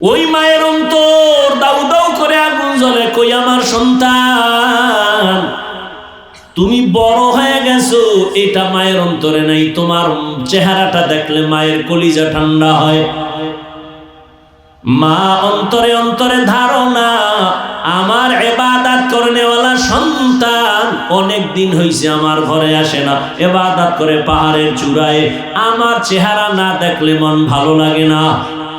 ওই মায়ের অন্তর দাউ দাউ করে আগুন জ্বলে, কই আমার সন্তান তুমি বড় হয়ে গেছো, এটা মায়ের অন্তরে নাই। তোমার চেহারাটা দেখলে মায়ের কলিজা ঠান্ডা হয়। মা অন্তরে অন্তরে ধারণা, আমার ইবাদত করনেওয়ালা সন্তান অনেক দিন হইছে আমার ঘরে আসে না, ইবাদত করে পাহাড়ের চূড়ায়, আমার চেহারা না দেখলে মন ভালো লাগে না।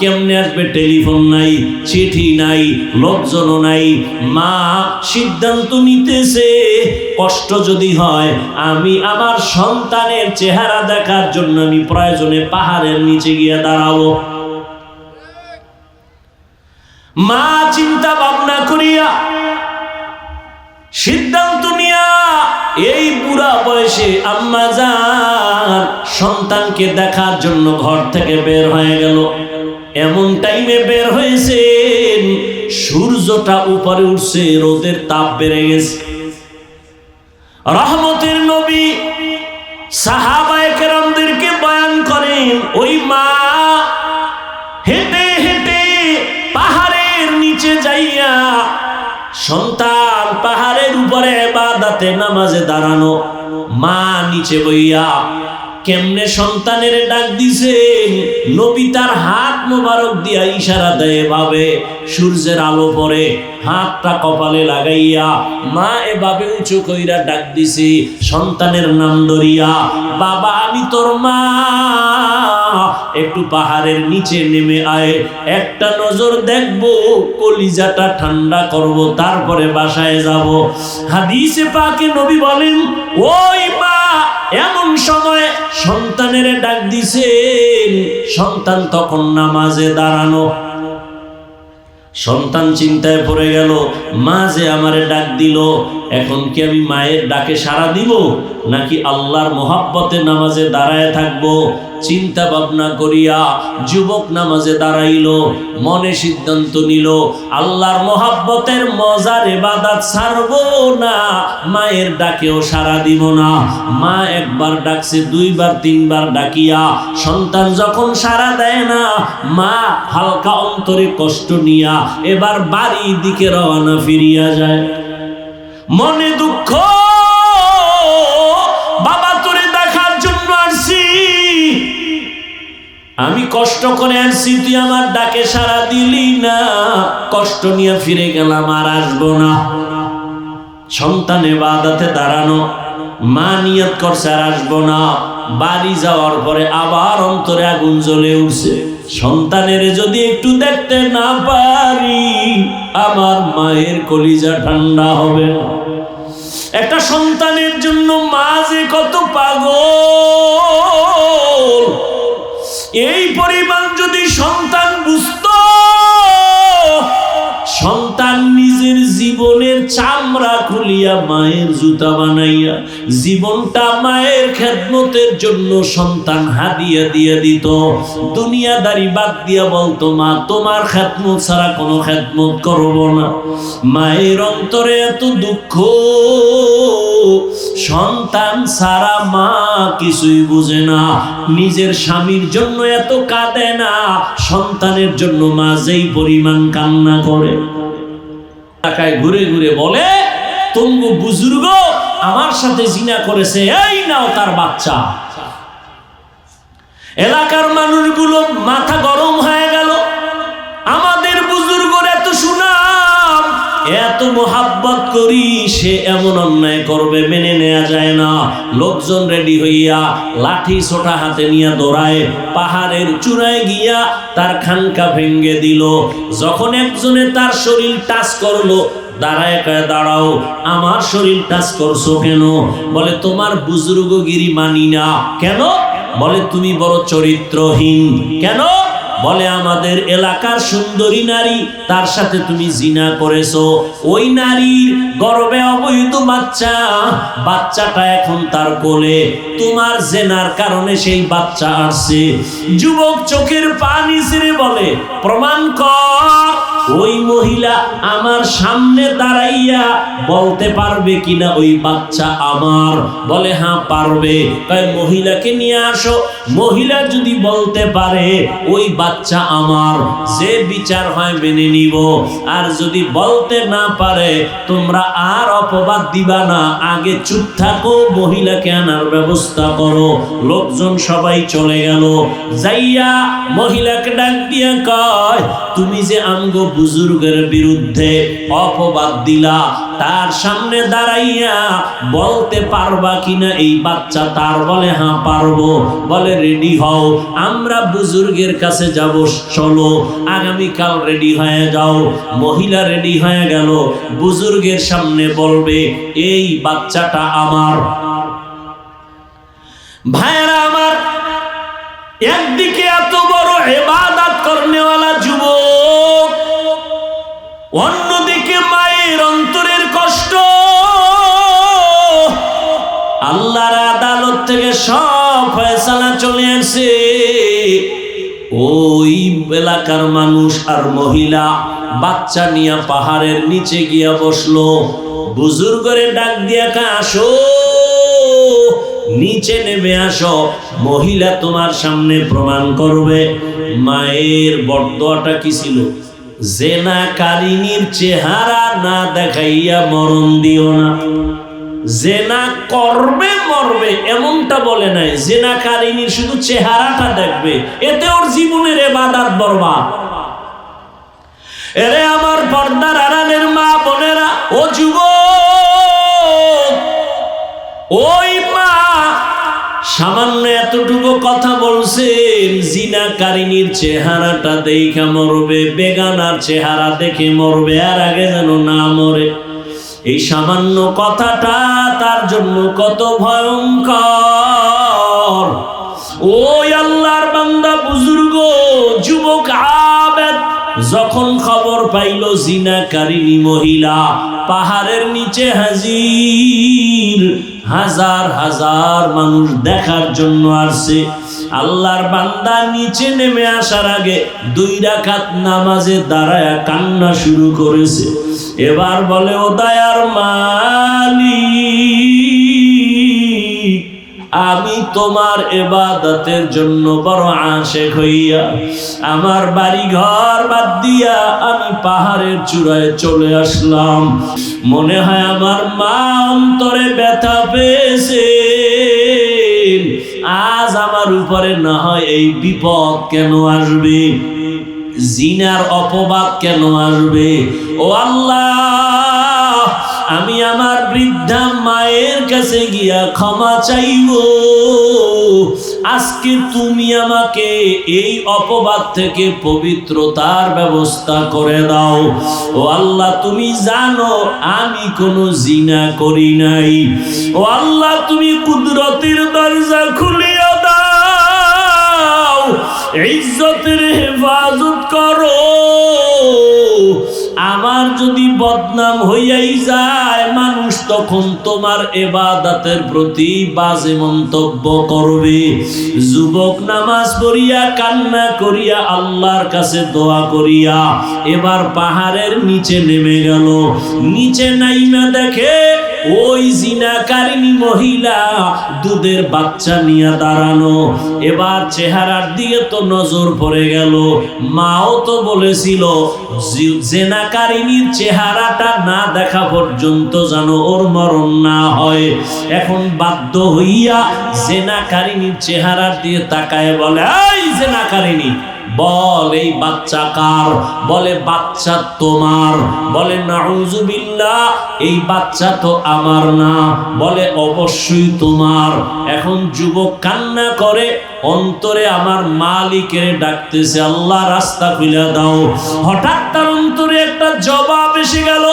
কেমনে আসবে? টেলিফোন নাই, চিঠি নাই, লোকজনও নাই। মা সিদ্ধান্ত নিতেছে কষ্ট যদি হয় আমি আমার সন্তানের চেহারা দেখার জন্য আমি প্রয়োজনে পাহাড়ের নিচে গিয়ে দাঁড়াবো। মা চিন্তা ভাবনা করিয়া সিদ্ধান্ত নিয়া এই বুড়া বয়সে আম্মা জান সন্তানকে দেখার জন্য ঘর থেকে বের হয়ে গেল। এমন টাইমে বের হয়েছেন সূর্যটা উপরে উঠছে, রোদের তাপ বেড়ে গেছে। রহমতের নবী সাহাবায়ে কেরামদেরকে বয়ান করেন, ওই মা হেঁটে হেঁটে পাহাড়ের নিচে যাইয়া, সন্তান পাহাড়ের উপরে ইবাদতে নামাজে দাঁড়ানো, মা নিচে বইয়া কেমনে সন্তানের ডাক দিছেন। নবী তার হাত মোবারক দিয়া ইশারা দেয় ভাবে, সূর্যের আলো পড়ে হাতটা কপালে লাগাইয়া মা এভাবে উঁচু কইরা ডাক দিছে সন্তানের নাম ধরিয়া, বাবা আমি তোর মা, একটু পাহাড়ের নিচে নেমে আয়, একটা নজর দেখবো, কলিজাটা ঠান্ডা করব, তারপরে বাসায় যাব। হাদিসে পাকে নবী বলেন, ওই মা এমন সময় সন্তানের ডাক দিছেন, সন্তান তখন নামাজে দাঁড়ানো। সন্তান চিন্তায় পড়ে গেল, মা যে আমারে ডাক দিল, এখন কি আমি মায়ের ডাকে সাড়া দিব নাকি আল্লাহর মোহাব্বতে নামাজে দাঁড়ায় থাকবো? চিন্তা ভাবনা করিয়া যুবক নামাজে দাঁড়াইল, মনে সিদ্ধান্ত নিল আল্লাহর মোহাব্বতের মজার ইবাদত ছাড়বো না, মায়ের ডাকেও সাড়া দিব না। মা একবার ডাকছে, দুইবার তিনবার ডাকিয়া সন্তান যখন সাড়া দেয় না, মা হালকা অন্তরে কষ্ট নিয়া এবার বাড়ির দিকে রওনা ফিরিয়া যায়। মনে দুঃখ, বাবা তোরে দেখার জন্য আসছি, আমি কষ্ট করে আসছি, তুই আমার ডাকে সাড়া দিলি না, কষ্ট নিয়ে ফিরে গেলাম, আর আসবো না। সন্তান ইবাদতে দাঁড়ানো, মা নিয়ত করছে আর আসবো না। বাড়ি যাওয়ার পরে আবার অন্তরে আগুন জ্বলে উঠছে, সন্তানের যদি একটু দেখতে না পারি আমার মায়ের কলিজা ঠান্ডা হবে না। একটা সন্তানের জন্য মা যে কত পাগল, এই পরিমাণ যদি সন্তান বুঝতো, সন্তান নিজের জীবনের চামড়া খুলিয়া মায়ের জুতা বানাইয়া জীবনটা মায়ের খেদমতের জন্য সন্তান হাদিয়া দিয়ে দিত। দুনিয়াদারি বাদ দিয়া বলতো, মা তোমার খেদমত ছাড়া কোনো খেদমত করব না। মায়ের অন্তরে এত দুঃখ, সন্তান ছাড়া মা কিছুই বুঝে না। নিজের স্বামীর জন্য এত কাঁদে না, সন্তানের জন্য মা যেই পরিমাণ কান্না করে। এলাকায় ঘুরে ঘুরে বলে, তঙ্গু বুজুর্গ আমার সাথে জিনা করেছে, এই নাও তার বাচ্চা। এলাকার মানুষগুলো মাথা গরম হয়ে গেল, আমাদের বুজুর্গর এত সুনাম, এত মোহাব্বত করি, সে এমন অন্যায় করবে মেনে নেওয়া যায় না। লোকজন রেডি হইয়া লাঠি ছোটা হাতে নিয়ে দৌড়ায়, পাহাড়ের চূড়ায় গিয়া তার খানকা ভেঙ্গে দিল। যখন একজনে তার শরীর টাচ করলো, দাঁড়ায় কয়ে, দাঁড়াও, আমার শরীর টাচ করছো কেন? বলে তোমার বুজুর্গগিরি মানি না। কেন? বলে তুমি বড় চরিত্রহীন। কেন? বলে আমাদের এলাকার সুন্দরী নারী, তার সাথে তুমি জিনা করেছো, ওই নারীর গর্ভে অবৈধ বাচ্চা, বাচ্চাটা এখন তার কোলে, তোমার জেনার কারণে সেই বাচ্চা আসছে। যুবক চোখের পানি ছেড়ে বলে, প্রমাণ কর ওই মহিলা আমার সামনে দাঁড়াইয়া বলতে পারবে কিনা ওই বাচ্চা আমার? বলে হ্যাঁ পারবে। কয় মহিলাকে নিয়ে আসো। মহিলা যদি বলতে পারে ওই বাচ্চা আমার, যে বিচার হয় মেনে নিব। আর যদি বলতে না পারে তোমরা আর অপবাদ দিবা না, আগে চুপ থাকো, মহিলাকে আনার ব্যবস্থা করো। লোকজন সবাই চলে গেল। যাইয়া মহিলাকে ডাক দিয়া কয়, তুমি যে আমগো বুজুর্গের বিরুদ্ধে অপবাদ দিলা, তার সামনে দাঁড়াইয়া বলতে পারবা কিনা এই বাচ্চা তার? বলে হ্যাঁ পারবো। বলে রেডি হও, আমরা বুজুর্গের কাছে যাব, চলো আগামীকাল রেডি হয়ে যাও। মহিলা রেডি হয়ে গেল, বুজুর্গের সামনে বলবে এই বাচ্চাটা আমার। ভাইরা আমার, একদিকে এত বড় ইবাদত করনেওয়ালা যুবক, অন্যদিকে মায়ের অন্তরের কষ্ট। আল্লাহর আদালত থেকে সব ফয়সালা চলে আসে। ওই এলাকার মানুষ আর মহিলা বাচ্চা নিয়ে পাহাড়ের নিচে গিয়া বসলো। বুজুর্গরে ডাক দিয়া কা, আসো নিচে নেমে আসো, মহিলা তোমার সামনে প্রমাণ করবে। মায়ের বরদোয়াটা কি ছিল? জেনাকারিনীর চেহারা না দেখাইয়া মরণ দিও না। জেনা করবে মরবে এমনটা বলে নাই, জেনাকারিনীর শুধু চেহারাটা দেখবে, এতে ওর জীবনের ইবাদত বরবাদ। এরে আমার পর্দার আড়ালের মা বোনেরা, ও যুবক, ওই মা সামান্য এতটুকু কথা বলছেন, জিনাকারিনীর চেহারাটা দেখে মরবে, বেগানার চেহারা দেখে মরবে, আর আগে যেন না মরে। এই সামান্য কথাটা তার জন্য কত ভয়ঙ্কর। ওই আল্লাহর বান্দা বুজুর্গ যুবক আবেদ যখন খবর পাইল জিনাকারিনী মহিলা পাহাড়ের নিচে হাজির, হাজার হাজার মানুষ দেখার জন্য আসছে। আল্লাহর বান্দা নিচে নেমে আসার আগে 2 রাকাত নামাজে দাঁড়ায়া কান্না শুরু করেছে। এবার বলে, ও দয়ার মালিক, আমি তোমার ইবাদতের জন্য বড় আশিক হইয়া আমার বাড়ি ঘর বাদ দিয়া আমি পাহাড়ের চূড়ায় চলে আসলাম। মনে হয় আমার মা অন্তরে ব্যথা পেয়েছে, আজ আমার উপরে না হয় এই বিপদ কেন আসবে, জিনার অপবাদ কেন আসবে। ও আল্লাহ, আমি আমার বৃদ্ধা মায়ের কাছে গিয়া ক্ষমা চাইব। আজকে তুমি আমাকে এই অপবাদ থেকে পবিত্রতার ব্যবস্থা করে দাও। ও আল্লাহ, তুমি জানো আমি কোনো জিনা করি নাই। ও আল্লাহ, তুমি কুদরতের দরজা খুলিয়া দাও, ইজ্জতের হেফাজত করো। আমার যদি বদনাম হইয়াই যায়, মানুষ তখন তোমার ইবাদতের প্রতি বাজে মন্তব্য করবে। যুবক নামাজ পড়িয়া কান্না করিয়া আল্লাহর কাছে দোয়া করিয়া এবার পাহাড়ের নিচে নেমে গেল। নিচে নাইমা দেখে ওই জিনাকারিনী মহিলা দুধের বাচ্চা নিয়ে দাঁড়ানো। এবার চেহারার দিকে তো নজর পড়ে গেল। মাও তো বলেছিল জিনাকারিনীর চেহারাটা না দেখা পর্যন্ত যেন ওর মরণ না হয়। এখন বাধ্য হইয়া জিনাকারিনীর চেহারার দিকে তাকায় বলে, এই জিনাকারিনী, বল এই বাচ্চা কার? বলে বাচ্চা তোমার। বলে নাউজুবিল্লাহ, এই বাচ্চা তো আমার না। বলে অবশ্যই তোমার। এখন যুবক কান্না করে, অন্তরে আমার মালিকের ডাকতেছে, আল্লাহ রাস্তা খুলে দাও। হঠাৎ তার অন্তরে একটা জবাব এসে গেল।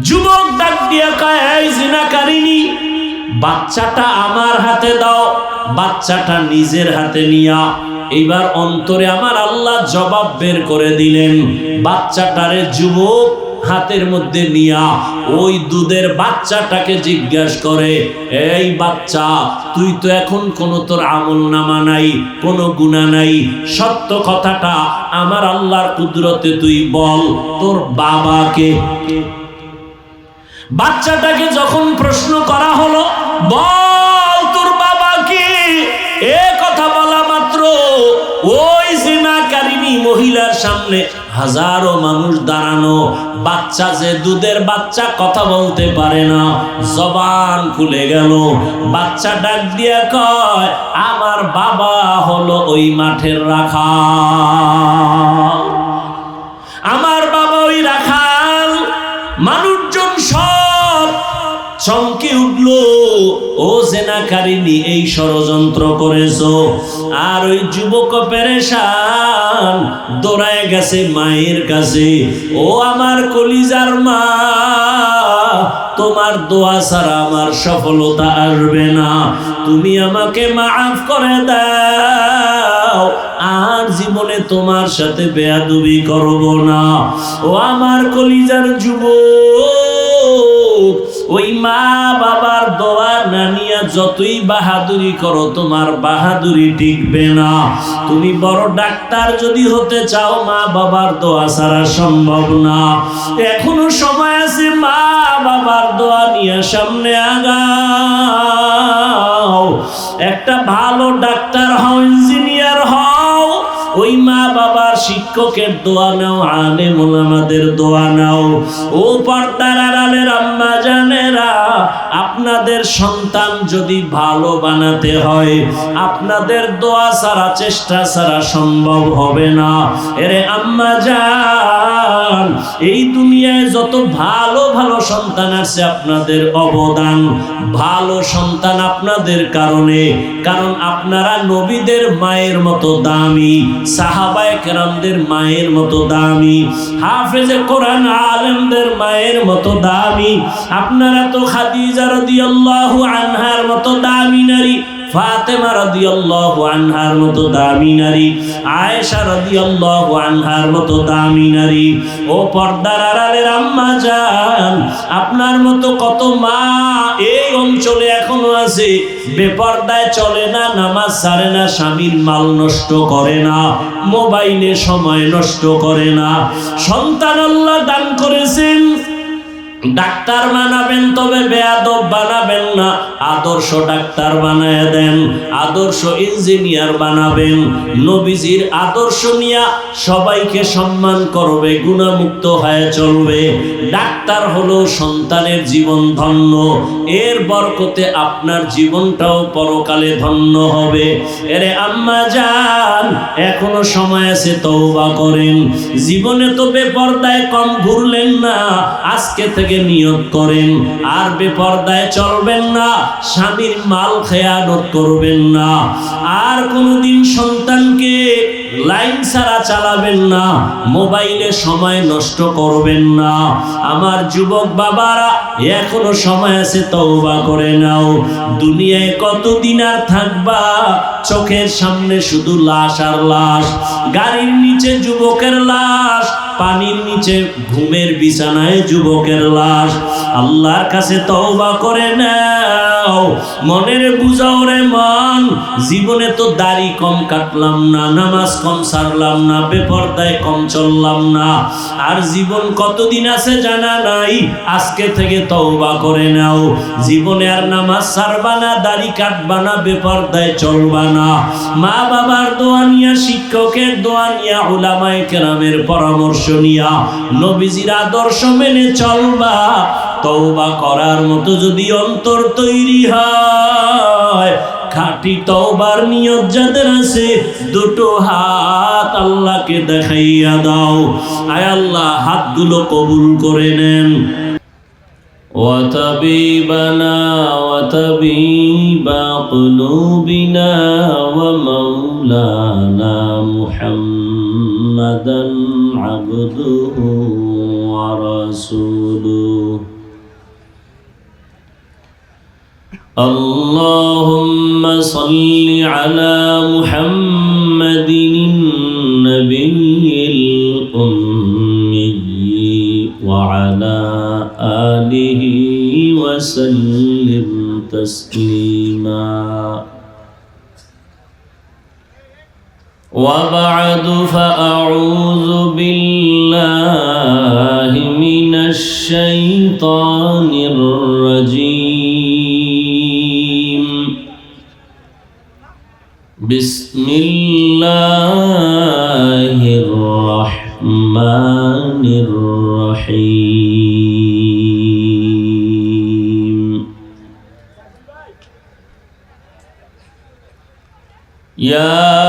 যুবক ডাক দিয়া কয়, এই জিনাকারিনী, বাচ্চাটা আমার হাতে দাও। বাচ্চাটা নিজের হাতে নিয়া এইবার অন্তরে আমার আল্লাহ জবাব বের করে দিলেন। বাচ্চাটারে যুবক হাতের মধ্যে নিয়া ওই দুধের বাচ্চাটাকে জিজ্ঞাসা করে, এই বাচ্চা, তুই তো এখন কোনো তোর আমল নামা নাই, কোনো গুনাহ নাই, সত্য কথাটা আমার আল্লাহর কুদরতে তুই বল, তোর বাবাকে। বাচ্চাটাকে যখন প্রশ্ন করা হলো, বল তোর বাবাকে, এ কথা বলা মাত্র ওই জিনাকারিনী মহিলার সামনে হাজারো মানুষ দাঁড়ানো, বাচ্চা যে দুধের বাচ্চা কথা বলতে পারে না, জবান খুলে গেল। বাচ্চা ডাক দিয়া কয়, আমার বাবা হলো ওই মাঠের রাখাল, আমার বাবা ওই রাখাল। মানুষজন সব চমকে উঠলো, ও জেনাকারিনী এই ষড়যন্ত্র করেছো। আর ওই যুবক পেরেশান দৌড়ায় গেছে মায়ের কাছে, ও আমার কলিজার মা, তোমার দোয়া ছাড়া আমার সফলতা আসবে না, তুমি আমাকে মাফ করে দাও, আর জীবনে তোমার সাথে বেয়াদবি করব না। ও আমার কলিজার যুবক, ওই মা বাবার দোয়া না নিয়া যতই বাহাদুরি করো, তোমার বাহাদুরি টিকবে না। তুমি বড় ডাক্তার যদি হতে চাও, মা বাবার দোয়া ছাড়া সম্ভব না। এখনো সময় আছে, মা বাবার দোয়া নিয়ে সামনে আগাও। একটা ভালো ডাক্তার হও, ইঞ্জিনিয়ার হও, ওই মা বাবার শিক্ষকের দোয়া নাও, আলেম ওলামাদের দোয়া নাও। ও পর্দার আড়ালের আম্মা জানেরা, আপনাদের সন্তান যদি ভালো বানাতে হয়, আপনাদের দোয়া ছাড়া, চেষ্টা ছাড়া সম্ভব হবে না। এরে আম্মা জান, এই দুনিয়ায় যত ভালো ভালো সন্তান আছে, আপনাদের অবদান, ভালো সন্তান আপনাদের কারণে, কারণ আপনারা নবীদের মায়ের মতো দামি, সাহাবায়ে কেরামদের মায়ের মতো দামি, হাফেজে কোরআন আলেমদের মায়ের মতো দামি। আপনারা তো খাদিজা রাদিয়াল্লাহু আনহার মতো দামি নারী, ফাতেমা রাদিয়াল্লাহু আনহার মতো দামি নারী, আয়েশা রাদিয়াল্লাহু আনহার মতো দামি নারী। ও পর্দার আড়ালের আম্মা জান, আপনার মতো কত মা এই অঞ্চলে এখনো আছে, বেপর্দায় চলে না, নামাজ ছাড়ে না, স্বামীর মাল নষ্ট করে না, মোবাইলে সময় নষ্ট করে না। সন্তান আল্লাহ দান করেছেন, ডাক্তার বানাবেন, তবে বেয়াদব বানাবেন না, আদর্শ ডাক্তার বানায় দেন, আদর্শ ইঞ্জিনিয়ার বানাবেন। নবীজির আদর্শ নিয়া সবাইকে সম্মান করবে, গুণামুক্ত হয়ে চলবে। ডাক্তার হলো সন্তানের জীবন ধন্য, এর বরকতে আপনার জীবনটাও পরকালে ধন্য হবে। এরে আম্মা জান, এখনো সময় আছে, তওবা করেন। জীবনে তো বেপরদায় কম ঘুরলেন না, আজকে থেকে নিয়ত করেন আর বেপরদায় চলবেন না, স্বামীর মাল খেয়ানত করবেন না, আর কোনদিন সন্তানকে লাইন ছাড়া চালাবেন না, মোবাইলে সময় নষ্ট করবেন না। আমার যুবক বাবারা, এখনো সময় আছে, তওবা করে নাও। দুনিয়ায় কতদিন আর থাকবা? চোখের সামনে শুধু লাশ আর লাশ, গাড়ির নিচে যুবকের লাশ, পানির নিচে ঘুমের বিছানায় যুবকের লাশ। আল্লাহর কাছে তওবা করে নাও, মনের বুঝাও রে মন, জীবনে তো দাড়ি কম কাটলাম না, নামাজ কম ছাড়লাম না, বেপরদায় কম চললাম না, আর জীবন কতদিন আছে জানা নাই। আজকে থেকে তওবা করে নাও, জীবনে আর নামাজ ছাড়বা না, দাড়ি কাটবা না, বেপরদায় চলবা না। মা বাবার দোয়া নিয়া, শিক্ষকের দোয়া নিয়া, উলামায়ে কেরামের পরামর্শ নিয়া, নবীজির আদর্শ মেনে চলবা। তওবা করার মতো যদি অন্তর তৈরি হয়, খাঁটি তওবার নিয়ত যাদের আছে, দুটো হাত আল্লাহকে দেখাইয়া দাও। আয় আল্লাহ, হাতগুলো কবুল করে নেন। وطبيبنا وطبيب قلوبنا ومولانا محمدا عبده ورسوله اللهم صل على محمد النبي الأمي وعلى آله وسلم تسليما وبعد فأعوذ بالله من الشيطان الرجيم بسم الله الرحمن الرحيم يا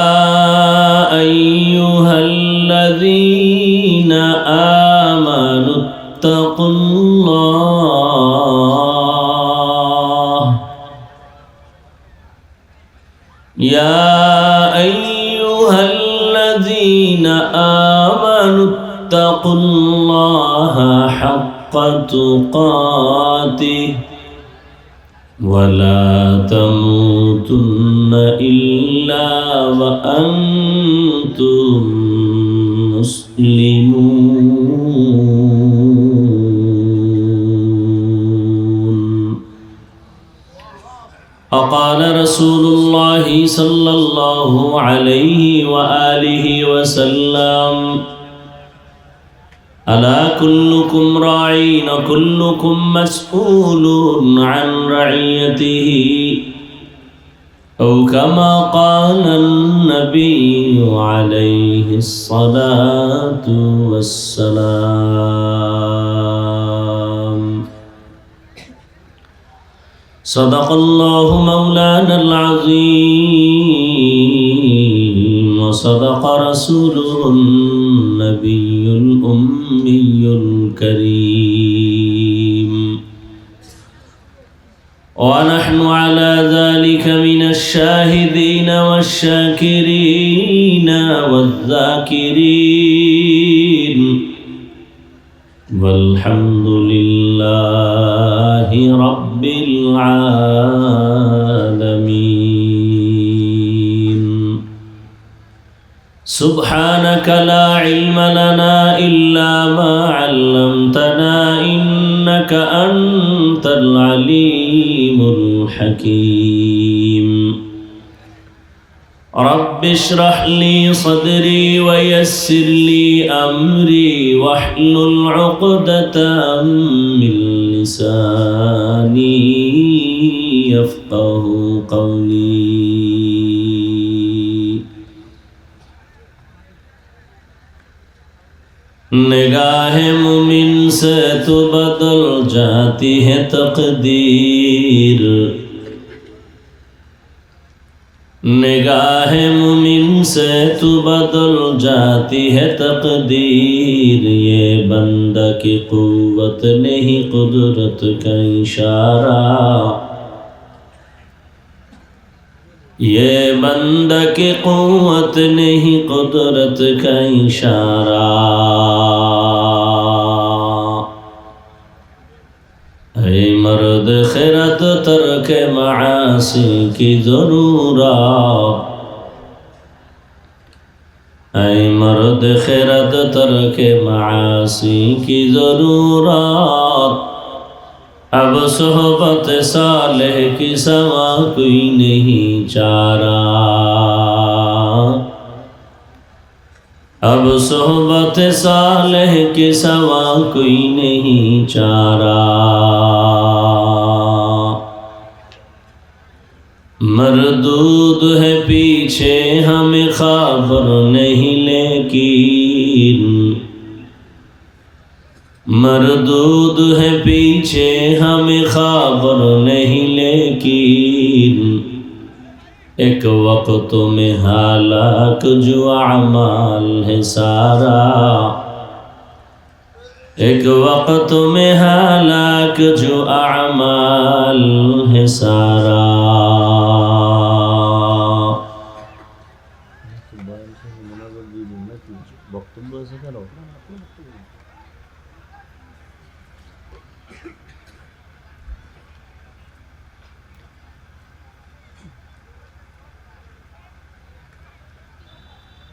أيها الذين آمنوا اتقوا الله يا أيها الذين آمنوا اتقوا الله حق تقاته ولا تموتن إلا وأنتم مسلمون وقال رسول الله صلى الله عليه وآله وسلم ألا كلكم راعٍ وكلكم مسؤول عن رعيته أو كما قال النبي عليه الصلاة والسلام صدق الله مولانا العظيم وصدق رسوله النبي الأمي الكريم ونحن على ذلك من الشاهدين والشاكرين والذاكرين والحمد لله رب العالمين سبحانك لا علم لنا إلا ما علمتنا إنك أنت العليم الحكيم رب اشرح لي صدري ويسر لي أمري واحلل عقدة من لساني يفقه قولي निगाह मुमिन से तो बदल जाती है तकदीर निगाह मुमिन से तो बदल जाती है तकदीर ये बंदा की कुव्वत नहीं कुदरत का इशारा ये बंदा की कुव्वत नहीं कुदरत का इशारा ऐ मर्द खिरत तर्क मासी की ज़रूरत ऐ मर्द खिरत तर्क मासी की ज़रूरत अब सोहबत सालेह की सवा कोई नहीं चारा अब सोहबत सालेह की सवा कोई नहीं चारा मरदूद है पीछे हमें खबर नहीं लेकिन मरदूद है पीछे हमें खबर नहीं लेकिन एक वक्त में हालाक जो अमाल है सारा एक वक्त में हालाक जो अमाल है सारा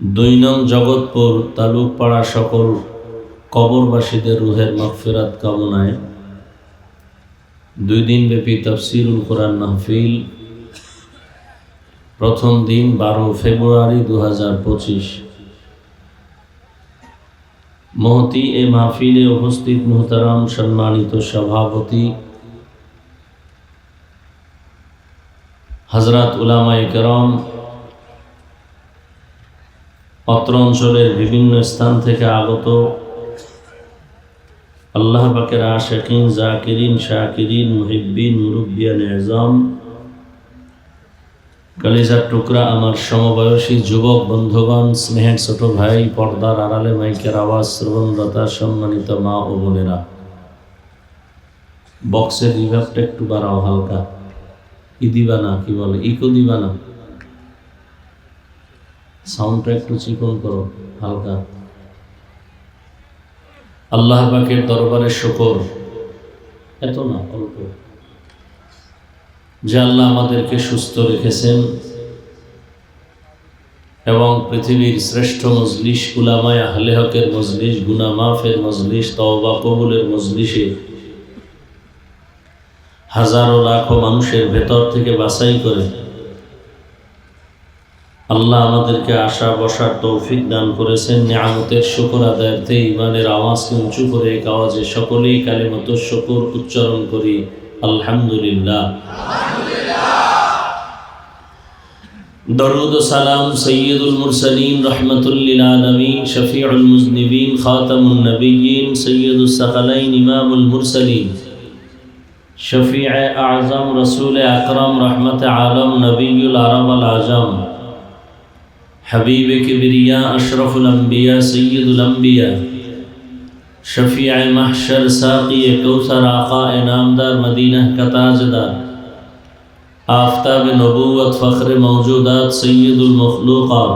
দুই নং জগৎপুর তালুকপাড়া সকল কবরবাসীদের রুহের মাগফিরাত কামনায় 2 দিন ব্যাপী তাফসীরুল কোরআন মাহফিল, প্রথম দিন 12 ফেব্রুয়ারি 2025। মহতি এ মাহফিলে উপস্থিত মুহতারাম সম্মানিত সভাপতি হযরত উলামায়ে কেরাম, অত্র অঞ্চলের বিভিন্ন স্থান থেকে আগত আল্লাহ পাকের আশিকিন, জাকিরিন, শাকিরিন, মুহিব্বিন, মুরব্বিয়ান আযম, কলিজার টুকরা আমার সমবয়সী যুবক বন্ধুগণ, স্নেহের ছোট ভাই, পর্দার আড়ালে মাইকের আওয়াজ শ্রবণরতা সম্মানিত মা ও বোনেরা, বক্সের রিভাবটা একটু বাড়াও হালকা। ই দিবা না, কি বলে, ইকো দিবা না, সাউন্ডটা একটু চিকন করো হালকা। আল্লাহ পাকের দরবারে শুকর, এত না অল্প, যে আল্লাহ আমাদেরকে সুস্থ রেখেছেন এবং পৃথিবীর শ্রেষ্ঠ মজলিস, উলামায়ে আহলে হকের মজলিস, গুনাহ মাফের মজলিস, তওবা কবুলের মজলিসে হাজারো লাখো মানুষের ভেতর থেকে বাছাই করে আল্লাহ আমাদেরকে আসা বসার তৌফিক দান করেছেন। নিয়ামতের শুকর আদায়ার্থে ইমানের আওয়াজকে উঁচু করে এক আওয়াজে সকলেই কালিমাতুশ শুকর উচ্চারণ করি, আলহামদুলিল্লাহ। দরুদ ও সালাম সৈয়দুল মুরসালিন, রহমাতুল লিল আলামিন, শফিউল মুজনিবিন, খাতামুন নবিয়্যিন, সৈয়দুস সাকালাইন, ইমামুল মুরসালিন, শফিয়ে আযম, রসুল আকরাম, রহমতে আলম, নবিয়ুল আরব আল আজম, हबीब किबरिया, अशरफुल अंबिया, सय्यदुल अंबिया, शफीअ महशर, साक़ी कौसर, आक़ा नामदार, मदीना का ताजदार, आफ्ताब नबूवत, फ़ख्र मौजूदात, सय्यदुल मखलूक़ात,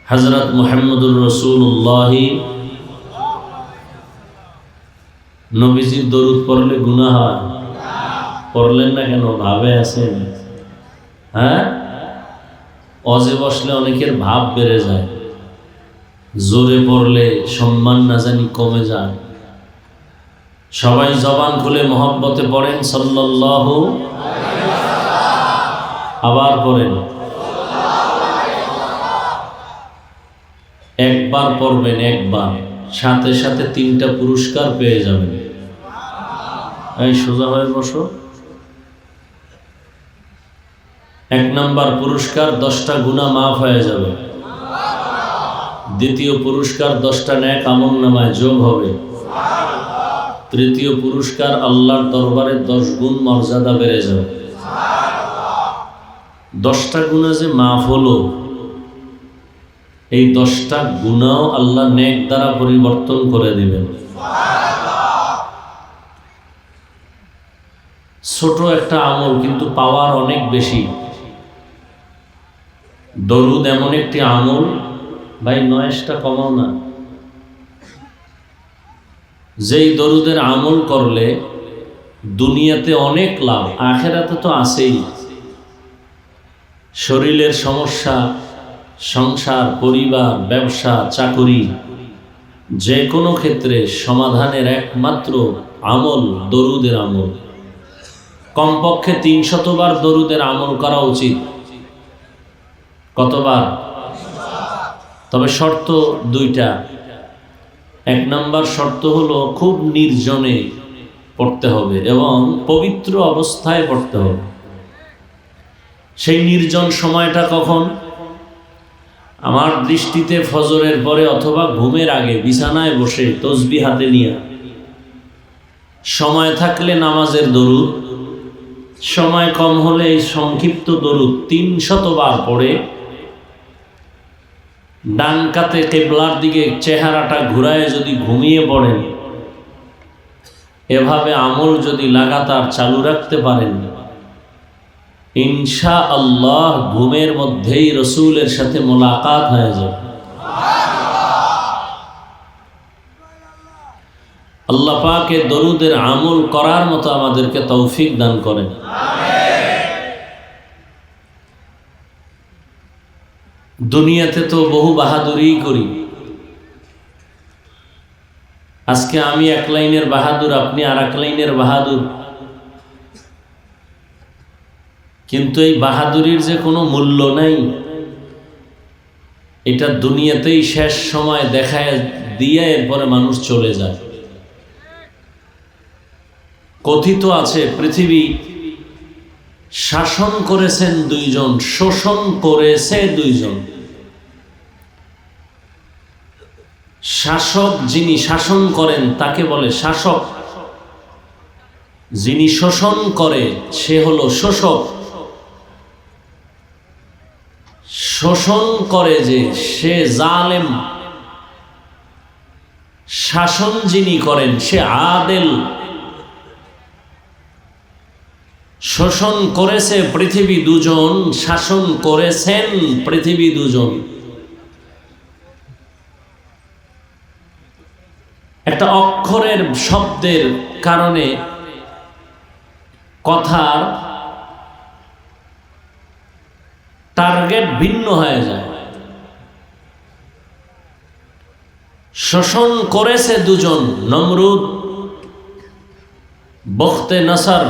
हज़रत मुहम्मदुर रसूलुल्लाह। नबीजीर दरूद पढ़ले गुनाह হয়, পড়লেন না কেন? ভাবে আছেন? হ্যাঁ, অজে বসলে অনেকের ভাব বেড়ে যায়, জোরে পড়লে সম্মান না জানি কমে যায়। সবাই জবান খুলে মহব্বতে পড়েন সাল্লাল্লাহু, আবার পড়েন, একবার পড়বেন, একবার সাথে সাথে 3টা পুরস্কার পেয়ে যাবেন। এই সোজা হয়ে বসো। 1 নম্বর পুরস্কার, 10টা গুনাহ মাফ হয়ে যাবে। দ্বিতীয় পুরস্কার, 10টা নেক আমলনামায় যোগ হবে। তৃতীয় পুরস্কার, আল্লাহর দরবারে 10 গুণ মর্যাদা বেড়ে যাবে। 10টা গুনাহ যে মাফ হলো, এই 10টা গুনাহ আল্লাহ নেক দ্বারা পরিবর্তন করে দিবেন। ছোট একটা আমল কিন্তু পাওয়ার অনেক বেশি। দরুদ এমন একটি আমল, ভাই নয়েজটা কমাও না, যেই দরুদের আমল করলে দুনিয়াতে অনেক লাভ, আখেরাতে তো আছেই। শরীরের সমস্যা, সংসার, পরিবার, ব্যবসা, চাকরি, যে কোনো ক্ষেত্রে সমাধানের একমাত্র আমল দরুদের আমল। কমপক্ষে 300 বার দরুদের আমল করা উচিত। কতবার? তবে শর্ত 2টা। 1 নম্বর শর্ত হলো খুব নির্জনে পড়তে হবে এবং পবিত্র অবস্থায় পড়তে হবে। সেই নির্জন সময়টা কখন? আমার দৃষ্টিতে ফজরের পরে অথবা ঘুমের আগে বিছানায় বসে তসবিহ হাতে নিয়ে, সময় থাকলে নামাজের দরুদ, সময় কম হলে এই সংক্ষিপ্ত দরুদ 300 বার পড়ে ডান কাতে কিবলার দিকে চেহারাটা ঘুরায় যদি ঘুমিয়ে পড়েন, এভাবে আমল যদি লাগাতার চালু রাখতে পারেন, ইনশাআল্লাহ ঘুমের মধ্যেই রসুলের সাথে মোলাকাত হয়ে যাবে। আল্লাহ পাকে দরুদের আমল করার মতো আমাদেরকে তৌফিক দান করেন। দুনিয়াতে তো বহু বাহাদুরি করি, আজকে আমি এক লাইনের বাহাদুর, আপনি আর এক লাইনের বাহাদুর, কিন্তু এই বাহাদুরির যে কোনো মূল্য নাই, এটা দুনিয়াতেই শেষ সময় দেখায় দিয়ে এরপরে মানুষ চলে যায়। কথিত আছে পৃথিবী শাসন করেছেন দুইজন, শোষণ করেছে দুইজন। শাসক যিনি শাসন করেন তাকে বলে শাসক, যিনি শোষণ করে সে হলো শোষক। শোষণ করে যে সে জালেম, শাসন যিনি করেন সে আদেল। শোষণ করেছে পৃথিবী দুজন, শাসন করেছেন পৃথিবী দুজন। একটা অক্ষরের শব্দের কারণে কথার টার্গেট ভিন্ন হয়ে যায়। শোষণ করেছে দুজন, নমরুদ, বখতে নসর।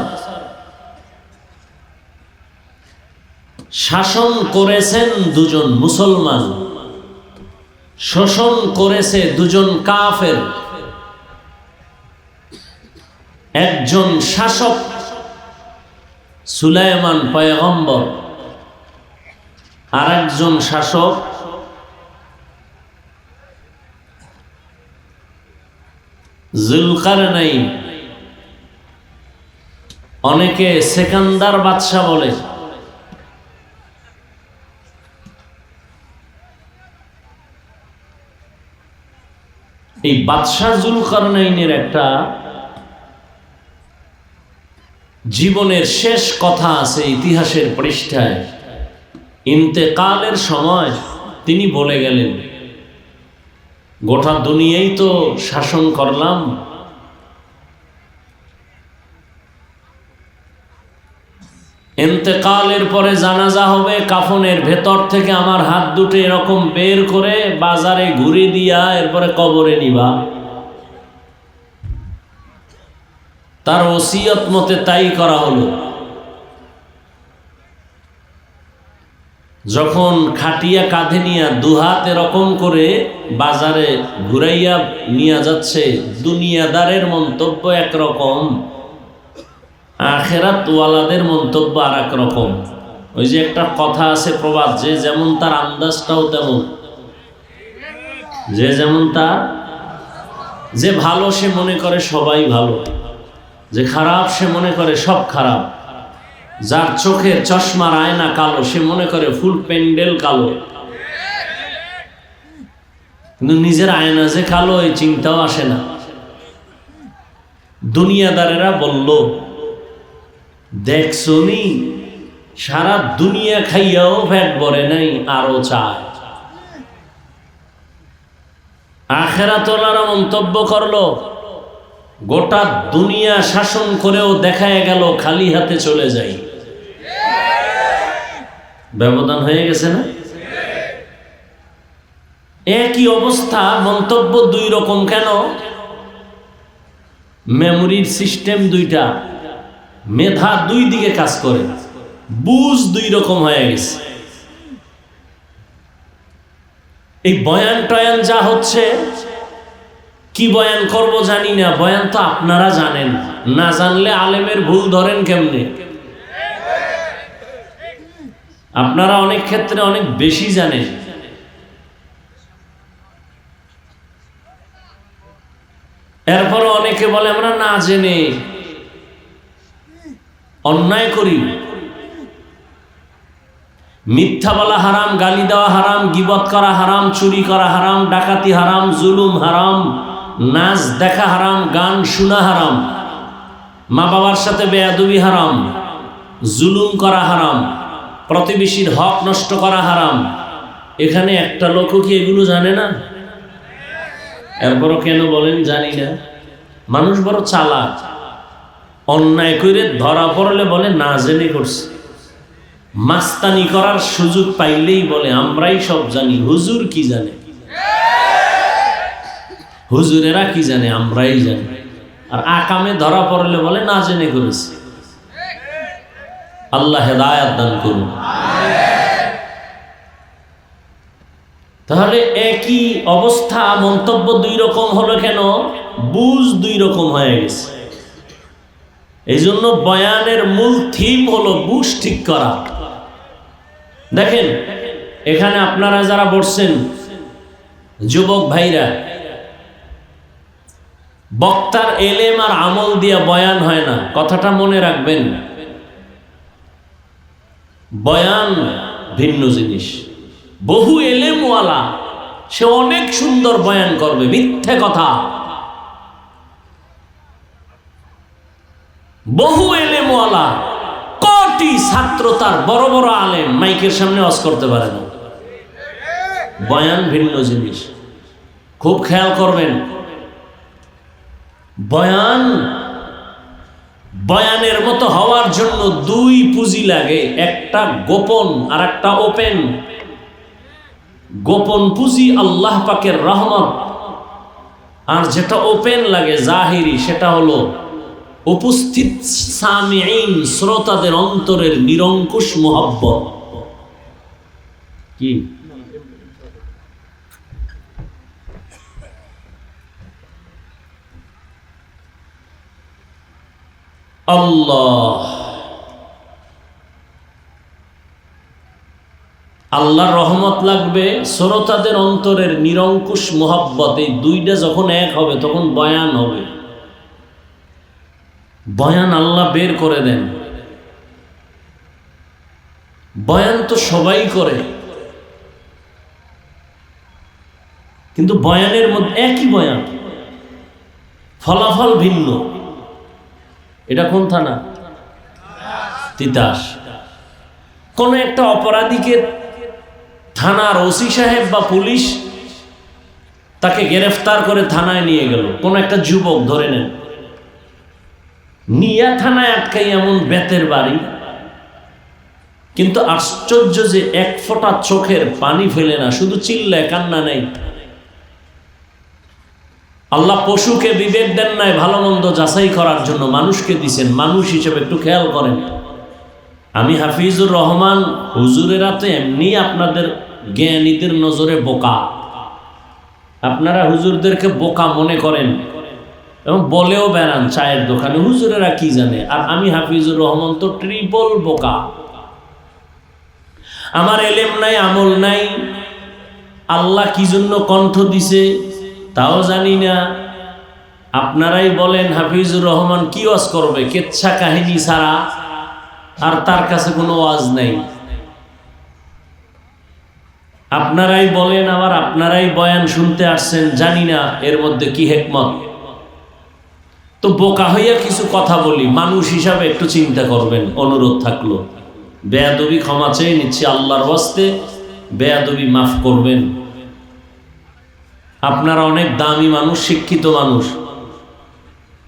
শাসন করেছেন দুজন মুসলমান, শোষণ করেছে দুজন কাফের। একজন শাসক সুলাইমান পয়গম্বর, আর একজন শাসক জুলকারনাইন। অনেকে সেকান্দার বাদশা বলে। এই বাদশাহ জুলকারনাইনের একটা জীবনের শেষ কথা আছে ইতিহাসের পৃষ্ঠায়। ইন্তেকালের সময় তিনি বলে গেলেন, গোটা দুনিয়াই তো শাসন করলাম, ইন্তেকালের পরে জানাজা হবে, কাফনের ভেতর থেকে আমার হাত দুটো এরকম বের করে বাজারে ঘুরে দিয়া এরপরে কবরে নিবা। তার ওসিয়ত মতে তাই করা হলো। যখন খাটিয়া কাঁধে নিয়া দুহাত এরকম করে বাজারে ঘুরাইয়া নিয়ে যাচ্ছে, দুনিয়াদারের মন্তব্য একরকম, আখেরাত ওয়ালাদের মন্তব্য আর এক রকম। ওই যে একটা কথা আছে প্রবাদ, যে যেমন তার আন্দাজটাও তেমন। যে যেমন তার, যে ভালো সে মনে করে সবাই ভালো, যে খারাপ সে মনে করে সব খারাপ, যার চোখের চশমার আয়না কালো সে মনে করে ফুল প্যান্ডেল কালো, কিন্তু নিজের আয়না যে কালো এই চিন্তাও আসে না। দুনিয়াদারেরা বলল, দেখছনি সারা দুনিয়া খাইয়াও পেট ভরে নাই, আরো চায়। আখেরাতওয়ালারা মন্তব্য করলো, গোটা দুনিয়া শাসন করেও দেখায় গেল খালি হাতে চলে যাই। ব্যবধান হয়ে গেছে না? একই অবস্থা, মন্তব্য দুই রকম কেন? মেমোরির সিস্টেম দুইটা, মেধা দুই দিকে কাজ করে, বুঝ দুই রকম হয়ে গেছে। এই বয়ান টয়ান যা হচ্ছে, কি বয়ান করব জানি না, বয়ান তো আপনারা জানেন, না জানলে আলেমের ভুল ধরেন কেমনে? আপনারা অনেক ক্ষেত্রে অনেক বেশি জানেন। এরপর অনেকে বলে আমরা না জেনে অন্যায় করি। মিথ্যা বলা হারাম, গালি দেওয়া হারাম, গীবত করা হারাম, চুরি করা হারাম, ডাকাতি হারাম, জুলুম হারাম, নাচ দেখা হারাম, গান শোনা হারাম, মা বাবার সাথে বেয়াদবি হারাম, জুলুম করা হারাম, প্রতিবেশীর হক নষ্ট করা হারাম। এখানে একটা লোকও কি এগুলো জানে না? এরপরও কেন বলেন জানি না? মানুষ বড় চালাক, অন্যায় করে ধরা পড়লে বলে না জেনে করছে। মাস্তানি করার সুযোগ পাইলেই বলে আমরাই সব জানি, হুজুর কি জানে। হুজুরেরা কি জানে, আমরাই জানি। আর আকামে ধরা পড়লে বলে না জেনে করেছি। আল্লাহ হেদায়াত দান করুন। তাহলে একই অবস্থা, মন্তব্য দুই রকম হলো কেন? বুঝ দুই রকম হয়ে গেছে। এই জন্য বয়ানের মূল থিম হলো বুঝ ঠিক করা। দেখেন এখানে আপনারা যারা বসছেন, যুবক ভাইরা, বক্তার এলেম আর আমল দিয়া বয়ান হয় না, কথাটা মনে রাখবেন। বয়ান ভিন্ন জিনিস। বহু এলেমওয়ালা সে অনেক সুন্দর বয়ান করবে, মিথ্যে কথা। বহু এলেমওয়ালা, কোটি ছাত্র তার, বড় বড় আলেম, মাইকের সামনে ওয়াজ করতে পারে না। বয়ান ভিন্ন জিনিস, খুব খেয়াল করবেন। বয়ানের মতো হওয়ার জন্য দুই পুঁজি লাগে, একটা গোপন আর একটা ওপেন। গোপন পুঁজি আল্লাহ পাকের রহমত, আর যেটা ওপেন লাগে জাহিরি, সেটা হলো উপস্থিত সামিঈন, শ্রোতাদের অন্তরের নিরঙ্কুশ মোহাব্বত। কি আল্লাহর রহমত লাগবে, শ্রোতাদের অন্তরের নিরঙ্কুশ মোহাব্বত। এই দুইটা যখন এক হবে তখন বয়ান হবে। বয়ান আল্লাহ বের করে দেন। বয়ান তো সবাই করে, কিন্তু বয়ানের মধ্যে একই বয়ান, ফলাফল ভিন্ন। এটা কোন থানা? তিতাস। কোন একটা অপরাধীকে থানার ওসি সাহেব বা পুলিশ তাকে গ্রেফতার করে থানায় নিয়ে গেল, কোন একটা যুবক ধরে নেন, নিয়া থানায় আটকাই, এমন বেতের বাড়ি। কিন্তু আশ্চর্য যে এক ফোঁটা চোখের পানি ফেলে না, শুধু চিল্লায়, কান্না নেই। আল্লাহ পশুকে বিবেক দেন নাই ভালো মন্দ যাচাই করার জন্য, মানুষকে দিছেন। মানুষ হিসেবে একটু খেয়াল করেন। আমি হাফিজুর রহমান, হুজুরেরা তো এমনি আপনাদের জ্ঞানীদের নজরে বোকা। আপনারা হুজুরদেরকে বোকা মনে করেন এবং বলেও বেড়ান চায়ের দোকানে, হুজুরেরা কি জানে। আর আমি হাফিজুর রহমান তো ট্রিপল বোকা। আমার এলেম নাই, আমল নাই, আল্লাহ কি জন্য কণ্ঠ দিছে তাও জানি না। আপনারাই বলেন হাফিজুর রহমান কি ওয়াজ করবে, কেচ্ছা কাহিনী ছাড়া, আর তার কাছে কোনো ওয়াজ নাই। আপনারাই বলেন, আবার আপনারাই বয়ান শুনতে আসছেন, জানি না এর মধ্যে কি হিকমত। তো বোকা হইয়া কিছু কথা বলি, মানুষ হিসাবে একটু চিন্তা করবেন, অনুরোধ থাকলো। বেয়াদবি ক্ষমা চেয়ে নিচ্ছি আল্লাহর ওয়াস্তে, বেয়াদবি মাফ করবেন। আপনারা অনেক দামি মানুষ, শিক্ষিত মানুষ,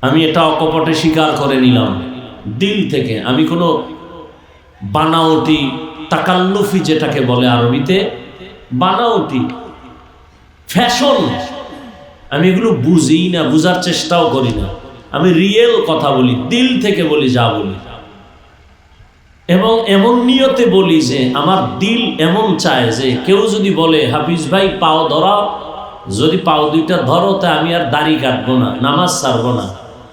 আমি এটা অকপটে স্বীকার করে নিলাম দিল থেকে। আমি কোনো বানাওটি, তাকাল্লুফি যেটাকে বলে আরবিতে, বানাওটি ফ্যাশন, আমি এগুলো বুঝি না, বুঝার চেষ্টাও করি না। আমি রিয়েল কথা বলি, দিল থেকে বলি যা বলি, এবং এমন নিয়তে বলি যে আমার দিল এমন চায় যে কেউ যদি বলে হাফিজ ভাই পাও ধরা, যদি পাও দুইটা ধরো, তা আমি আর দাড়ি কাটবো না, নামাজ ছাড়বো না,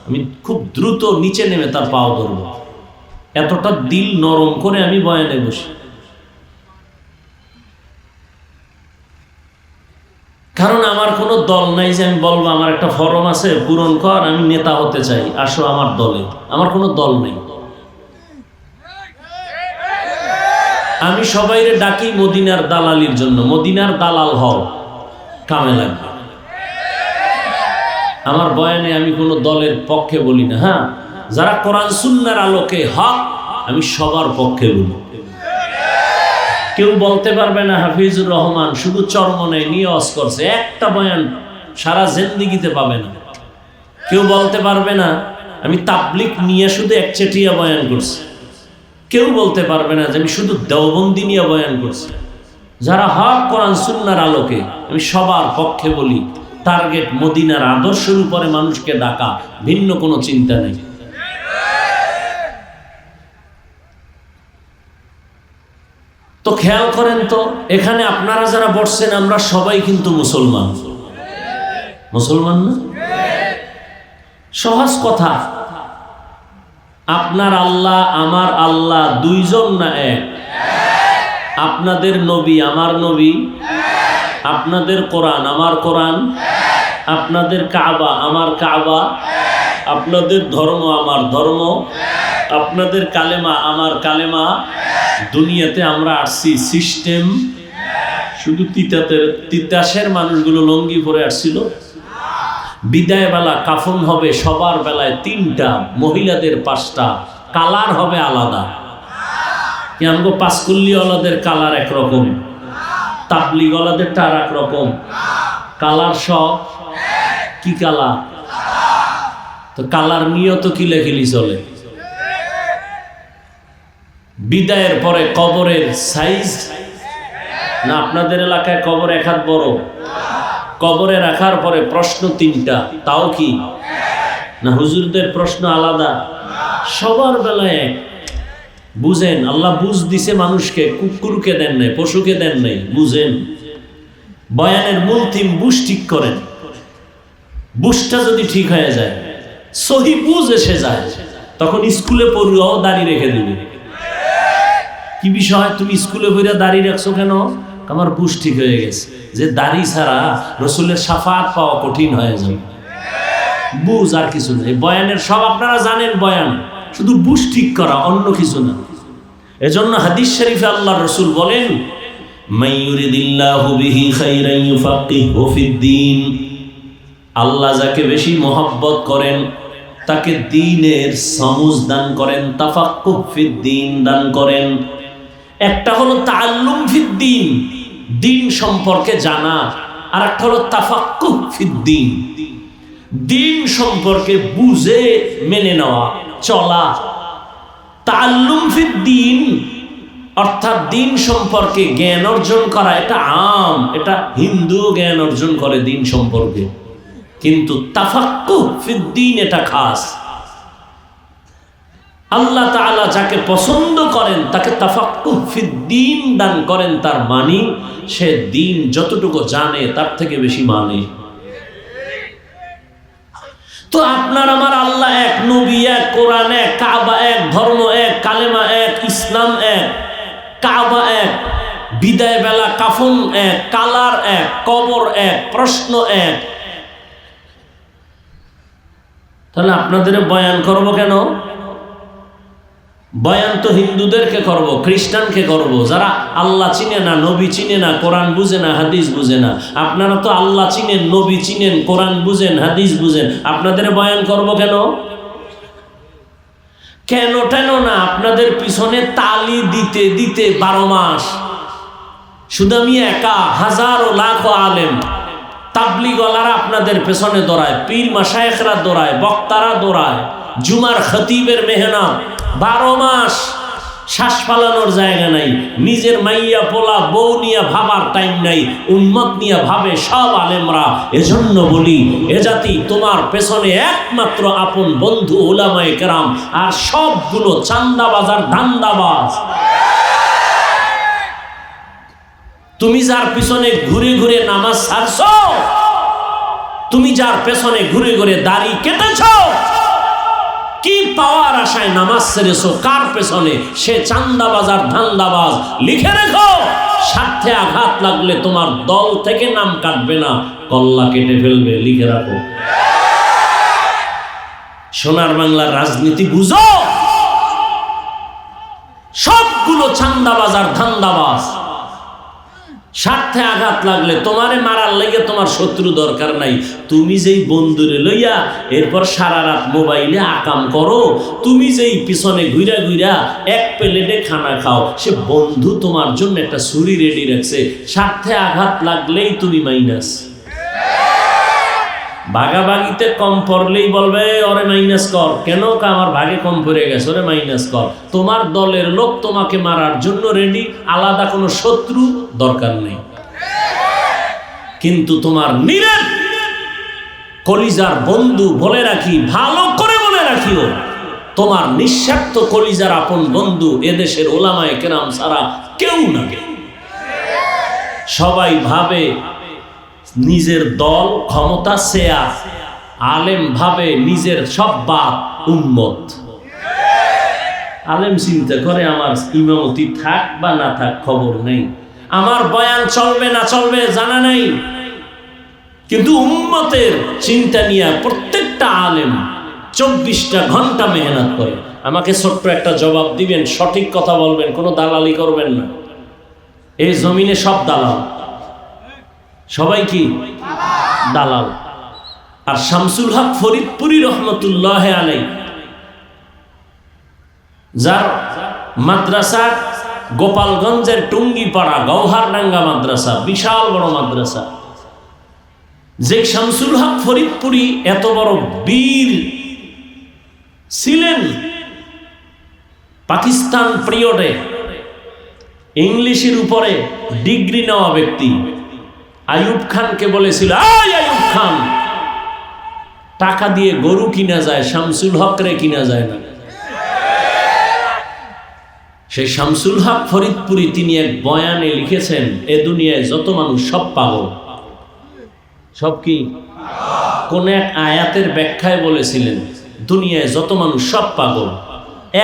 আমি খুব দ্রুত নিচে নেমে তার পাও ধরবো। এতটা দিল নরম করে আমি বয়ানে বসি। কারণ আমার কোনো দল নাই যে আমি বলবো আমার একটা ফরম আছে পূরণ কর, আমি নেতা হতে চাই, আসো আমার দলে। আমার কোনো দল নেই। আমি সবাইরে ডাকি মদিনার দালালির জন্য, মদিনার দালাল হও, কামে লাগবে। আমার বয়ানে আমি কোনো দলের পক্ষে বলি না। হ্যাঁ, যারা কোরআন সুন্নাহর আলোকে হক, আমি সবার পক্ষে বলি। কেউ বলতে পারবে না হাফিজুর রহমান শুধু চরমনে নিয়ে ওয়াজ করছে, একটা বয়ান সারা জিন্দেগিতে পাবে না। কেউ বলতে পারবে না আমি তাবলিগ নিয়ে শুধু একচেটিয়া বয়ান করছি। কেউ বলতে পারবে না যে আমি শুধু দেওবন্দি নিয়ে বয়ান করছি। যারা হক কোরআন সুন্নাহর আলোকে, আমি সবার পক্ষে বলি। টার্গেট মদিনার আদর্শের উপরে মানুষকে ডাকা, ভিন্ন কোনো চিন্তা নেই। তো খেয়াল করেন তো, এখানে আপনারা যারা বসছেন আমরা সবাই কিন্তু মুসলমান, মুসলমান না? সহজ কথা, আপনার আল্লাহ আমার আল্লাহ দুইজন না এক? আপনাদের নবী আমার নবী, আপনাদের কোরআন আমার কোরআন, আপনাদের কাবা আমার কাবা, আপনাদের ধর্ম আমার ধর্ম, আপনাদের কালেমা আমার কালেমা। দুনিয়াতে আমরা আসছি সিস্টেম, শুধু তিতাসের মানুষগুলো লঙ্গি পরে আসছিল। বিদায় বেলা কাফন হবে সবার বেলায় 3টা, মহিলাদের 5টা, কালার হবে আলাদা। আমগো পাঁচকুল্লিওয়ালাদের কালার একরকম, তাবলিগওয়ালাদেরটা আর এক রকম, কালার সব কি কালার? তো কালার নিয়ে তো কিলাকিলি চলে। বিদায়ের পরে কবরের সাইজ না, আপনাদের এলাকায় কবর 1 হাত বড়, কবরে রাখার পরে প্রশ্ন 3টা, তাও কি না হুজুরদের প্রশ্ন আলাদা? সবার বেলায় বুঝেন, আল্লাহ বুঝ দিছে মানুষকে, কুকুরকে দেন নাই, পশুকে দেন নাই। বুঝেন, বয়ানের মূল থিম বুঝ ঠিক করেন। বুঝটা যদি ঠিক হয়ে যায়, সহি বুঝ এসে যায়, তখন স্কুলে পড়ুয়াও দাঁড়িয়ে রেখে দিবে। কি বিষয়, তুমি স্কুলে পড়ে দাঁড়িয়ে রাখছো কেন? আমার বুঝ ঠিক হয়ে গেছে যে দাড়ি ছাড়া রসুলের শাফাত পাওয়া কঠিন হয়ে যাবে। বুঝ আর কিছু নেই। বয়ানের সব আপনারা জানেন, বয়ান শুধু বুঝ ঠিক করা, অন্য কিছু না। এজন্য হাদিস শরীফে আল্লাহর রাসূল বলেন, মাইয়ুরিদিল্লাহু বিহি খাইরান ইউফাক্কিহু ফিদ্দীন, আল্লাহ যাকে বেশি মহব্বত করেন তাকে দ্বীনের সমঝ দান করেন, তাফাক্কুহ ফিদ্দীন দান করেন। একটা হলো তাআল্লুম ফিদ্দীন, দ্বীন সম্পর্কে জানা, আর একটা হলো তাফাক্কুহ ফিদ্দীন, দ্বীন সম্পর্কে বুঝে মেনে নেওয়া, চলা। তাআল্লুম ফিদ্দীন অর্থাৎ দ্বীন সম্পর্কে জ্ঞান অর্জন করা, এটা আম, এটা হিন্দু জ্ঞান অর্জন করে দ্বীন সম্পর্কে, কিন্তু তাফাক্কুহ ফিদ্দীন এটা খাস। আল্লাহ তাআলা যাকে পছন্দ করেন তাকে তাফাক্কুহ ফিদ্দীন দান করেন, তার মানে সে দ্বীন যতটুকু জানে তার থেকে বেশি মানে। তো আপনার আমার আল্লাহ এক, নবী এক, কোরআন এক, কাবা এক, ধর্ম এক, কালেমা এক, ইসলাম এক, কাবা এক, বিদায় বেলা কাফন এক, কালার এক, কবর এক, প্রশ্ন এক। তাহলে আপনাদের বয়ান করব কেন? বয়ান তো হিন্দুদেরকে করব, খ্রিস্টানকে করব, যারা আল্লাহ চিনে না, নবী চিনে না, কোরআন বুঝে না, হাদিস বুঝে না। আপনারা তো আল্লাহ চিনেন, নবী চিনেন, কোরআন বুঝেন, হাদিস বুঝেন, আপনাদের বয়ান করব কেন? কেন টেন না, আপনাদের পিছনে তালি দিতে দিতে 12 মাস শুধু আমি একা, হাজারো লাখো আলেম তাবলিগওয়ালারা আপনাদের পেছনে দৌড়ায়, পীর মাশায়েখরা দৌড়ায়, বক্তারা দৌড়ায়, জুমার খতিবের মেহনত, 12 মাস শ্বাস ফালানোর জায়গা নাই, নিজের মাইয়া পোলা বউ নিয়ে ভাবার টাইম নাই, উম্মত নিয়ে ভাবে সব আলেমরা। এজন্য বলি, এ জাতি তোমার পেছনে একমাত্র আপন বন্ধু উলামায়ে কেরাম, আর সবগুলো চান্দাবাজ আর ধান্দাবাজ। তুমি যার পিছনে ঘুরে ঘুরে নামাজ ছাড়ছো, তুমি যার পেছনে ঘুরে ঘুরে দাড়ি কেটেছো, কি পাওয়ার আশায় নামাজ ছেড়েছো, কার পেছনে, সে চান্দাবাজ আর ধান্দাবাজ। লিখে রেখো, স্বার্থে আঘাত লাগলে তোমার দল থেকে নাম কাটবে না, কল্লা কেটে ফেলবে। লিখে রাখো। সোনার বাংলার রাজনীতি বুঝো, সবগুলো চান্দাবাজ আর ধান্দাবাজ। স্বার্থে আঘাত লাগলে তোমারে মারার লাগে তোমার শত্রু দরকার নাই, তুমি যেই বন্ধুরে লইয়া এরপর সারা রাত মোবাইলে আকাম করো, তুমি যেই পিছনে ঘুরা ঘুরা এক প্লেটে খানা খাও, সে বন্ধু তোমার জন্য একটা ছুরি রেডি রাখছে। স্বার্থে আঘাত লাগলেই তুমি মাইনাস। ভাগাভাগিতে কম পড়লেই বলবে ওরে মাইনাস কর, কেন? আমার ভাগে কম পড়ে গেছে, ওরে মাইনাস কর। তোমার দলের লোক তোমাকে মারার জন্য রেডি, আলাদা কোনো শত্রু দরকার নেই। কিন্তু তোমার নিরেট কলিজার বন্ধু বলে রাখি, ভালো করে মনে রাখিও, তোমার নিঃস্বার্থ কলিজার আপন বন্ধু এদেশের ওলামায়ে কেরাম ছাড়া কেউ না। সবাই ভাবে নিজের দল ক্ষমতা সেয়া, আলেম ভাবে নিজের সব বাপ উম্মত। আলেম চিন্তা করে আমার ইমামতি থাক বা না থাক খবর নেই, আমার বয়ান চলবে না চলবে জানা নেই, কিন্তু উম্মতের চিন্তা নিয়ে প্রত্যেকটা আলেম 24টা ঘন্টা মেহনত করে। আমাকে ছোট্ট একটা জবাব দিবেন, সঠিক কথা বলবেন, কোনো দালালি করবেন না। এই জমিনে সব দালাল, সবাই কি দালাল। আর শামসুল হক ফরিদপুরি রহমতুল্লাহ আলাই, যার মাদ্রাসা গোপালগঞ্জের টুঙ্গিপাড়া গৌহারডাঙ্গা মাদ্রাসা, বিশাল বড় মাদ্রাসা, যে শামসুল হক ফরিদপুরি এত বড় বীর ছিলেন, পাকিস্তান পিরিয়ডে ইংলিশের উপরে ডিগ্রি নেওয়া ব্যক্তি আইয়ুব খানকে বলেছিল, আইয়ুব খান, টাকা দিয়ে গরু কিনা যায়, শামসুল হক রে কিনা যায় না। সেই শামসুল হক ফরিদপুরি তিনি এক বয়ানে লিখেছেন, এ দুনিয়ায় যত মানুষ সব পাগল। সব কি? কোন এক আয়াতের ব্যাখ্যায় বলেছিলেন, দুনিয়ায় যত মানুষ সব পাগল,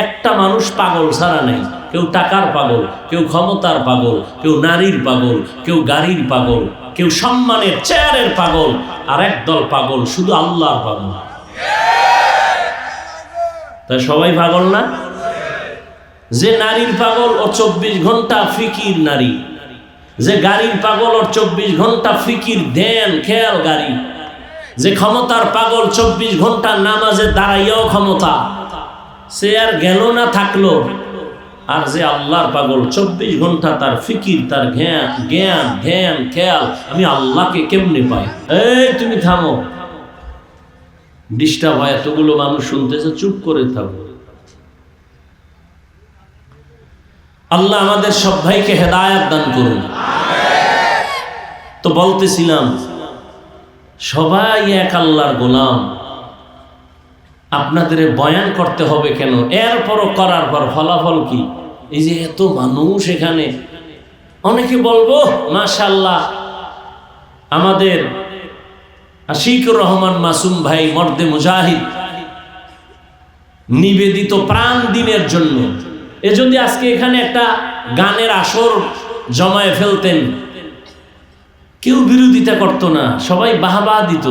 একটা মানুষ পাগল ছাড়া নেই। কেউ টাকার পাগল, কেউ ক্ষমতার পাগল, কেউ নারীর পাগল, কেউ গাড়ির পাগল, কেউ সম্মানের চেয়ারের পাগল, আর একদল পাগল শুধু আল্লাহর পাগল। তাই সবাই পাগল না? যে নারীর পাগল ও 24 ঘন্টা ফিকির নারী, যে গাড়ির পাগল ওর 24 ঘন্টা ফিকির ধ্যান খেয়াল গাড়ি, যে ক্ষমতার পাগল 24 ঘন্টা নামাজে দাঁড়াইয়াও ক্ষমতা, সে আর গেল না থাকলো। আর যে আল্লাহর পাগল 24 ঘন্টা তার ফিকির, তার জ্ঞান ধ্যান খেয়াল, আমি আল্লাহকে কেমনে পাই। এই তুমি থামো, ডিস্টার্ব হয়, এতগুলো মানুষ শুনতেছে, চুপ করে থাকো। আল্লাহ আমাদের সব ভাইকে হেদায়েত দান করুন। তো বলতেছিলাম, সবাই এক আল্লাহর গোলাম, আপনাদের বয়ান করতে হবে কেন? এরপরও করার পর ফলাফল কি? এই যে এত মানুষ এখানে, অনেকে বলবো মাশাআল্লাহ আমাদের আশিকুর রহমান মাসুম ভাই মর্দে মুজাহিদ নিবেদিত প্রাণ দিনের জন্য, এ যদি আজকে এখানে একটা গানের আসর জমায়ে ফেলতেন, কেউ বিরোধিতা করতো না, সবাই বাহবা দিত।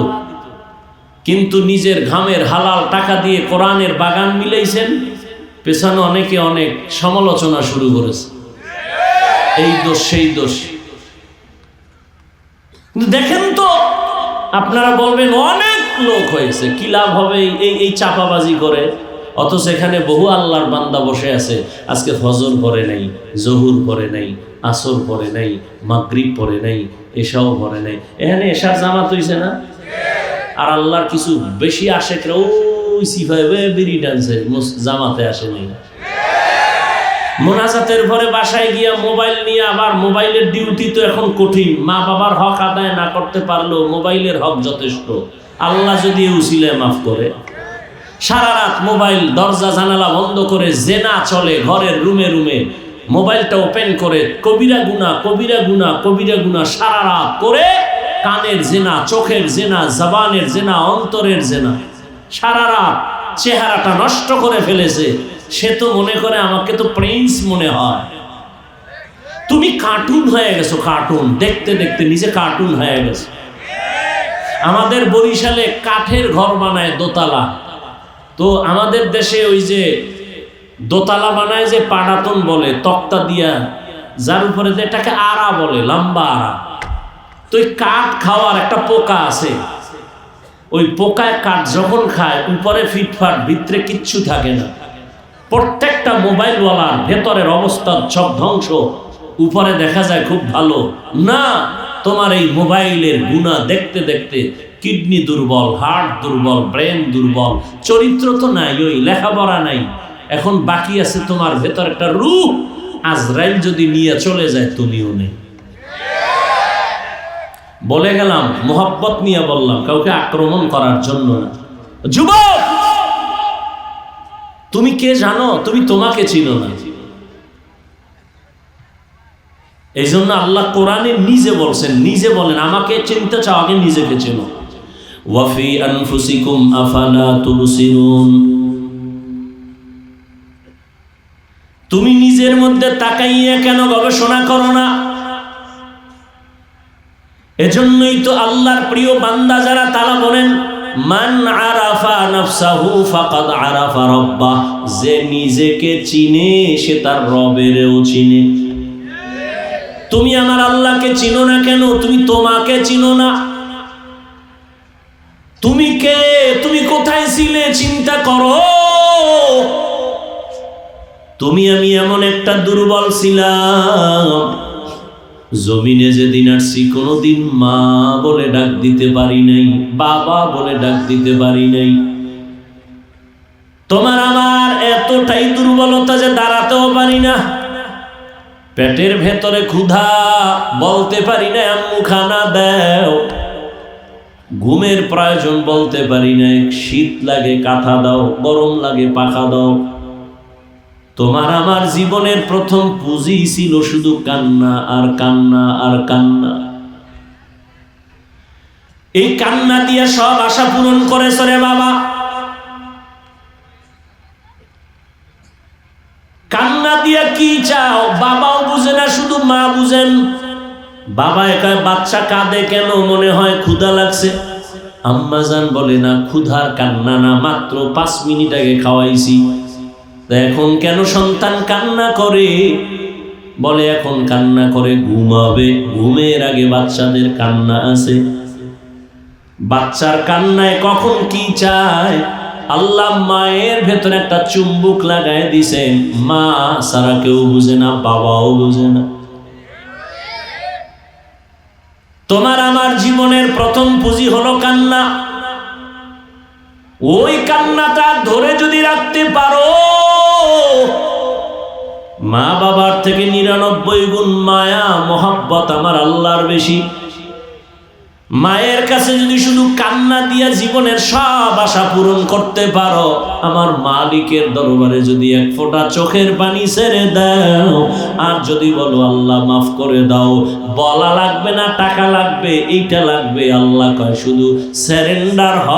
কিন্তু নিজের ঘামের হালাল টাকা দিয়ে কোরআনের বাগান মিলাইছেন, পেছনে অনেকে অনেক সমালোচনা শুরু করেছে, এই দোষ সেই দোষ। দেখেন তো, আপনারা বলবেন অনেক লোক হয়েছে, কি লাভ হবে এই চাপাবাজি করে? অথচ এখানে বহু আল্লাহর বান্দা বসে আছে, আজকে ফজর পড়ে নাই, জহুর পড়ে নাই, আসর পড়ে নাই, মাগরিব পড়ে নাই, এশাও পড়ে নাই। এখানে এশার জামাত হইছে না? আর আল্লাহর কিছু বেশি আশেকরা ওই সিফায় বিড়ি ডান্সে জামাতে আসে নাই। মোনাজাতের পরে বাসায় গিয়া মোবাইল নিয়ে, আবার মোবাইলের ডিউটি তো এখন কঠিন, মা বাবার হক আদায় না করতে পারলেও মোবাইলের হক যথেষ্ট। আল্লাহ যদি উসিলায় মাফ করে, সারা রাত মোবাইল দরজা জানালা বন্ধ করে জেনা চলে, ঘরের রুমে রুমে মোবাইলটা ওপেন করে কবিরা গুনাহ কবিরা গুনাহ কবিরা গুনাহ সারা রাত করে, কানের জেনা, চোখের জেনা, জবানের জেনা, অন্তরের জেনা, সারা রাত চেহারাটা নষ্ট করে ফেলেছে। সে তো মনে করে আমাকে তো প্রিন্স মনে হয়। তুমি কার্টুন হয়ে গেছো, কার্টুন দেখতে দেখতে নিজে কার্টুন হয়ে গেছে। আমাদের বরিশালে কাঠের ঘর বানায় দোতলা, তো আমাদের দেশে ওই যে দোতলা বানায় যে পাটাতন বলে, তক্তা দিয়া, যার উপরে এটাকে আড়া বলে, লম্বা আড়া। তো ওই কাঠ খাওয়ার একটা পোকা আছে, ওই পোকায় কাঠ যখন খায় উপরে ফিটফাট, ভিতরে কিচ্ছু থাকে না। প্রত্যেকটা মোবাইলওয়ালার ভেতরের অবস্থা সব ধ্বংস, উপরে দেখা যায় খুব ভালো না। তোমার এই মোবাইলের গুনাহ দেখতে দেখতে কিডনি দুর্বল, হার্ট দুর্বল, ব্রেন দুর্বল, চরিত্র তো নাই, ওই লেখাপড়া নাই। এখন বাকি আছে তোমার ভেতর একটা রূহ, আজরাইল যদি নিয়ে চলে যায় তুমিও নেই। বলে গেলাম, মোহাব্বত নিয়ে বললাম, কাউকে আক্রমণ করার জন্য না। যুবক, তুমি কে জানো? তুমি তোমাকে চিনো না। এই জন্য আল্লাহ কোরআনে নিজে বলছেন, নিজে বলেন, আমাকে চিনতে চাও আগে নিজেকে চেনো। ওয়াফি আনফুসিকুম আফালা তুবসিরুন। তুমি নিজের মধ্যে তাকাইয়া কেন গবেষণা করো না? এজন্যই তো আল্লাহর প্রিয় বান্দা যারা, তারা বলেন, মান আরাফা নাফসাহু ফাকাদ আরাফা রাব্বাহ। যে নিজেকে চিনে সে তার রবেরও চিনে। তুমি আমার আল্লাহকে চিনো না কেন? তুমি তোমাকে চিনো না। তুমি কে? তুমি কোথায় ছিলে? চিন্তা করো। তুমি আমি এমন একটা দুর্বল ছিলাম, জমিনে যেদিন আসছি কোনোদিন মা বলে ডাক দিতে পারি নাই, বাবা বলে ডাক দিতে পারি নাই। তোমার আমার এতটাই দুর্বলতা যে দাঁড়াতেও পারি না। পেটের ভেতরে ক্ষুধা, বলতে পারি না আম্মু খানা দাও। ঘুমের প্রয়োজন, বলতে পারি না শীত লাগে কাঁথা দাও, গরম লাগে পাখা দাও। তোমার আমার জীবনের প্রথম পুঁজি ছিল শুধু কান্না আর কান্না আর কান্না। এই কান্না দিয়ে সব আশা পূরণ করেছ রে বাবা। কান্না দিয়ে কি চাও? বাবাও বুঝে না, শুধু মা বুঝেন। বাবা একা, বাচ্চা কাঁদে কেন? মনে হয় ক্ষুধা লাগছে। আম্মা জান বলে না, ক্ষুধার কান্না না, মাত্র 5 মিনিট আগে খাওয়াইছি। এখন কেন সন্তান কান্না করে? বলে এখন কান্না করে ঘুমাবে, ঘুমের আগে বাচ্চাদের কান্না আছে। বাচ্চার কান্নায় কখন কি চায়? আল্লাহ মায়ের ভেতরে একটা চুম্বুক লাগায় দিছেন, মা সারা কেউ বুঝে না, বাবাও বুঝে না। তোমার আমার জীবনের প্রথম পুঁজি হলো কান্না। ওই কান্নাটা ধরে যদি রাখতে পারো, মা বাবার থেকে 99 গুণ মায়া মোহাব্বত আমার আল্লাহর বেশি। মায়ের কাছে যদি শুধু কান্না দিয়া জীবনের সব আশা পূরণ করতে পারো, আমার মালিকের দরবারে যদি 1 ফোঁটা চোখের পানি ছেড়ে দাও, আর যদি বলো আল্লাহ মাফ করে দাও, বলা লাগবে না টাকা লাগবে, এইটা লাগবে। আল্লাহ কয় শুধু সারেন্ডার হ,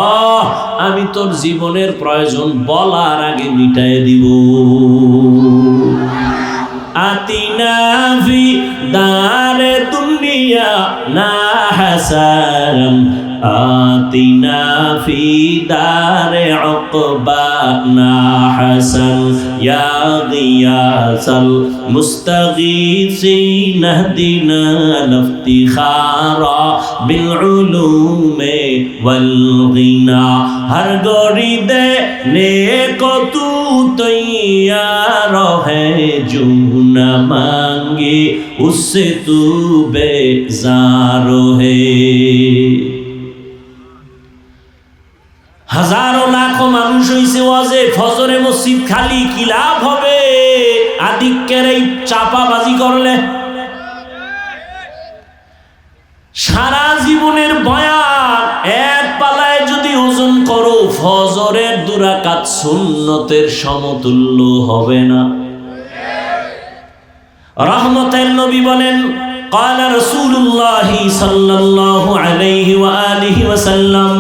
আমি তোর জীবনের প্রয়োজন বলার আগে মিটায়ে দিব। আতিনা ফি দারে দুনিয়া না হাসান, আতিনা ফি দারে উকবা না হাসান, ইয়া গিয়াসাল মুস্তাগীসিন ইহদিনা লিফতিখারা বিল উলুমে ওয়াল গিনা। হর গরিদে নেকো তু তৈয়ার है जो न मांगे उससे तू बेजार है। হাজারো লাখো মানুষ হইছে ওয়াজে, ফজরে মসজিদ খালি, কি লাভ হবে? আদিক্যের এই চাপাবাজি করলে। সারা জীবনের বয়ান এক পালায় যদি ওজন করো, ফজরের 2 রাকাত সুন্নতের সমতুল্য হবে না। রহমতের নবী বলেন, قال رسول الله صلى الله عليه وآله وسلم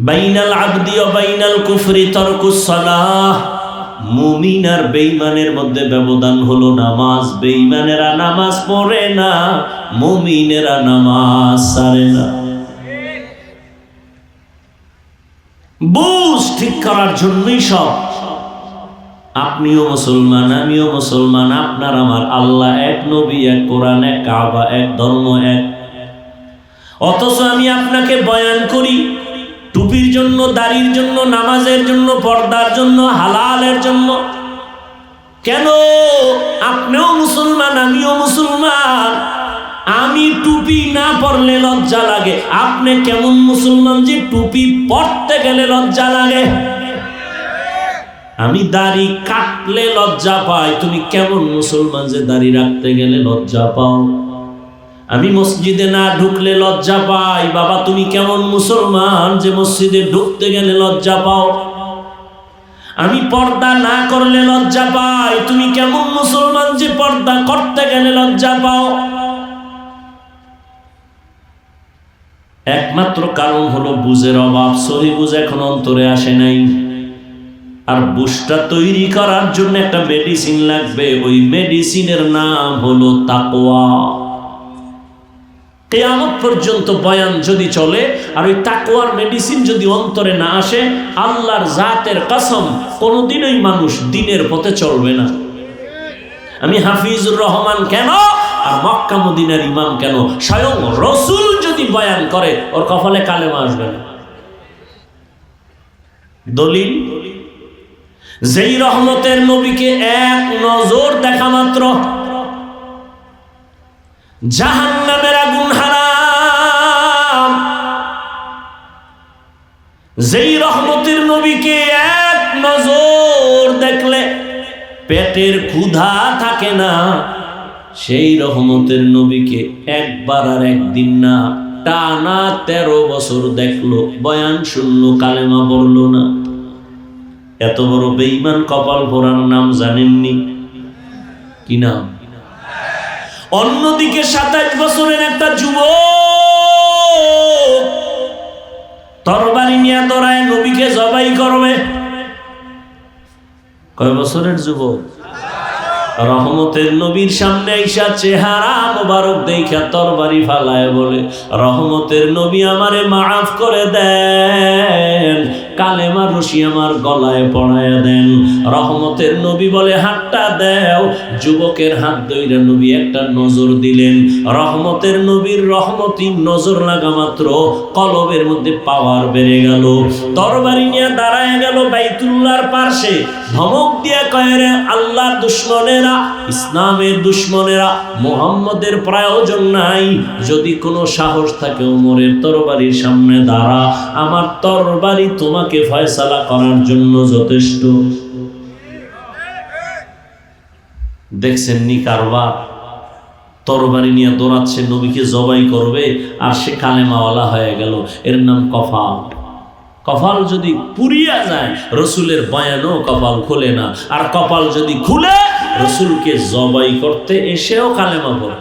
بين العبد وبين الكفر ترك الصلاة। মুমিন আর বেঈমানের মধ্যে ব্যবধান হলো নামাজ। বেঈমানেরা নামাজ পড়ে না, মুমিনেরা নামাজ ছাড়ে না। বুঝ ঠিক করার জন্যই সব। আপনিও মুসলমান, আমিও মুসলমান, আপনার আমার আল্লাহ এক, নবী এক, কোরআন এক, কাবা এক, ধর্ম এক। অথচ আমি আপনাকে বয়ান করি টুপির জন্য, দাড়ির জন্য, নামাজের জন্য, পর্দার জন্য, হালালের জন্য। কেন? আপনিও মুসলমান, আমিও মুসলমান। আমি টুপি না পরলে লজ্জা লাগে। আপনি কেমন মুসলমান যে টুপি পরতে গেলে লজ্জা লাগে? আমি দাড়ি কাটলে লজ্জা পাই, তুমি কেমন মুসলমান যে দাড়ি রাখতে গেলে লজ্জা পাও? আমি মসজিদে না ঢুকলে লজ্জা পাই। বাবা তুমি কেমন মুসলমান যে মসজিদে ঢুকতে গেলে লজ্জা পাও? আমি পর্দা না করলে লজ্জা পাই, তুমি কেমন মুসলমান যে পর্দা করতে গেলে লজ্জা পাও? একমাত্র কারণ হলো বুঝের অভাব। সহি বুঝ এখন অন্তরে আসে নাই। আর বুঝটা তৈরি করার জন্য একটা মেডিসিন লাগবে, ওই মেডিসিনের নাম হলো তাকওয়া। কিয়ামত পর্যন্ত বয়ান যদি চলে আর ওই তাকওয়ার মেডিসিন যদি অন্তরে না আসে, আল্লাহর জাতের কসম কোনোদিনই মানুষ দ্বীনের পথে চলবে না। আমি হাফিজুর রহমান কেন আর মক্কা মদিনার ইমাম কেন, স্বয়ং রাসূল যদি বয়ান করে ওর কপালে কালেমা আসবে না। দলিল, যেই রহমতের নবীকে এক নজর দেখা মাত্র জাহান্নামের আগুন হারাম, যেই রহমতের নবীকে এক নজর দেখলে পেটের ক্ষুধা থাকে না, সেই রহমতের নবীকে একবার আর একদিন না, টানা 13 বছর দেখলো, বয়ান শুনলো, কালেমা বললো না। এত বড় বেঈমান কপাল পোড়ার নাম জানেননি? কি নাম? অন্যদিকে 27 বছরের একটা যুবক তরবারি নিয়ে দৌড়ায় নবীকে জবাই করবে। কয় বছরের যুবক? রহমতের নবীর সামনে আইসা চেহারা মোবারক দেখা তরবারি ফালায় বলে, রহমতের নবী আমারে মাফ করে দেন, কালেমা রশি আমার গলায় পড়ায় দেন। রহমতের নবী বলে হাতটা দাও। যুবকের হাত ধইরা নবী একটা নজর দিলেন। রহমতের নবীর রহমতি নজর লাগা মাত্র কলবের মধ্যে পাওয়ার বেড়ে গেল। তরবারি নিয়ে দাঁড়ায় গেল বাইতুল্লাহর পাশে, ধমক দিয়ে কয়, রে আল্লাহর দুশমনেরা, ইসলামের দুশমনেরা, মুহাম্মদের প্রয়োজন নাই, যদি কোনো সাহস থাকে ওমরের তরবারির সামনে দাঁড়া, আমার তরবারি তোমাকে ফয়সালা করার জন্য যথেষ্ট। দেখছেন নি কারবার? তরবারি নিয়ে দৌড়াচ্ছে, নবীকে জবাই করবে, আর সে কালেমাওয়ালা হয়ে গেল। এর নাম কফাল। কপাল যদি পুরিয়া যায়, রসুলের বয়ানও কপাল খুলে না, আর কপাল যদি খুলে রসুলকে জবাই করতে এসেও কালেমা পড়ে।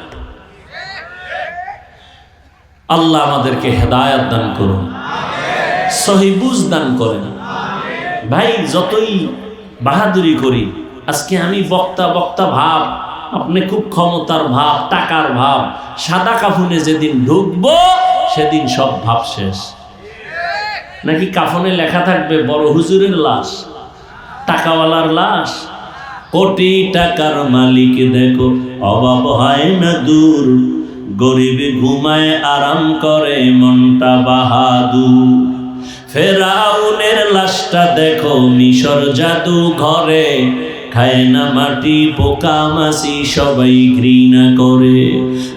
আল্লাহ আমাদেরকে হেদায়েত দান করুন, সহিহ বুঝ দান করেন। ভাই যতই বাহাদুরি করি, আজকে আমি বক্তা বক্তা ভাব, আপনি খুব ক্ষমতার ভাব, টাকার ভাব, সাদা কাফনে যেদিন ঢুকবো সেদিন সব ভাব শেষ। নাকি কাফনে লেখা থাকবে বড় হুজুরের লাশ, টাকাওয়ালার লাশ, কোটি টাকার মালিক দেখো অভাব হয় না দূর, গরিব ঘুমায় আরাম করে মনটা বাহাদুর। ফেরাউনের লাশটা দেখো মিশর জাদু ঘরে, খায় না মাটি পোকা মাছি সবাই ঘৃণা করে।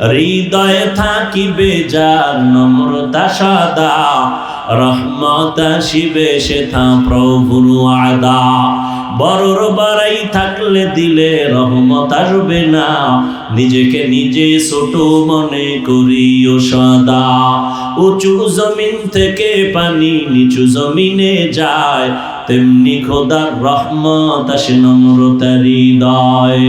হৃদয়ে থাকিবে যার নম্রতা সাদা, রহমত আসিবে সেথা প্রভুর ওয়াদা। বড়র বাড়াই থাকলে দিলে রহমত আসবে না, নিজেকে নিজে ছোট মনে করিও সদা। উঁচু জমিন থেকে পানি নিচু জমিনে যায়, তেমনি খোদার রহমত আসে নম্রতার হৃদয়।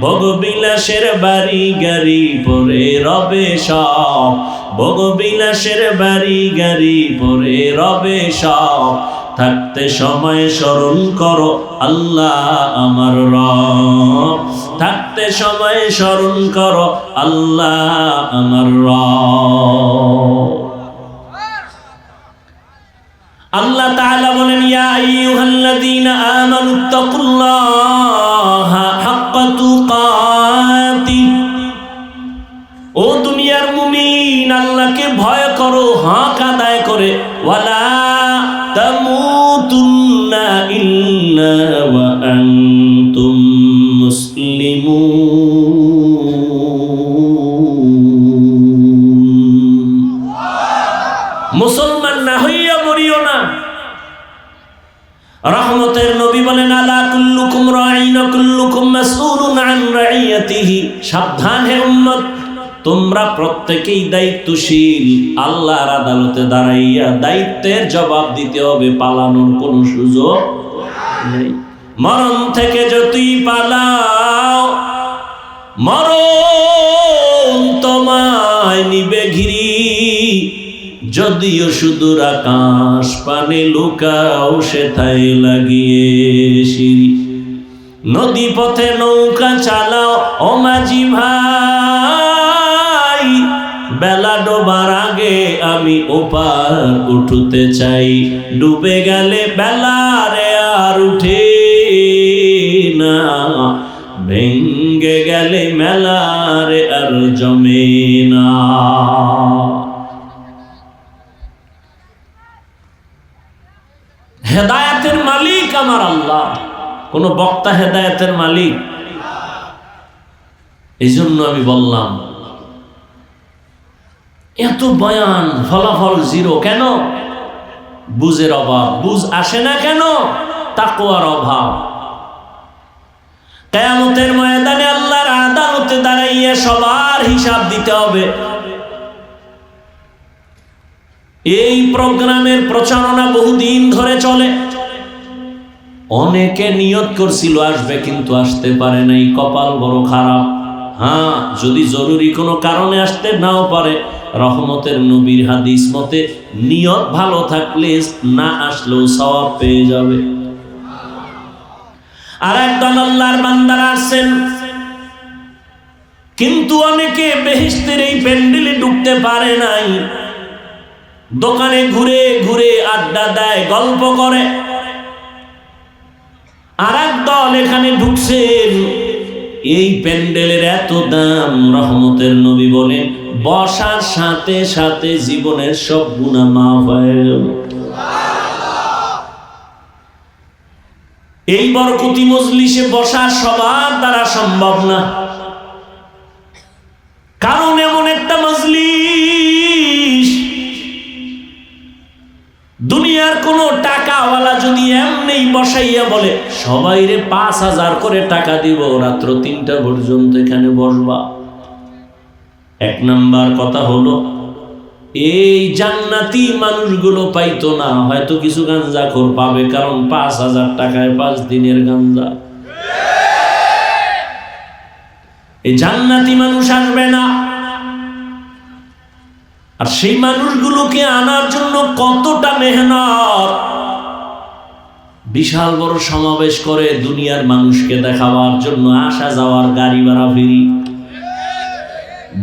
ভোগবিলাসের বাড়ি গাড়ি পরে রবে সব, ভোগবিলাসের বাড়ি গাড়ি পরে রবে সব, থাকতে সময় স্মরণ করো আল্লাহ আমার রব, থাকতে সময় স্মরণ করো আল্লাহ আমার রব। আল্লাহ তাআলা বলেন, ইয়া আইয়ুহাল্লাযীনা আমানুত্তাকুল্লাহা হাক্কা তুকাতিহ, ও দুনিয়ার মুমিন আল্লাহকে ভয় করো হক আদায় করে। ওয়ালা তামুতুন্না ইল্লা ওয়া আনতুম মুসলিমুন। মুসলমান না হইয়া মরিও না। রহমতের নবী বলেন, আলা কুল্লুকুম রাঈন কুল্লুকুম মাসউলুন আন রাইয়াতিহি, সাবধান হে উম্মত, তোমরা প্রত্যেকেই দায়িত্বশীল। আল্লাহর আদালতে দাঁড়াইয়া দায়িত্বের জবাব দিতে হবে, পালানোর কোনো সুযোগ নেই। মরণ থেকে যতই পালাও, মরণ তোমায় নিবে ঘিরি। যদিও সুদূর আকাশ পানে লুকাও, সেথায় লাগিয়ে সিঁড়ি। নদী পথে নৌকা চালাও ও মাঝি ভাই, বেলা ডোবার আগে আমি ওপার উঠতে চাই। ডুবে গেলে বেলারে আর উঠে না, ভেঙ্গে গেলে মেলারে আর জমে না। হেদায়েতের মালিক আমার আল্লাহ, কোন বক্তা হেদায়েতের মালিক? এই জন্য আমি বললাম এত বয়ান, ফলাফল জিরো কেন? বুঝের অভাব। বুঝ আসে না কেন? তাকওয়ার অভাব। কিয়ামতের ময়দানে আল্লাহর আদালতে দাঁড়াইয়া সবার হিসাব দিতে হবে। এই প্রোগ্রামের প্রচারণা বহুদিন ধরে চলে। অনেকে নিয়ত করছিল আসবে, কিন্তু আসতে পারে নাই, কপাল বড় খারাপ। হ্যাঁ, যদি জরুরি কোনো কারণে আসতে নাও পারে, রহমতের নবীর হাদিস মতে নিয়ত ভালো থাকলে না আসলেও সওয়াব পেয়ে যাবে। আর একদল আল্লাহর বান্দারা আসছেন, কিন্তু অনেকে বেহেশতের এই প্যান্ডেলে ঢুকতে পারে নাই। দোকানে ঘুরে ঘুরে আড্ডা দেয়, গল্প করে। আর একদল এখানে ঢুকছেন, এই প্যান্ডেলের এত দাম, রহমতের নবী বলেন বসার সাথে সাথে জীবনের সব গুনাহ মাফ হয়ে গেল। এই বরকতি মজলিসে বসা সবার দ্বারা সম্ভব না, কারণ এমন একটা মজলিস, দুনিয়ার কোন টাকাওয়ালা যদি এমনি বসাইয়া বলে সবাইরে ৫,০০০ করে টাকা দিব, রাত্র ৩টা পর্যন্ত এখানে বসবা। এক নাম্বার কথা হলো, এই জান্নাতি মানুষগুলো পাইতো না, হয়তো কিছু গাঞ্জাখোর পাবে, কারণ ৫,০০০ টাকায় ৫ দিনের গাঞ্জা। এই জান্নাতি মানুষ আসবে না। আর সেই মানুষগুলোকে আনার জন্য কতটা মেহনত, বিশাল বড় সমাবেশ করে দুনিয়ার মানুষকে দেখাবার জন্য, আসা যাওয়ার গাড়ি ভাড়া ফ্রি,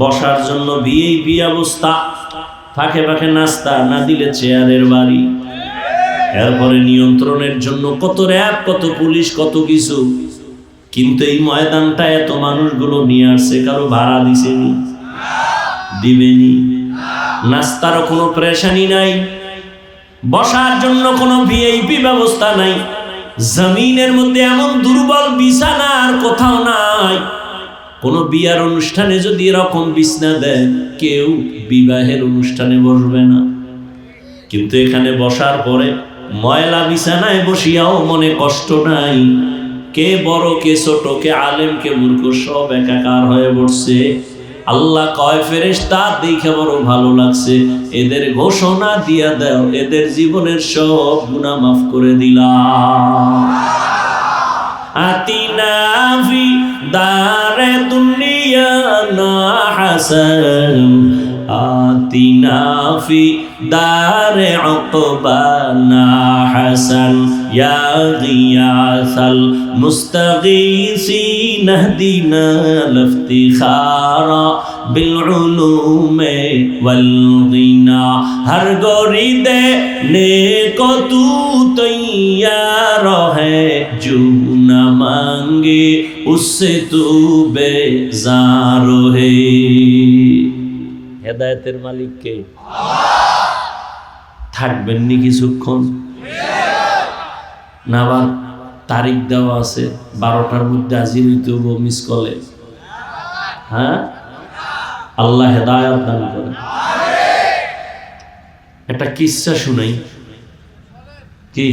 বসার জন্য ভিআইপি অবস্থা, ফাঁকে ফাঁকে নাস্তা, না দিলে চেয়ারের বাড়ি, এরপরে নিয়ন্ত্রণের জন্য কত র‍্যাব, কত পুলিশ, কত কিছু। কিন্তু এই ময়দানটা এত মানুষগুলো নিয়ে আসছে, কারো ভাড়া দিছেনি, দিবেনি। নাস্তারও কোনো প্রেশানি নাই, বসার জন্য কোনো ভিআইপি ব্যবস্থা নাই। জমিনের মধ্যে এমন দুর্বল বিছানা আর কোথাও নাই। কোন বিয়ার অনুষ্ঠানে যদি এরকম বিছানা দেয়, কেউ বিবাহের অনুষ্ঠানে বসবে না। কিন্তু এখানে বসার পরে ময়লা বিছানায় বসিয়াও মনে কষ্ট নাই। কে বড়, কে ছোট, কে আলেম, কে মূর্খ, সব একাকার হয়ে বসছে। আল্লাহ কয়, ফেরেশতা দেখে বড় ভালো লাগছে, এদের ঘোষণা দিয়া দাও, এদের জীবনের সব গুনাহ মাফ করে দিলাম। আতিনা ফি দারে দুনিয়া না হাসান, আতিনা ফি দারে উকবানা হাসান, ইয়া গিয়াসাল মুস্তাগীসিন ইহদিনা লিফতিখারা বিল উলুমে ওয়াল গিনা। হর গরিদে নেকো তু তৈয়ার है, जो न मांगे उससे तू बेजार है। হেদায়েতের মালিক কে? থাকবেন নি কিছুক্ষণ? না, আবার তারিখ দেওয়া আছে, 12টার মধ্যে হাজির হইতে হবে মিস কলে। হ্যাঁ, আল্লাহ হেদায়েত দান করেন। একটা কিসসা শুনাই। কি?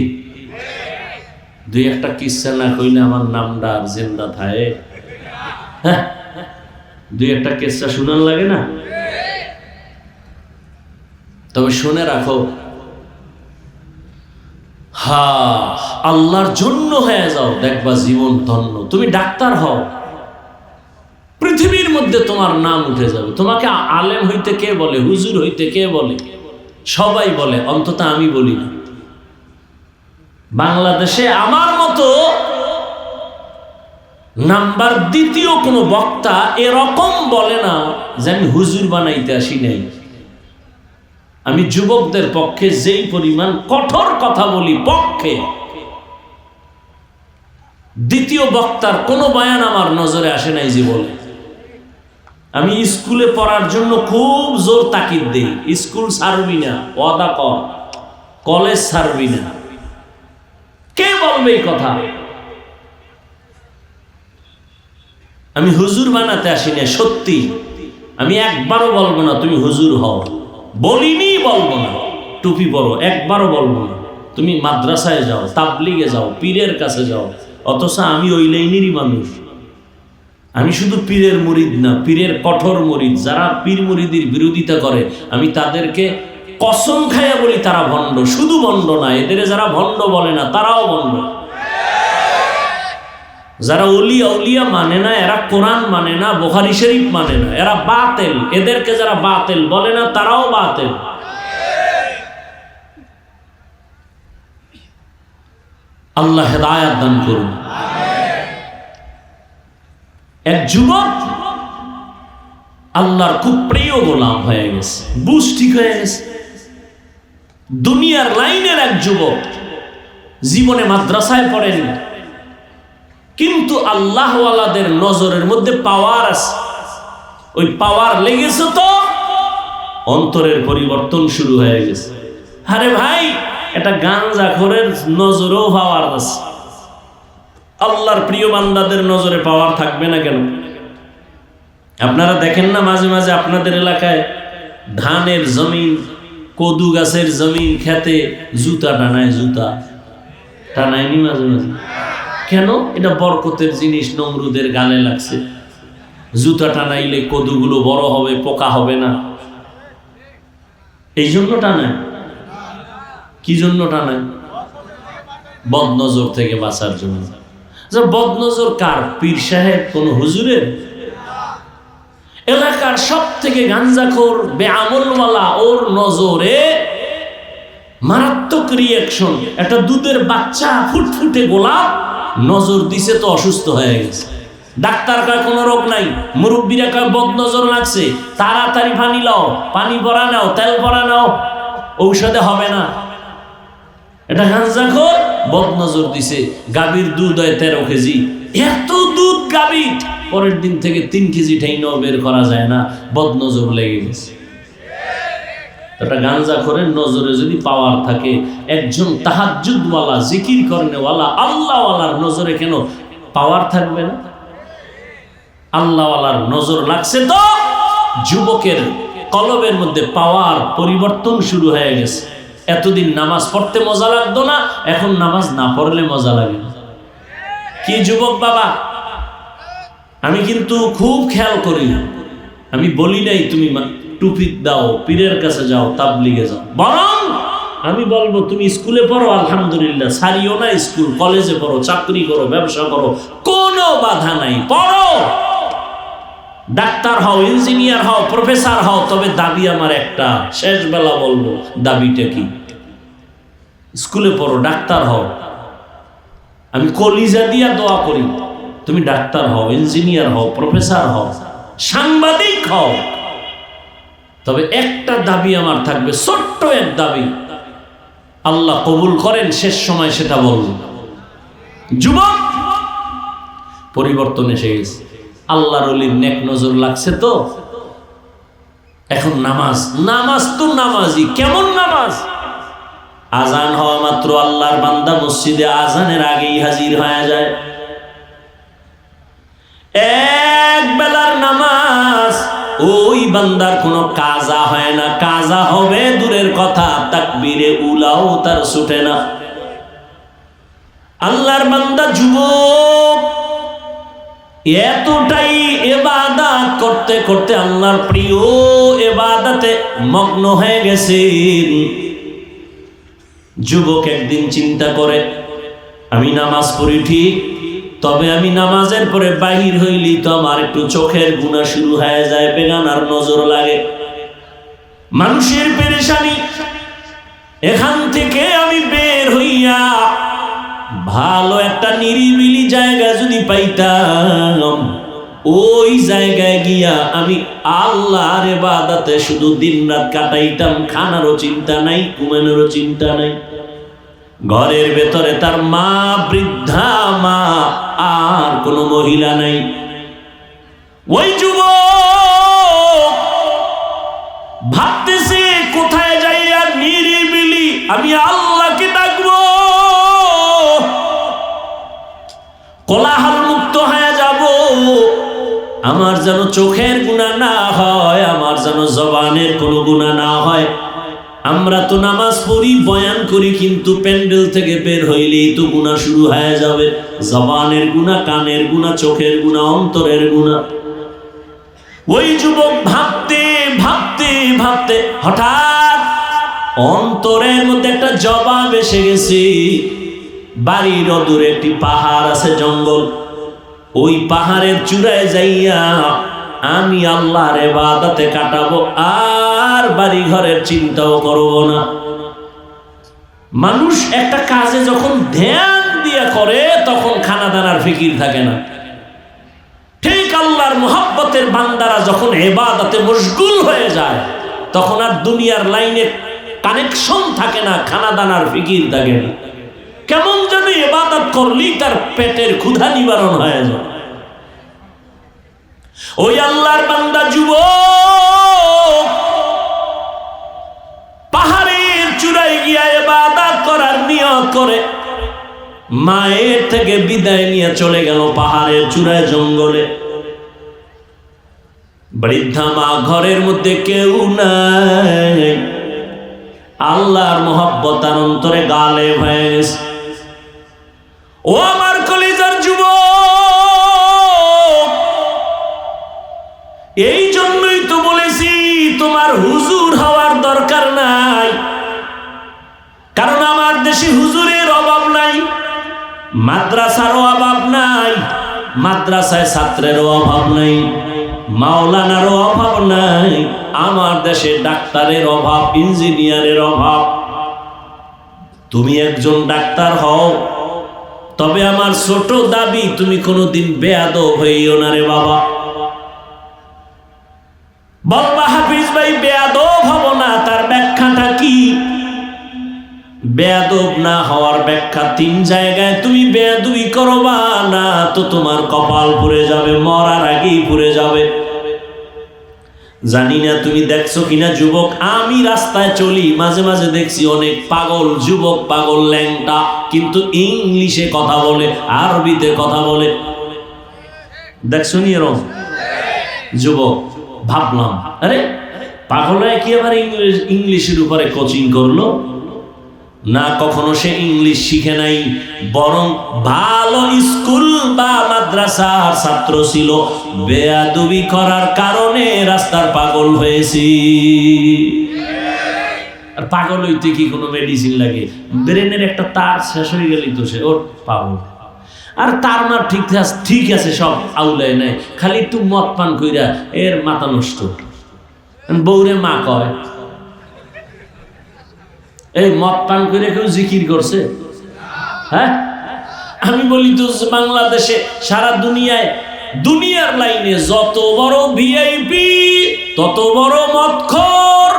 দুই একটা কিসসা না কইলে আমার নামটা আর জিন্দা থাকে। দুই একটা কেসটা শোনার লাগে না? তবে শুনে রাখো, আল্লাহর জন্য হয়ে যাও, দেখবা জীবন ধন্য। তুমি ডাক্তার হও, পৃথিবীর মধ্যে তোমার নাম উঠে যাবে। তোমাকে আলেম হইতে কে বলে, হুজুর হইতে কে বলে? সবাই বলে, অন্তত আমি বলি না। বাংলাদেশে আমার মতো নাম্বার দ্বিতীয় কোনো বক্তা এরকম বলে না যে আমি হুজুর বানাইতে আসি নাই। আমি যুবকদের পক্ষে যেই পরিমাণ কঠোর কথা বলি, পক্ষে দ্বিতীয় বক্তার কোনো বয়ান আমার নজরে আসে নাই যে বলে। আমি স্কুলে পড়ার জন্য খুব জোর তাকিদ দিই, স্কুল ছাড়বি না, ওয়াদা কর, কলেজ ছাড়বি না। কে বলবে এই কথা? আমি হুজুর বানাতে আসি না, সত্যি। আমি একবারও বলবো না তুমি হুজুর হও, বলিনি, বলবো না। টুপি পরো, একবারও বলবো না। তুমি মাদ্রাসায় যাও, তাবলিগে যাও, পীরের কাছে যাও। অথচ আমি ওই লাইনেরই মানুষ। আমি শুধু পীরের মুরিদ না, পীরের কঠোর মুরিদ। যারা পীর মুরিদির বিরোধিতা করে, আমি তাদেরকে কসম খাইয়া বলি তারা ভণ্ড। শুধু ভণ্ড না, এদের যারা ভণ্ড বলে না তারাও ভণ্ড। যারা উলিয়া উলিয়া মানে না, এরা কোরআন মানে না, বুখারী শরীফ মানে না, এরা বাতিল। এদেরকে যারা বাতিল বলে না তারাও বাতিল। আল্লাহ হেদায়েত দান করুন। এক যুবক আল্লাহর খুব প্রিয় গোলাম হয়ে গেছে, বুঝ ঠিক হয়ে গেছে। দুনিয়ার লাইনের এক যুবক, জীবনে মাদ্রাসায় পড়েনি, কিন্তু আল্লাহওয়ালাদের নজরের মধ্যে পাওয়ার আছে। ওই পাওয়ার লেগেছে তো অন্তরের পরিবর্তন শুরু হয়ে গেছে। আরে ভাই, এটা গাঞ্জাখোরের নজরেও পাওয়ার আছে। আল্লাহর প্রিয় বান্দাদের নজরে পাওয়ার থাকবে না কেন? আপনারা দেখেন না মাঝে মাঝে আপনাদের এলাকায় ধানের জমিন, কদু গাছের জমিন, খেতে জুতা টানায়, জুতা টানায়নি মাঝে মাঝে? কেন? এটা বরকতের জিনিস, নমরুদের গালে লাগছে। জুতা টানাইলে কদুগুলো বড় হবে, পোকা হবে না, এই জন্য টানায়। কি জন্য টানায়? বদনজর থেকে বাঁচার জন্য। বদনজর কার? পীর সাহেব, কোন হুজুরের? এলাকার সব থেকে গাঞ্জাখোর বেআমলওয়ালা, ওর নজরে মারাত্মক রিয়াকশন। একটা দুধের বাচ্চা, ফুটফুটে গোলাপ, নজর দিছে তো অসুস্থ হয়ে গেছে। ডাক্তার কয় কোনো রোগ নাই, মুরব্বীরা কয় বদনজর লাগছে, তাড়াতাড়ি পানি লাও, পানি ভরা নাও, তেল ভরা নাও, ঔষধে হবে না। এটা গাঞ্জাখোর বদনজর দিছে। গাভীর দুধ হয় 13 কেজি, এত দুধ গাভীর, পরের দিন থেকে 3 কেজি ঠাইনাও বের করা যায় না, বদনজর লেগে গেছে। এটা গাঞ্জাখোরের নজরে যদি পাওয়ার থাকে, একজন তাহাজ্জুদওয়ালা, জিকির করনেওয়ালা, আল্লাহওয়ালার নজরে কেন পাওয়ার থাকবে না? আল্লাহওয়ালার নজর লাগছে তো যুবকের কলবের মধ্যে পাওয়ার পরিবর্তন শুরু হয়ে গেছে। এতদিন নামাজ পড়তে মজা লাগতো না, এখন নামাজ না পড়লে মজা লাগে। কি যুবক বাবা, আমি কিন্তু খুব খেয়াল করি। আমি বলি নাই তুমি টুপি দাও, পীরের কাছে যাও, তাবলিগে যাও, বরং আমি বলবো তুমি স্কুলে পড়ো, আলহামদুলিল্লাহ, ছাড়িও না স্কুল, কলেজে পড়ো, চাকরি করো, ব্যবসা করো, কোনো বাধা নাই, পড়ো। ডাক্তার হও, ইঞ্জিনিয়ার হও, প্রফেসর হও, তবে দাবি আমার একটা, শেষ বেলা বলবো দাবিটা কি। স্কুলে পড়ো, ডাক্তার হও। আমি কলিজা দিয়া দোয়া করি তুমি ডাক্তার হও, ইঞ্জিনিয়ার হও, প্রফেসর হও, সাংবাদিক হও। তবে একটা দাবি আমার থাকবে, ছোট্ট এক দাবি, আল্লাহ কবুল করেন শেষ সময় সেটা বলবো। যুবক, পরিবর্তন এসে গেছে, আল্লাহর ওলির নেক নজর লাগছে তো এখন নামাজ। নামাজ তো নামাজি, কেমন নামাজ? আজান হওয়া মাত্র আল্লাহর বান্দা মসজিদে আজানের আগেই হাজির হয়ে যায়। এক বেলার নামাজ, ওই বান্দার কোনো কাজা হয় না, কাজা হবে দূরের কথা, তাকবীরে উলাও তার ছুটে না। আল্লাহর বান্দা যুবক এতটাই ইবাদত করতে করতে আল্লাহর প্রিয় ইবাদতে মগ্ন হয়ে গেছেন। যুবক একদিন চিন্তা করে, আমি নামাজ পড়ি ঠিক, তবে আমি নামাজের পরে বাহির হইলি তো আমার একটু চোখের গুনাহ শুরু হয়ে যায়, বেগানার নজর লাগে, মানুষের পেরেশানি। এখান থেকে আমি বের হইয়া ভালো একটা নিরিবিলি জায়গা যদি পাইতাম, ওই জায়গায় গিয়া আমি আল্লাহর ইবাদতে শুধু দিন রাত কাটাইতাম, খানারও চিন্তা নাই, ঘুমানোরও চিন্তা নাই। ঘরের ভেতরে তার মা, বৃদ্ধা মা, আর কোনো মহিলা নাই। ওই যুবক ভাবতেছে কোথায় যাইয়া নিরিবিলি আমি আল্লাহকে ডাকবো, কোলাহল মুক্ত হয়ে যাব, আমার যেন চোখের গুনাহ না হয়, আমার যেন জবানের কোনো গুনাহ না হয়। আমরা তো নামাজ পড়ি, বয়ান করি, কিন্তু প্যান্ডেল থেকে বের হইলেই তো গুনাহ শুরু হয়ে যাবে, জবানের গুনাহ, কানের গুনাহ, চোখের গুনাহ, অন্তরের গুনাহ। ওই যুবক ভাবতে ভাবতে ভাবতে হঠাৎ অন্তরের মধ্যে একটা জবাব এসে গেছে। বাড়ির অদূরে একটি পাহাড় আছে, জঙ্গল, ওই পাহাড়ের চূড়ায় যাইয়া আমি আল্লাহর ইবাদতে কাটাবো, আর বাড়ি ঘরের চিন্তাও করব না। মানুষ একটা কাজে যখন ধ্যান দিয়া করে তখন খানা দানার ফিকির থাকে না। ঠিক আল্লাহর মুহাব্বতের বান্দারা যখন ইবাদতে মশগুল হয়ে যায় তখন আর দুনিয়ার লাইনে কানেকশন থাকে না, খানা দানার ফিকির থাকে না। কেমন যেন ইবাদত করলেই তার পেটের ক্ষুধা নিবারণ হয়ে যায়। ওই আল্লাহর বান্দা যুবক পাহাড়ের চূড়ায় গিয়া ইবাদত করার নিয়ত করে মায়ের থেকে বিদায় নিয়ে চলে গেল পাহাড়ের চূড়ায়, জঙ্গলে। বৃদ্ধা মা, ঘরের মধ্যে কেউ নাই, আল্লাহর মোহাব্বত তার অন্তরে গালেব হয়ে গেছে। ও আমার কলিজার যুবক, এই জন্যই তো বলেছি তোমার হুজুর হওয়ার দরকার নাই, কারণ আমার দেশে হুজুরের অভাব নাই, মাদ্রাসারও অভাব নাই, মাদ্রাসায় ছাত্রেরও অভাব নাই, মাওলানারও অভাব নাই, আমার দেশে ডাক্তারের অভাব, ইঞ্জিনিয়ারের অভাব। তুমি একজন ডাক্তার হও, তবে আমার ছোট দাবি তুমি কোনোদিন বেয়াদব হইও না রে বাবা। বলবা হাফিজ ভাই বেয়াদব হব না, তার ব্যাখ্যাটা কি? বেয়াদব না হওয়ার ব্যাখ্যা 3 জায়গায়। তুমি বেয়াদবি করবা না তো তোমার কপাল পুড়ে যাবে, মরার আগেই পুড়ে যাবে। জানি না তুমি দেখছো কিনা যুবক, আমি রাস্তায় চলি, মাঝে মাঝে দেখছি অনেক পাগল যুবক, পাগল ল্যাংটা, কিন্তু ইংলিশে কথা বলে, আরবিতে কথা বলে। দেখছো নি এরকম যুবক? ভাবলাম আরে পাগল কি আবার ইংলিশের উপরে কোচিং করলো? না, কখনো সে ইংলিশ শিখে নাই, বরং ভালো স্কুল বা মাদ্রাসার ছাত্র ছিল, বেয়াদবি করার কারণে রাস্তার পাগল হয়েছি। আর পাগল হইতে কি কোনো মেডিসিন লাগে? ব্রেনের একটা তার শেষ হয়ে গেলেই তো সে ওর পাগল। আর তার মা ঠিক আছে, সব আউলায় নাই, খালি একটু মদ পান কইরা এর মাথা নষ্ট। বউরে মা কয়, এই মদ পান করে কেউ জিকির করছে? হ্যাঁ, আমি বলি তো বাংলাদেশে, সারা দুনিয়ার লাইনে যত বড় ভিআইপি তত বড় মদখোর।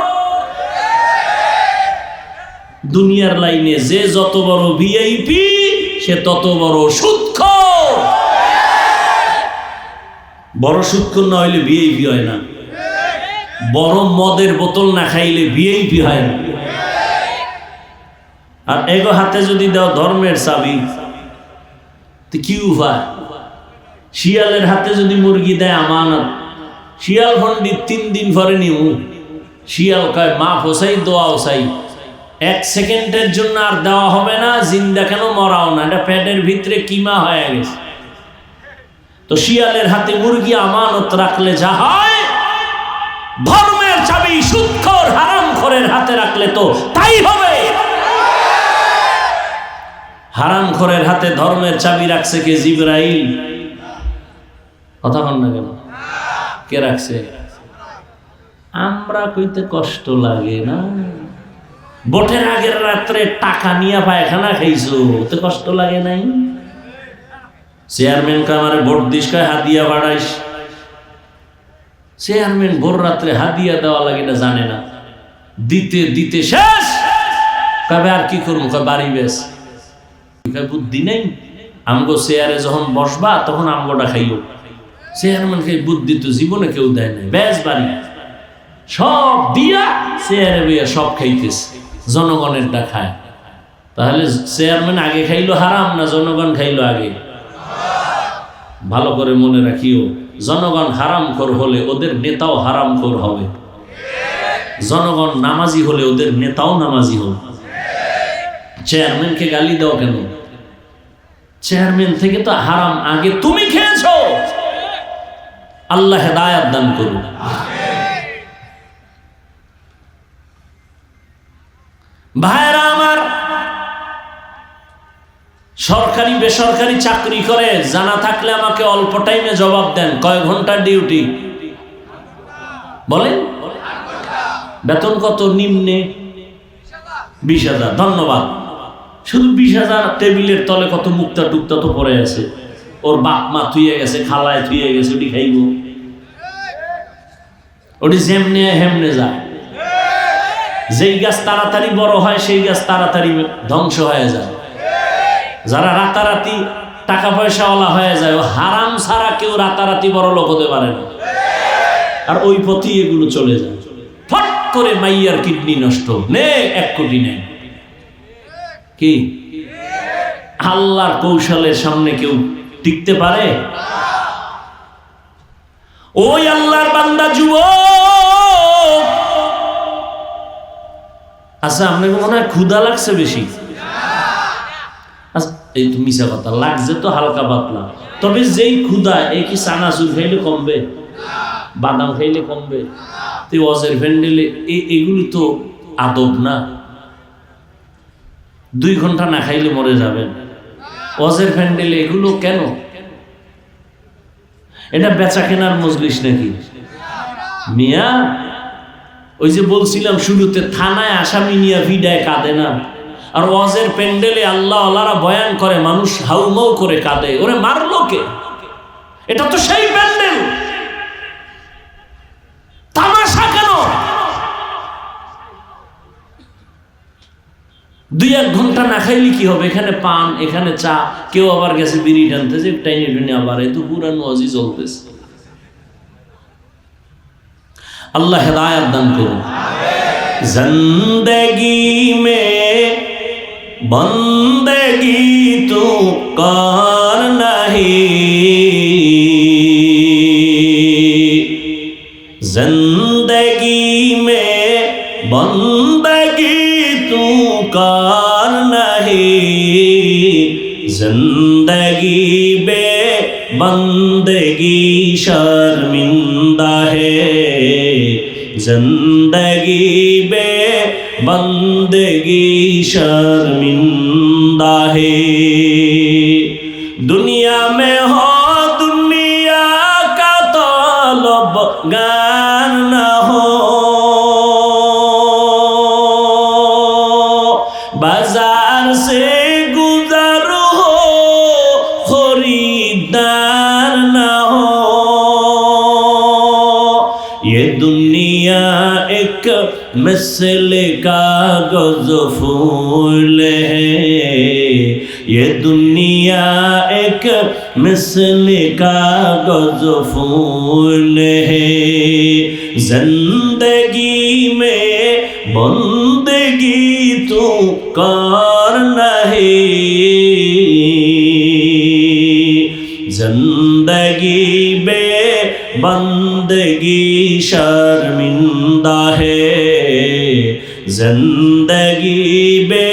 দুনিয়ার লাইনে যে যত বড় ভিআইপি সে তত বড় সুদখোর। বড় সুদখোর না হইলে ভিআইপি হয় না, বড় মদের বোতল না খাইলে ভিআইপি হয় না। আর এগো হাতে যদি দাও ধর্মের চাবি, তো কি উপায়? শিয়ালের হাতে যদি মুরগি দেয় আমানত, শিয়াল পণ্ডিত 3 দিন পরে নিউ, শিয়াল কয় মা ফসাই দোয়াও চাই, 1 সেকেন্ডের জন্য আর দেওয়া হবে না, জিন্দা কেন মরাও না, এটা পেটের ভিতরে কিমা হয়ে গেছে। তো শিয়ালের হাতে মুরগি আমানত রাখলে যা হয়, ধর্মের চাবি সুদখোর হারামখোরের হাতে রাখলে তো তাই হবে। হারামখোরের হাতে ধর্মের চাবি রাখছে কে? জিবরাইল। কথা বল না কেন? কে রাখছে? আমরা কইতে কষ্ট লাগে না? ভোটের আগের রাত্রে টাকা নিয়ে পায়খানা খাইছো, তো কষ্ট লাগে নাই? চেয়ারম্যান কে আমারে ভোট দিস, কয় হাদিয়া বাড়াইস। চেয়ারম্যান ভোর রাত্রে হাদিয়া দেওয়া লাগে না জানে না, দিতে দিতে শেষ। কবে আর কি করবো? কয় বাড়ি বেশ। বুদ্ধি নেই? আমগো চেয়ারে যখন বসবা তখন আমগোটা খাইও। চেয়ারম্যানকে বুদ্ধি তো জীবনে কেউ দেয় নাই। বেশ বাড়ি সব দিয়া চেয়ারে বইয়া সব খাইতেছে, জনগণেরটা খায়। তাহলে চেয়ারম্যান আগে খাইলো হারাম না জনগণ খাইলো আগে? ভালো করে মনে রাখিও, জনগণ হারামখোর হলে ওদের নেতাও হারামখোর হবে। জনগণ নামাজি হলে ওদের নেতাও নামাজি হবে। চেয়ারম্যানকে গালি দাও কেন? চেয়ারম্যান থেকে তো হারাম আগে তুমি খেয়েছো। আল্লাহ হেদায়েত দান করুন। ভাইরা আমার, সরকারি বেসরকারি চাকরি করে জানা থাকলে আমাকে অল্প টাইমে জবাব দেন, কয় ঘন্টার ডিউটি বলেন? বেতন কত? নিম্নে 20,000। ধন্যবাদ। শুধু 20,000। টেবিলের তলে কত মুক্তা টুক্তা তো পড়ে আছে, ওর বাপ মা থুয়ে গেছে, খালায় থুয়ে গেছে, ওটি খাইব? ওটি যেমনে হেমনে যায়। যেই গাছ তাড়াতাড়ি বড় হয় সেই গাছ তাড়াতাড়ি ধ্বংস হয়ে যায়। যারা রাতারাতি টাকা পয়সাওয়ালা হয়ে যায়, ও হারাম ছাড়া কেউ রাতারাতি বড় লোক হতে পারে না। আর ওই পথই এগুলো চলে যায়। ফট করে মাইয়ার কিডনি নষ্ট, নে 1 কোটি নেই। কি আল্লাহর কৌশলের সামনে কেউ টিকতে পারে? ওই আল্লাহর বান্দা যুবক, আচ্ছা আপনাকে মনে হয় ক্ষুধা লাগছে বেশি? এই তো মিশা কথা, লাগছে তো হালকা পাতলা। তবে যেই ক্ষুধা, এই কি চানাচুর খাইলে কমবে? বাদাম খাইলে কমবে? ওয়াজের প্যান্ডেলে এগুলি তো আদব না। 2 ঘন্টা না খাইলে মরে যাবেন। ওয়াজের প্যান্ডেলে এগুলো কেন? এটা বেচা কেনার মজলিস নাকি মিয়া? ওই যে বলছিলাম শুরুতে, থানায় আসামি নিয়ে ভিড়ায় কাঁদে না, আর ওয়াজের প্যান্ডেলে আল্লাহ আল্লাহরা বয়ান করে মানুষ হাউমাউ করে কাঁদে। ওরে মারলো কে? এটা তো সেই প্যান্ডেল। তামাশা কেন? 2-1 ঘন্টা না খাইলে কি হবে? এখানে পান, এখানে চা, কেউ আবার গেছে বিড়ি টানতেছে, টাইনে টুনে আবার এই তো পুরান ওয়াজই চলতেছে। আল্লাহ হেদায়েত দান করুন। জিন্দেগি মে বন্দেগি তু কর নাহি, জিন্দেগি মে বন্দেগি তু কর নাহি, जिंदगी बे बंदगी शर्मिंदा है, जिंदगी बे बंदगी शर्मिंदा है। दुनिया में हो दुनिया का तलबगार न हो, बाजार से गुजर हो खरीदार न हो। ये दुनिया एक मिसल कागज फूल है, ये दुनिया एक मिसल कागज फूल है। जिंदगी में बंदगी तू कर नहीं, जिंदगी बे बंदगी शर्मिंदा है, जिंदगी बे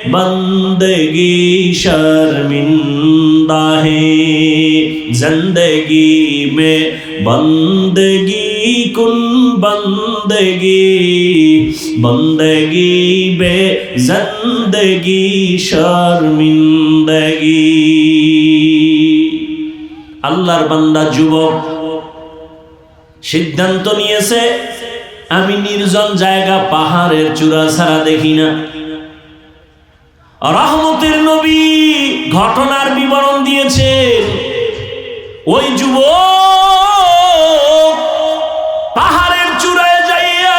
बंदगी शर्मिंदा है। जिंदगी में बंदगी कुन बंदगी बंदगी बे जिंदगी शर्मिंदगी। আল্লাহর বান্দা যুবক সিদ্ধান্ত নিয়েছে আমি নির্জন জায়গা পাহাড়ের চূড়া ছাড়া দেখি না। রহমতের নবী ঘটনার বিবরণ দিয়েছেন। ওই যুবক পাহাড়ের চূড়ায় যাইয়া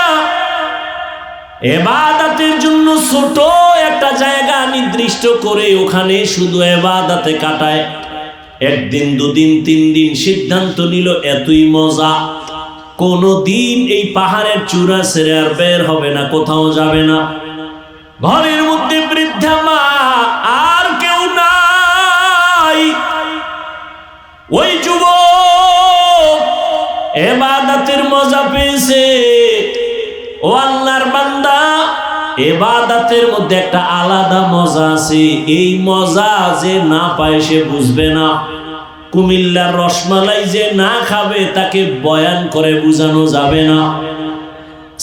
ইবাদতের জন্য ছোট একটা জায়গা নির্দিষ্ট করে ওখানে শুধু ইবাদতে কাটায়। একদিন দুদিন তিন দিন সিদ্ধান্ত নিল এতই মজা, কোনদিন এই পাহাড়ের চূড়া ছেড়ে আর বের হবে না, কোথাও যাবে না। ঘরের মধ্যে বৃদ্ধা মা, আর কেউ নাই। ওই যুবক ইবাদতের মজা পেয়েছে। ও আল্লাহর বান্দা, ইবাদতের মধ্যে একটা আলাদা মজা আছে, এই মজা যে না পায় সে বুঝবে না। কুমিল্লার রসমালাই যে না খাবে তাকে বয়ান করে বোঝানো যাবে না।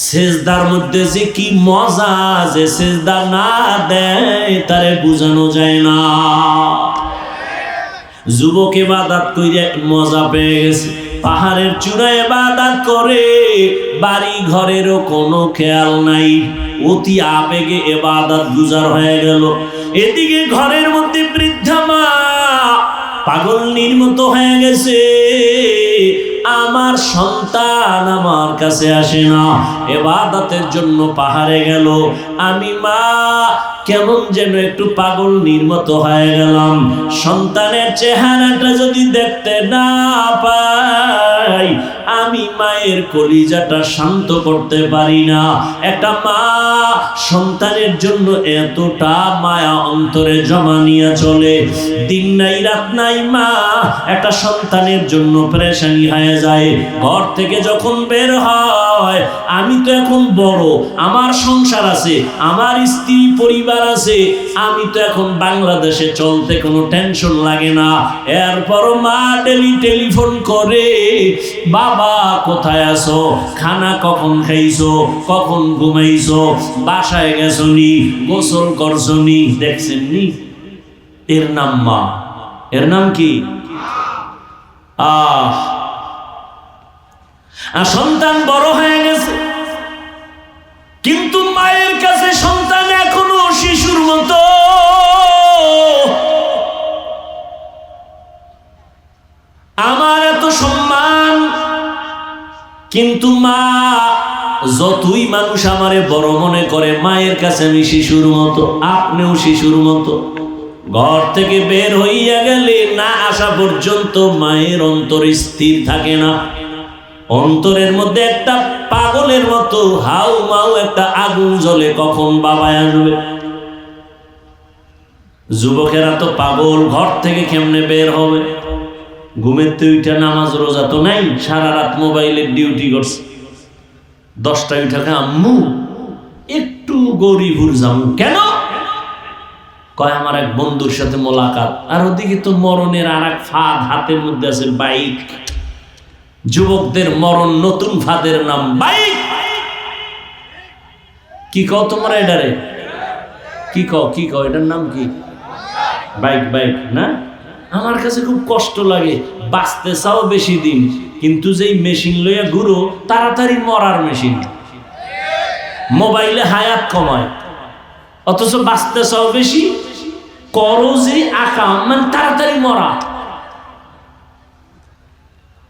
সেজদার মধ্যে যে কি মজা, যে সেজদা না দেয় তারে বোঝানো যায় না। যুবক ইবাদত কইরা মজা পেয়ে গেছে, পাহাড়ের চূড়ায় ইবাদত করে, বাড়ি ঘরেরও কোনো খেয়াল নাই, অতি আবেগে ইবাদত গুজার হয়ে গেল। এদিকে ঘরের মধ্যে বৃদ্ধা মা পাগলনির মতো হয়ে গেছে, আমার সন্তান আমার কাছে আসে না, ইবাদতের জন্য পাহাড়ে গেল, আমি মা কেমন যেন একটু পাগলনির মতো হয়ে গেলাম। সন্তানের চেহারাটা যদি দেখতে না পাই, আমি মায়ের কলিজাটা শান্ত করতে পারি না। একটা মা সন্তানের জন্য এতটা মায়া অন্তরে জমা নিয়ে চলে, দিন নাই রাত নাই মা একটা সন্তানের জন্য পেরেশানি হয়ে যায়। ঘর থেকে যখন বের হয়, আমি তো এখন বড়, আমার সংসার আছে, আমার স্ত্রী পরিবার আছে, আমি তো এখন বাংলাদেশে চলতে কোনো টেনশন লাগে না। এরপরও মা ডেলি টেলিফোন করে, বাবা কোথায় আছো, খানা কখন খাইছো, কখন ঘুমাইছো, বাসায় গেছো নি, গোসল করছো নি, দেখছেন নি? এর নাম মা। এর নাম কি? সন্তান বড় হয়ে গেছে, কিন্তু মায়ের কাছে সন্তান এখনো শিশুর মতো। আমার এত সম্মান, কিন্তু মা যতই মানুষ আমারে বড় মনে করে, মায়ের কাছে আমি শিশুর মতো। আপনিও শিশুর মতো। ঘর থেকে বের হইয়া গেলে না আসা পর্যন্ত মায়ের অন্তর স্থির থাকে না। অন্তরের মধ্যে একটা পাগলের মতো হাউ মাউ একটা আগুন জ্বলে, কখন বাবা আসবে। যুবকেরা তো পাগল, ঘর থেকে কেমনে বের হবে? ঘুমের তো উঠা নামাজ রোজা তো নাই, সারা রাত মোবাইলের ডিউটি করছে। 10টায় উঠা আম্মু একটু গরিবুর যাবো। কেন? কয় আমার এক বন্ধুর সাথে মোলাকাত। আর ওদিকে তো মরণের আর এক ফাঁদ হাতের মধ্যে আছে, বাইক। যুবকদের মরণ নতুন ফাঁদের নাম বাইক। কি কও তোমরা এটারে? কি কও এটার নাম কি? বাইক। বাইক না? আমার কাছে খুব কষ্ট লাগে। বাঁচতে চাও বেশি দিন, কিন্তু যেই মেশিন লইয়া ঘুরো তাড়াতাড়ি মরার মেশিন। মোবাইলে হায়াত কমায়, অথচ বাঁচতে চাও বেশি, করো যে আকাম, মানে তাড়াতাড়ি মরা।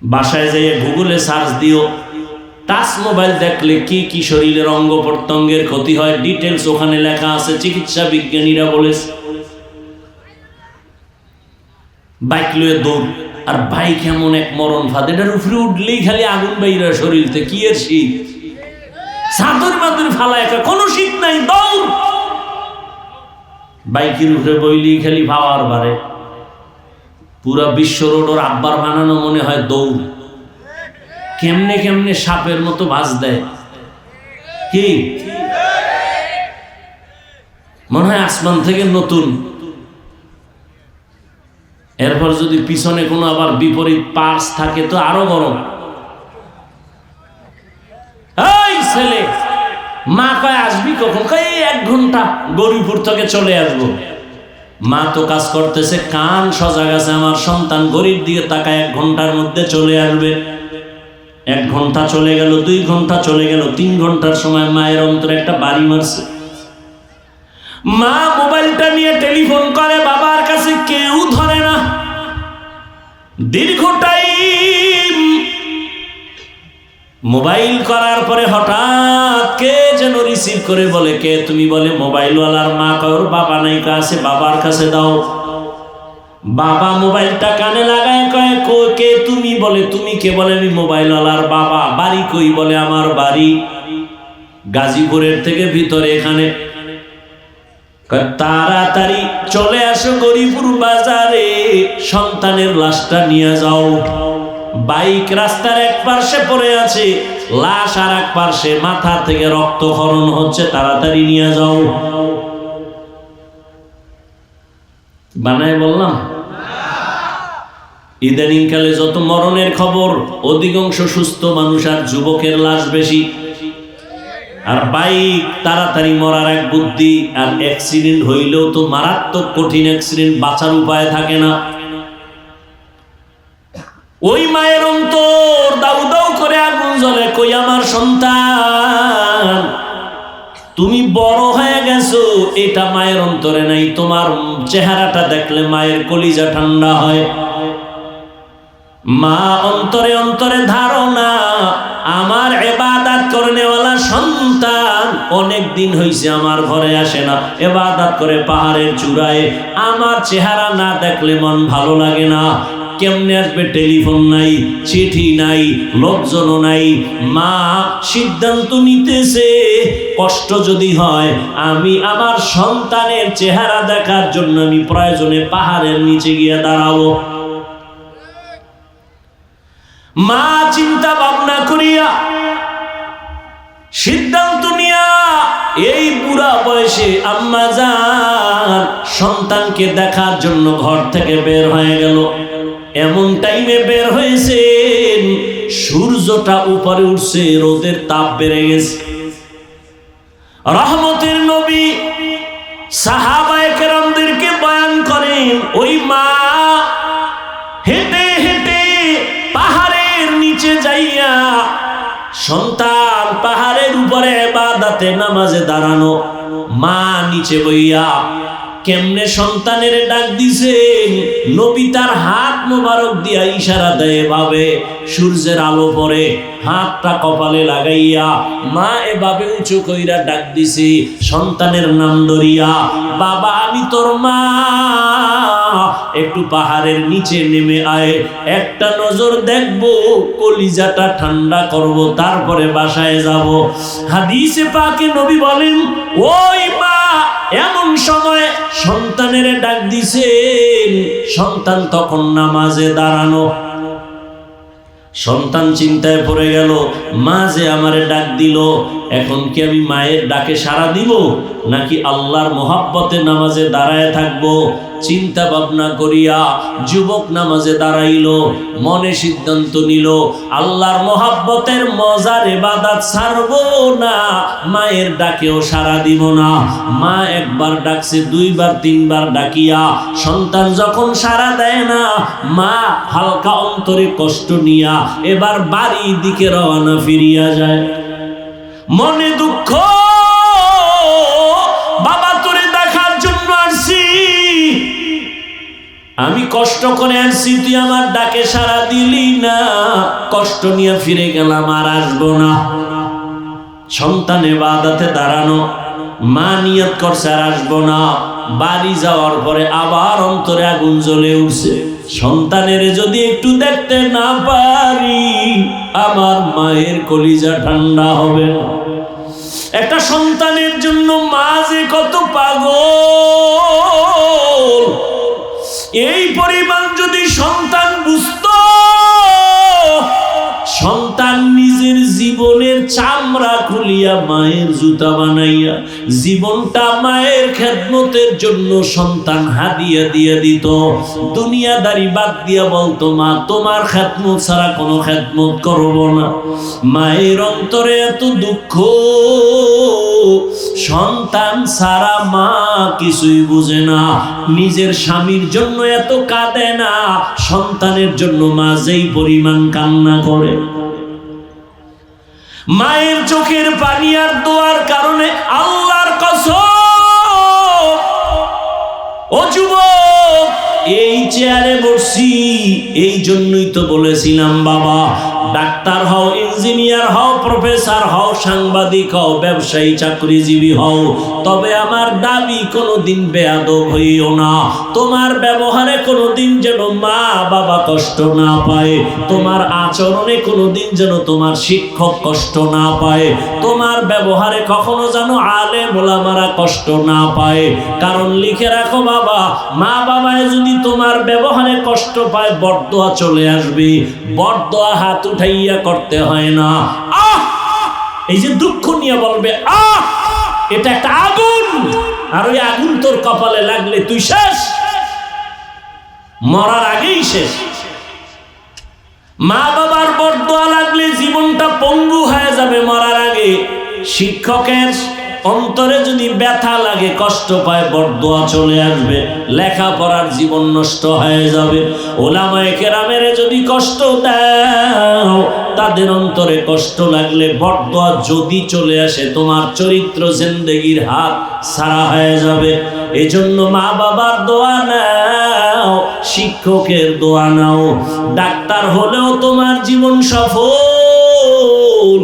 বাসায় যাইয়া গুগলে সার্চ দিও, টাচ মোবাইল দেখলে কি কি শরীরের অঙ্গ প্রত্যঙ্গের ক্ষতি হয়, ডিটেলস ওখানে লেখা আছে, চিকিৎসা বিজ্ঞানীরা বলেছে। বাইক লয়ে দৌড়, আর বাইক এমন এক মরণ ফাঁদ, এটার উপরে উঠলেই খালি আগুন বাইরা শরীরতে। কি এর শীত? চাদর মাদুর ফালায়, কোনো শীত নাই, দৌড়। বাইকের উপরে বইলেই খালি পাওয়ার বাড়ে। পুরা বিশ্ব রোড ওর আব্বার বানানো মনে হয় দৌড়। কেমনে কেমনে সাপের মতো ভাঁজ দেয়, কি মনে হয় আসমান থেকে নতুন। এরপর যদি পিছনে কোনো আবার বিপরীত পার্স থাকে তো আরো গরম। এই ছেলে, মা কয় আসবি কখন? কয় 1 ঘন্টা, গরিপুর থেকে চলে আসবো। মা তো কাজ করতেছে, কান সজাগ আছে, আমার সন্তান গরিব দিকে তাকায় 1 ঘন্টার মধ্যে চলে আসবে। 1 ঘন্টা চলে গেল, 2 ঘন্টা চলে গেল, 3 ঘন্টার সময় মায়ের অন্তরে একটা বাড়ি মারছে। মা মোবাইলটা নিয়ে টেলিফোন করে, বাবার কাছে কেউ ধরে না। দীর্ঘ টাইম মোবাইল করার পরে হঠাৎ কে যেন রিসিভ করে বলে, কে তুমি? বলে মোবাইলওয়ালার মা। কয় বাবা নাই, কাছে বাবার কাছে দাও। বাবা মোবাইলটা কানে লাগায় কয় কে তুমি? বলে তুমি কে? বলে আমি মোবাইলওয়ালার বাবা। বাড়ি কই? বলে আমার বাড়ি গাজীপুরের থেকে ভিতরে এখানে। তাড়াতাড়ি চলে আসো গরিপুর বাজারে, সন্তানের লাশটা নিয়ে যাও। বাইক রাস্তার এক পার্শ্বে পড়ে আছে, লাশ আর এক পার্শ্বে, মাথা থেকে রক্তক্ষরণ হচ্ছে, তাড়াতাড়ি নিয়ে যাও। বানায় বললাম? ইদানিং কালে যত মরণের খবর, অধিকাংশ সুস্থ মানুষ আর যুবকের লাশ বেশি। আর বাইক তাড়াতাড়ি মরার এক বুদ্ধি, আর অ্যাক্সিডেন্ট হইলেও তো মারাত্মক কঠিন অ্যাক্সিডেন্ট, বাঁচার উপায় থাকে না। ওই মায়ের অন্তর দাউ দাউ করে আগুন জ্বলে। কই আমার সন্তান, তুমি বড় হয়ে গেছো, এটা মায়ের অন্তরে নাই। তোমার চেহারাটা দেখলে মায়ের কলিজা ঠান্ডা হয়। মা অন্তরে অন্তরে ধারণা, আমার ইবাদত করনেওয়ালা সন্তান অনেক দিন হইছে আমার ঘরে আসে না, ইবাদত করে পাহাড়ের চূড়ায়, আমার চেহারা না দেখলে মন ভালো লাগে না। কেমনে আসবে? টেলিফোন নাই, চিঠি নাই, লোকজনও নাই। মা সিদ্ধান্ত নিতেছে, কষ্ট যদি হয় আমি আমার সন্তানের চেহারা দেখার জন্য আমি প্রয়োজনে পাহাড়ের নিচে গিয়ে দাঁড়াবো। মা চিন্তা ভাবনা করিয়া সিদ্ধান্ত নিয়া এই বুড়া বয়সে আম্মা জান সন্তানকে দেখার জন্য ঘর থেকে বের হয়ে গেল। এমন টাইমে বের হয়েছেন, সূর্যটা উপরে উঠছে, রোদের তাপ বেড়ে গেছে। রহমতের নবী সাহাবায়ে কেরামদেরকে বয়ান করেন, ওই মা হেঁটে হেঁটে পাহাড়ের নিচে যাইয়া, সন্তান পাহাড়ের উপরে ইবাদতে নামাজে দাঁড়ানো, মা নিচে বইয়া কেমনে সন্তানের ডাক দিছেন। নবী তার হাত মোবারক দিয়া ইশারা দেয় ভাবে, সূর্যের আলো পড়ে, হাতটা কপালে লাগাইয়া মা এভাবে উঁচু কইরা ডাক দিছে সন্তানের নাম ধরিয়া, বাবা আমি তোর মা, একটু পাহাড়ের নিচে নেমে আয়, একটা নজর দেখবো, কলিজাটা ঠান্ডা করব, তারপরে বাসায় যাব। হাদিসে পাকে নবী বলেন, ওই মা এমন সময় সন্তানের ডাক দিছেন, সন্তান তখন নামাজে দাঁড়ানো। সন্তান চিন্তায় পড়ে গেল, মা যে আমারে ডাক দিল, এখন কি আমি মায়ের ডাকে সাড়া দিব নাকি আল্লাহর মোহাব্বতে নামাজে দাঁড়ায় থাকবো? চিন্তা ভাবনা করিয়া যুবক নামাজে দাঁড়াইল, মনে সিদ্ধান্ত নিল আল্লাহর মোহাব্বতের মজার ইবাদত ছাড়বো না, মায়ের ডাকেও সাড়া দিব না। মা একবার ডাকছে, 2 বার 3 বার ডাকিয়া সন্তান যখন সাড়া দেয় না, মা হালকা অন্তরে কষ্ট নিয়া এবার বাড়ির দিকে রওনা ফিরিয়া যায়। মনে দুঃখ, বাবা তোরে দেখার জন্য আসছি, আমি কষ্ট করে আসছি, তুই আমার ডাকে সাড়া দিলি না, কষ্ট নিয়ে ফিরে গেলাম, আর আসবো না। সন্তান ইবাদতে দাঁড়ানো, মা নিয়ত করছে আর আসবো না। বাড়ি যাওয়ার পরে আবার অন্তরে আগুন জ্বলে উঠছে, সন্তানের যদি একটু দেখতে না পারি আমার মায়ের কলিজা ঠান্ডা হবে না। একটা সন্তানের জন্য মা যে কত পাগল, এই পরিমাণ যদি সন্তান বুঝতো, সন্তান নিজে নিজের জীবনের চামড়া খুলিয়া মায়ের জুতা বানাইয়া জীবনটা মায়ের খেদমতের জন্য সন্তান হাদিয়া দিয়ে দিত। দুনিয়াদারি বাদ দিয়া বলতো, মা তোমার খেদমত ছাড়া কোনো খেদমত করব না। মায়ের অন্তরে এত দুঃখ, সন্তান ছাড়া মা কিছুই বুঝে না। নিজের স্বামীর জন্য এত কাঁদে না, সন্তানের জন্য মা যেই পরিমাণ কান্না করে। মায়ের চোখের পানি আর দোয়ার কারণে আল্লাহর কসম, ও যুবক, এই চেয়ারে বসছি এই জন্যই তো বলেছিলাম, বাবা ডাক্তার হও, ইঞ্জিনিয়ার হও, প্রফেসর হও, সাংবাদিক হও, ব্যবসায়ী চাকরিজীবী হও, তবে আমার দাবি কোনোদিন বেয়াদব হইও না। তোমার ব্যবহারে কোনোদিন যেন মা বাবা কষ্ট না পায়, তোমার আচরণে কোনোদিন যেন তোমার শিক্ষক কষ্ট না পায়, তোমার ব্যবহারে কখনো যেন আলেম ওলামারা কষ্ট না পায়। কারণ লিখে রাখো বাবা, মা বাবায় যদি তোমার ব্যবহারে কষ্ট পায়, বরদোয়া চলে আসবে। বরদোয়া হাত উঠাইয়া করতে হয় না, এই যে দুঃখ নিয়ে বলবে এটা একটা আগুন, আর ওই আগুন তোর কপালে লাগলে তুই শেষ, মরার আগেই শেষ। মা বাবার বরদোয়া লাগলে জীবনটা পঙ্গু হয়ে যাবে মরার আগে। শিক্ষকের অন্তরে যদি ব্যথা লাগে, কষ্ট পায়, বরদোয়া চলে আসবে, লেখাপড়ার জীবন নষ্ট হয়ে যাবে। ওলামায়ে কেরামের যদি কষ্ট দাও, তাদের অন্তরে কষ্ট লাগলে বরদোয়া যদি চলে আসে, তোমার চরিত্র জিন্দেগির হাত ছাড়া হয়ে যাবে। এজন্য মা বাবার দোয়া নাও, শিক্ষকের দোয়া নাও। ডাক্তার হলেও তোমার জীবন সফল,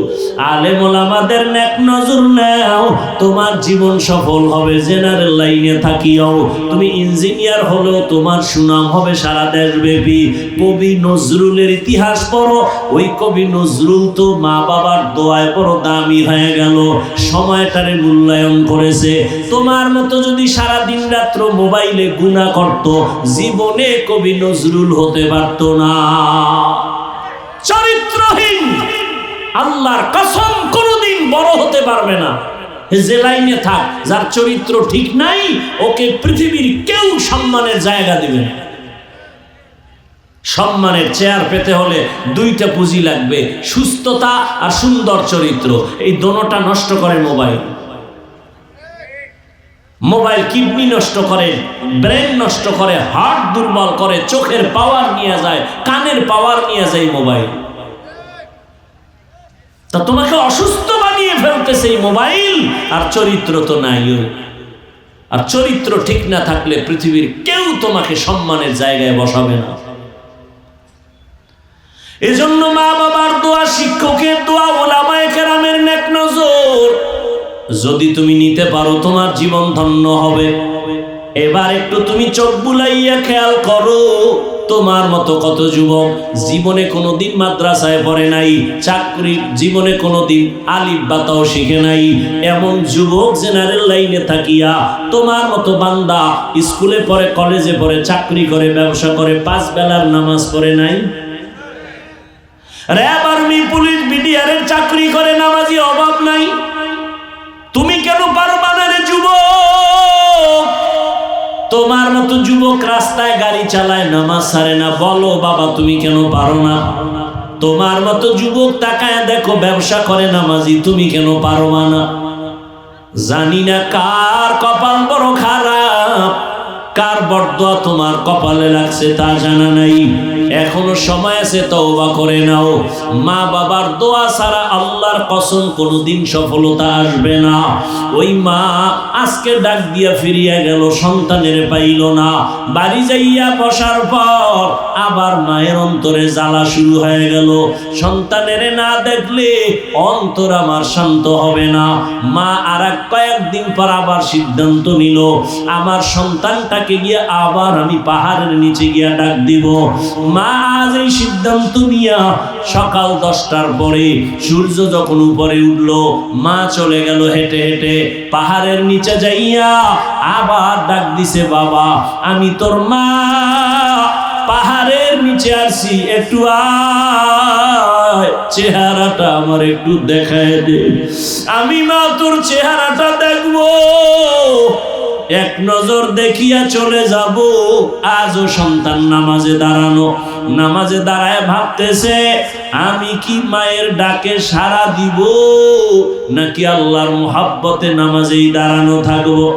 আলেম ওলামাদের নেক নজর নাও, তোমার জীবন সফল হবে। জেনারেল লাইনে থাকিও তুমি ইঞ্জিনিয়ার হলেও তোমার সুনাম হবে সারা দেশব্যাপী। কবি নজরুলের ইতিহাস পড়ো, ওই কবি নজরুল তো মা বাবার দোয়ায় বড় দামি হয়ে গেল, সময়টারে মূল্যায়ন করেছে। তোমার মতো যদি সারা দিন রাত্র মোবাইলে গুনাহ করত, জীবনে কবি নজরুল হতে পারত না। চরিত্রহীন আল্লাহর কসম কোনোদিন বড় হতে পারবে না। যে লাইনে থাক, যার চরিত্র ঠিক নাই, ওকে পৃথিবীর কেউ সম্মানের জায়গা দিবে না। সম্মানের চেয়ার পেতে হলে দুইটা পুঁজি লাগবে, সুস্থতা আর সুন্দর চরিত্র। এই দোনোটা নষ্ট করে মোবাইল। মোবাইল কিডনি নষ্ট করে, ব্রেন নষ্ট করে, হার্ট দুর্বল করে, চোখের পাওয়ার নিয়ে যায়, কানের পাওয়ার নিয়ে যায় মোবাইল। তা তোমাকে অসুস্থ বানিয়ে ফেলতেছে এই মোবাইল, আর চরিত্র তো নাই। আর চরিত্র ঠিক না থাকলে পৃথিবীর কেউ তোমাকে সম্মানের জায়গায় বসাবে না। এজন্য মা বাবার দোয়া, শিক্ষকের দোয়া, ওলামায়ে কেরামের নেক নজর যদি তুমি নিতে পারো, তোমার জীবন ধন্য হবে। এবার একটু তুমি চোখ বুলাইয়া খেয়াল করো, তোমার মতো কত যুবক জীবনে কোনোদিন মাদ্রাসায় পড়ে নাই, চাকরির জীবনে কোনোদিন আলিফ বাতাও শিখে নাই। এমন যুবক জেনারেল লাইনে থাকিয়া তোমার মতো বান্দা স্কুলে পড়ে, কলেজে পড়ে, চাকরি করে, ব্যবসা করে, 5 বেলার নামাজ পড়ে নাই। র‍্যাব, আর্মি, পুলিশ, বিডিআরের চাকরি করে, নামাজি অভাব নাই। তুমি কেন পারবা না রে যুবক? তোমার মতো যুবক রাস্তায় গাড়ি চালায়, নামাজ ছাড়ে না, বলো বাবা তুমি কেন পারো না? তোমার মতো যুবক তাকায় দেখো ব্যবসা করে, নামাজি, তুমি কেন পারবা না? জানি না কার কপাল বড় খারাপ, কার বরদোয়া তোমার কপালে লাগছে তা জানা নাই। এখনো সময় আছে, তওবা করে নাও। মা বাবার দোয়া ছাড়া আল্লাহর কসম কোনোদিন সফলতা আসবে না। ওই মা আজকে ডাক দিয়া ফিরিয়া গেল, সন্তানের পাইল না। বাড়ি যাইয়া বসার পর আবার মায়ের অন্তরে জ্বালা শুরু হয়ে গেল। সন্তানের না দেখলে অন্তর আমার শান্ত হবে না। মা আর কয়েকদিন পর আবার সিদ্ধান্ত নিল, আমার সন্তানটাকে গিয়ে আবার আমি পাহাড়ের নিচে গিয়া ডাক দিব। মা আজ এই সিদ্ধান্ত নিয়া সকাল 10টার পরে সূর্য যখন উপরে উঠল, মা চলে গেল হেঁটে হেঁটে পাহাড়ের নিচে যাইয়া আবার ডাক দিছে, বাবা আমি তোর মা, পাহাড়ের নিচে নিচে আসছি, একটু আয়, চেহারাটা আমার একটু দেখায় দে, আমি মা তোর চেহারাটা দেখবো। এক নজর দেখিয়া চলে যাব। আজও সন্তান নামাজে দাঁড়ানো, নামাজে দাঁড়ায় ভাবতেছে আমি কি মায়ের ডাকে সাড়া দিব নাকি আল্লাহর মুহাব্বতে নামাজেই দাঁড়ানো থাকবো।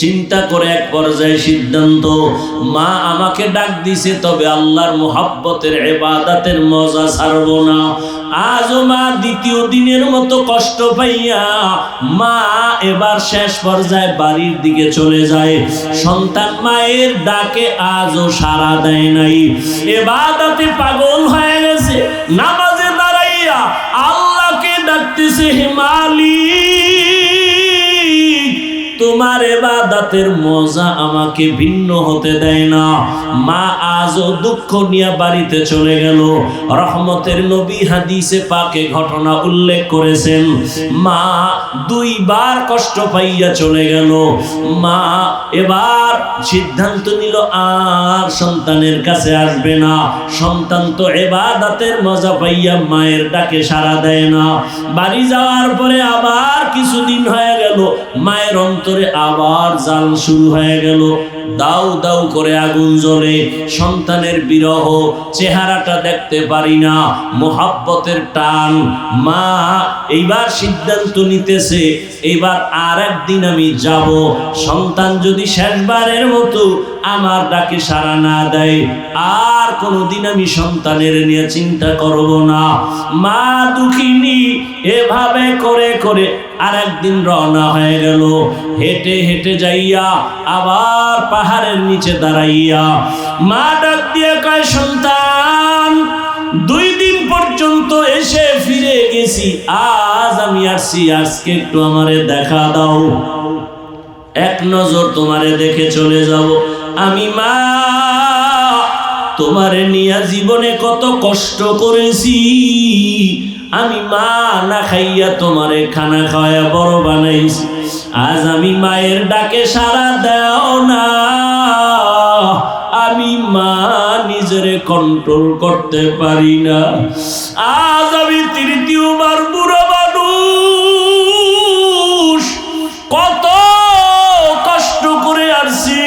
চিন্তা করে এক পর্যায়ে সিদ্ধান্ত, মা আমাকে ডাক দিছে, তবে আল্লাহর মুহাব্বতের ইবাদতের মজা ছাড়বো না। আজও মা দ্বিতীয় দিনের মতো কষ্ট পাইয়া মা এবার শেষ পর্যায়ে বাড়ির দিকে চলে যায়। সন্তান মায়ের ডাকে আজও সাড়া দেয় নাই, ইবাদতে পাগল হয়ে গেছে। নামাজে দাঁড়াইয়া আল্লাহকে ডাকতেছে, হে মালিক, তোমার ইবাদতের মজা আমাকে ভিন্ন হতে দেয় না। মা আজও দুঃখ নিয়ে বাড়িতে চলে গেল। রহমতের নবী হাদিসে পাকে ঘটনা উল্লেখ করেছেন, মা দুইবার কষ্ট পাইয়া চলে গেল। মা এবার সিদ্ধান্ত নিল আর সন্তানের কাছে আসবে না। সন্তান তো ইবাদতের মজা পাইয়া মায়ের ডাকে সাড়া দেয় না। বাড়ি যাওয়ার পরে আবার কিছুদিন হয়ে গেল, মায়ের অন্তরে আবার জাল শুরু হয়ে গেল। দাউ দাউ করে আগুন জ্বলে, সন্তানের বিরহ, চেহারাটা দেখতে পারি না, মুহাব্বতের টান। মা এইবার সিদ্ধান্ত নিতেছে, এইবার আর একদিন আমি যাব। সন্তান যদি শেষবারের মতো আমার ডাকে সাড়া না দেয়, আর কোনোদিন আমি সন্তানের নিয়ে চিন্তা করব না। মা দুঃখিনী এভাবে করে করে আর একদিন রওনা হয়ে গেল। হেঁটে হেঁটে যাইয়া আবার পাহাড়ের নিচে দাঁড়াইয়া মা ডাক দিয়ে কয়, সন্তান 2 দিন পর্যন্ত এসে ফিরে গেছি, আজ আমি আসছি, আজকে একটু আমারে দেখা দাও, এক নজর তোমারে দেখে চলে যাব। আমি মা তোমারে নিয়ে জীবনে কত কষ্ট করেছি, আমি মা না খাইয়া তোমারে খানা খাওয়া বড় বানাইছি, আজ আমি মায়ের ডাকে সাড়া দাও না। আমি মা নিজেরে কন্ট্রোল করতে পারি না। আজ আমি তৃতীয়বার বুড়ো মানুষ, কত কষ্ট করে আসছি,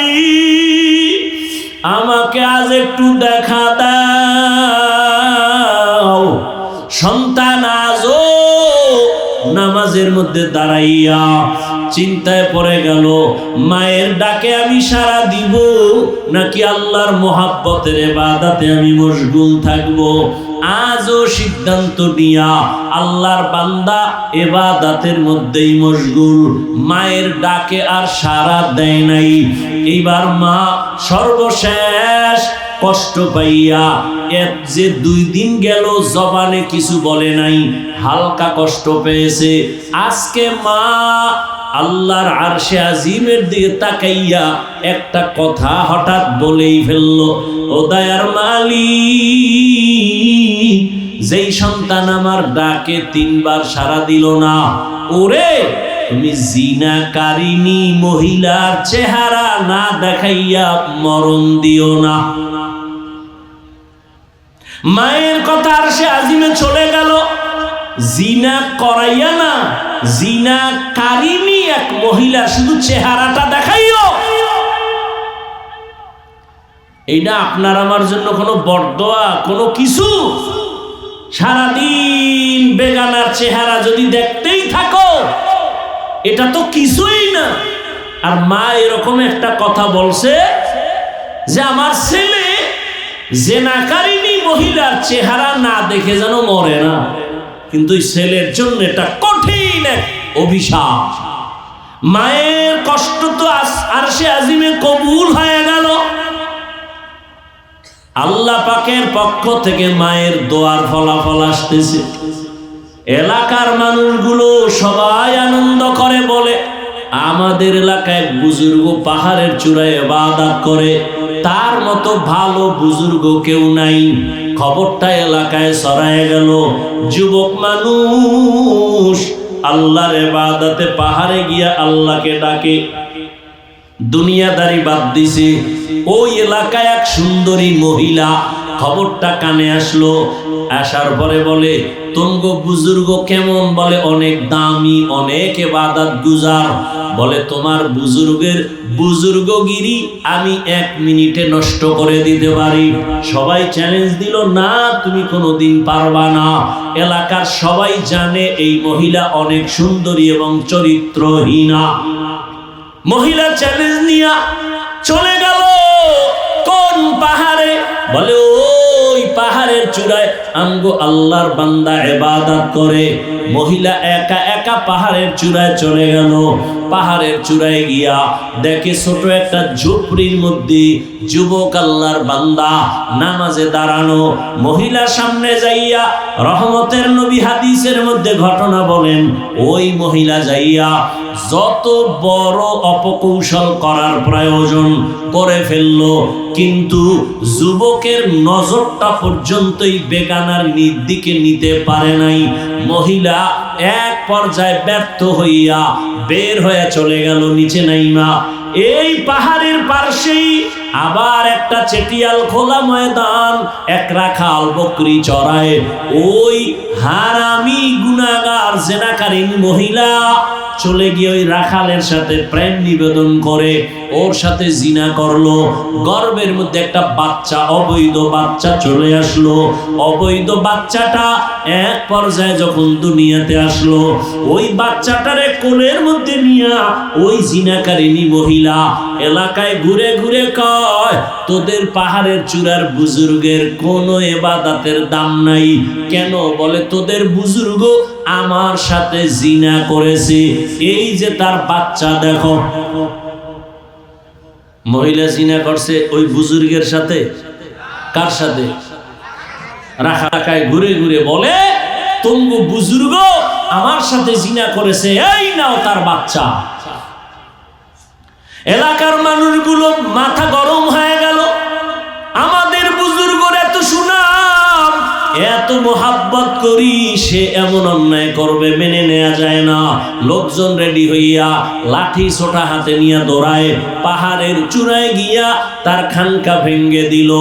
আমাকে আজ একটু দেখা দাও। সন্তান আজও নামাজের মধ্যে দাঁড়াইয়া চিন্তায় পড়ে গেল, মায়ের ডাকে আমি সাড়া দিব নাকি আল্লাহর মুহাব্বতের ইবাদতে আমি মশগুল থাকব। আজও সিদ্ধান্ত নিয়া আল্লাহর বান্দা ইবাদতের মধ্যেই মশগুল, মায়ের ডাকে আর সাড়া দেয় নাই। এইবার মা সর্বশেষ কষ্ট পাইয়া যে 2 দিন গেল জবানে কিছু বলে নাই, হালকা কষ্ট পেয়েছে। আজকে মা আল্লাহর আরশে আজিমের দিকে তাকাইয়া একটা কথা হঠাৎ বলেই ফেলল, ও দয়ার মালিক, যেই সন্তান আমার ডাকে 3 বার সাড়া দিল না, ওরে তুমি জিনাকারিনী মহিলার চেহারা না দেখাইয়া মরণ দিও না। মায়ের কথা আরশে আজিমে চলে গেল, জিনা করাইয়া না, জিনাকারিনী এক মহিলা শুধু চেহারাটা দেখাইও। এইটা আপনার আমার জন্য কোনো বরদোয়া, কোনো কিছু? সারাদিন বেগানার চেহারা যদি দেখতেই থাকো, এটা তো কিছুই না। আর মা এরকম একটা কথা বলছে যে আমার ছেলে জিনাকারিনী মহিলার চেহারা না দেখে যেন মরে না, কিন্তু ছেলের জন্য এটা কঠিন এক অভিশাপ। মায়ের কষ্ট তো আরশে আজিমে কবুল হয়ে গেল। আল্লাহ পাকের পক্ষ থেকে মায়ের দোয়ার ফলাফল আসতেছে। এলাকার মানুষগুলো সবাই আনন্দ করে, বলে আমাদের এলাকায় বুজুর্গ পাহাড়ের চূড়ায় ইবাদত করে, তার মতো ভালো বুজুর্গ কেউ নাই। খবরটা এলাকায় ছড়ায় গেল। যুবক মানুষ আল্লাহর ইবাদতে পাহাড়ে গিয়া আল্লাহকে ডাকে, দুনিয়াদারি বাদ দিছে। ওই এলাকায় এক সুন্দরী মহিলা খবরটা কানে আসলো। আসার পরে বলে, তুঙ্গ বুজুর্গ কেমন? বলে অনেক দামি, অনেক ইবাদত গুজার। বলে তোমার বুজুর্গগিরি আমি 1 মিনিটে নষ্ট করে দিতে পারি। সবাই চ্যালেঞ্জ দিল, না তুমি কোনোদিন পারবা না। এলাকার সবাই জানে এই মহিলা অনেক সুন্দরী এবং চরিত্রহীনা। মহিলা চ্যালেঞ্জ নিয়ে চলে গেল কোন পাহাড়ে? বলে ওই পাহাড়ের চূড়ায় আমগো আল্লাহর বান্দা ইবাদত করে। মহিলা একা একা পাহাড়ের চূড়ায় চলে গেল। পাহাড়ের চূড়ায় গিয়া দেখে ছোট একটা ঝুপড়ির মধ্যে যুবক আল্লাহর বান্দা নামাজে দাঁড়ানো। মহিলা সামনে যাইয়া, রহমতের নবী হাদিসের মধ্যে ঘটনা বলেন, ওই মহিলা যাইয়া যত বড় অপকৌশল করার প্রয়োজন করে ফেলল, কিন্তু যুবকের নজরটা পর্যন্তই বেগানার দিকে নিতে পারে নাই। মহিলা এক পর্যায়ে ব্যর্থ হইয়া বের হয়ে চলে গেল নিচে নাইমা। এই পাহাড়ের পাশেই আবার একটা চেটিয়াল খোলা ময়দান, এক রাখাল বকরি চড়ায়। ওই হারামি গুনাহগার জেনাকারী মহিলা চলে গিয়ে ওই রাখালের সাথে প্রেম নিবেদন করে, ওর সাথে জিনা করলো। গর্ভের মধ্যে একটা বাচ্চা, অবৈধ বাচ্চা চলে আসলো। অবৈধ বাচ্চাটা এক পর্যায়ে যখন দুনিয়াতে আসলো, ওই বাচ্চাটারে কোলের মধ্যে নিয়ে ওই জিনাকারিনী মহিলা এলাকায় ঘুরে ঘুরে কয়, তোদের পাহাড়ের চূড়ার বুজুর্গের কোনো ইবাদতের দাম নাই কেন? বলে তোদের বুজুর্গ আমার সাথে জিনা করেছে, এই যে তার বাচ্চা দেখো। মহিলা জিনা করছে ওই বুজুর্গের সাথে। কার সাথে? রাখায় ঘুরে ঘুরে বলে, তুঙ্গ বুজুর্গ আমার সাথে জিনা করেছে, এই নাও তার বাচ্চা। এলাকার মানুষগুলো মাথা গরম হয়ে গেল। আমাদের বুজুর্গর এত সুনাম, এত মোহাব্বত করি, সে এমন অন্যায় করবে মেনে নেওয়া যায় না। লোকজন রেডি হইয়া লাঠি ছোটা হাতে নিয়ে দৌড়ায়, পাহাড়ের চূড়ায় গিয়া তার খানকা ভেঙ্গে দিল।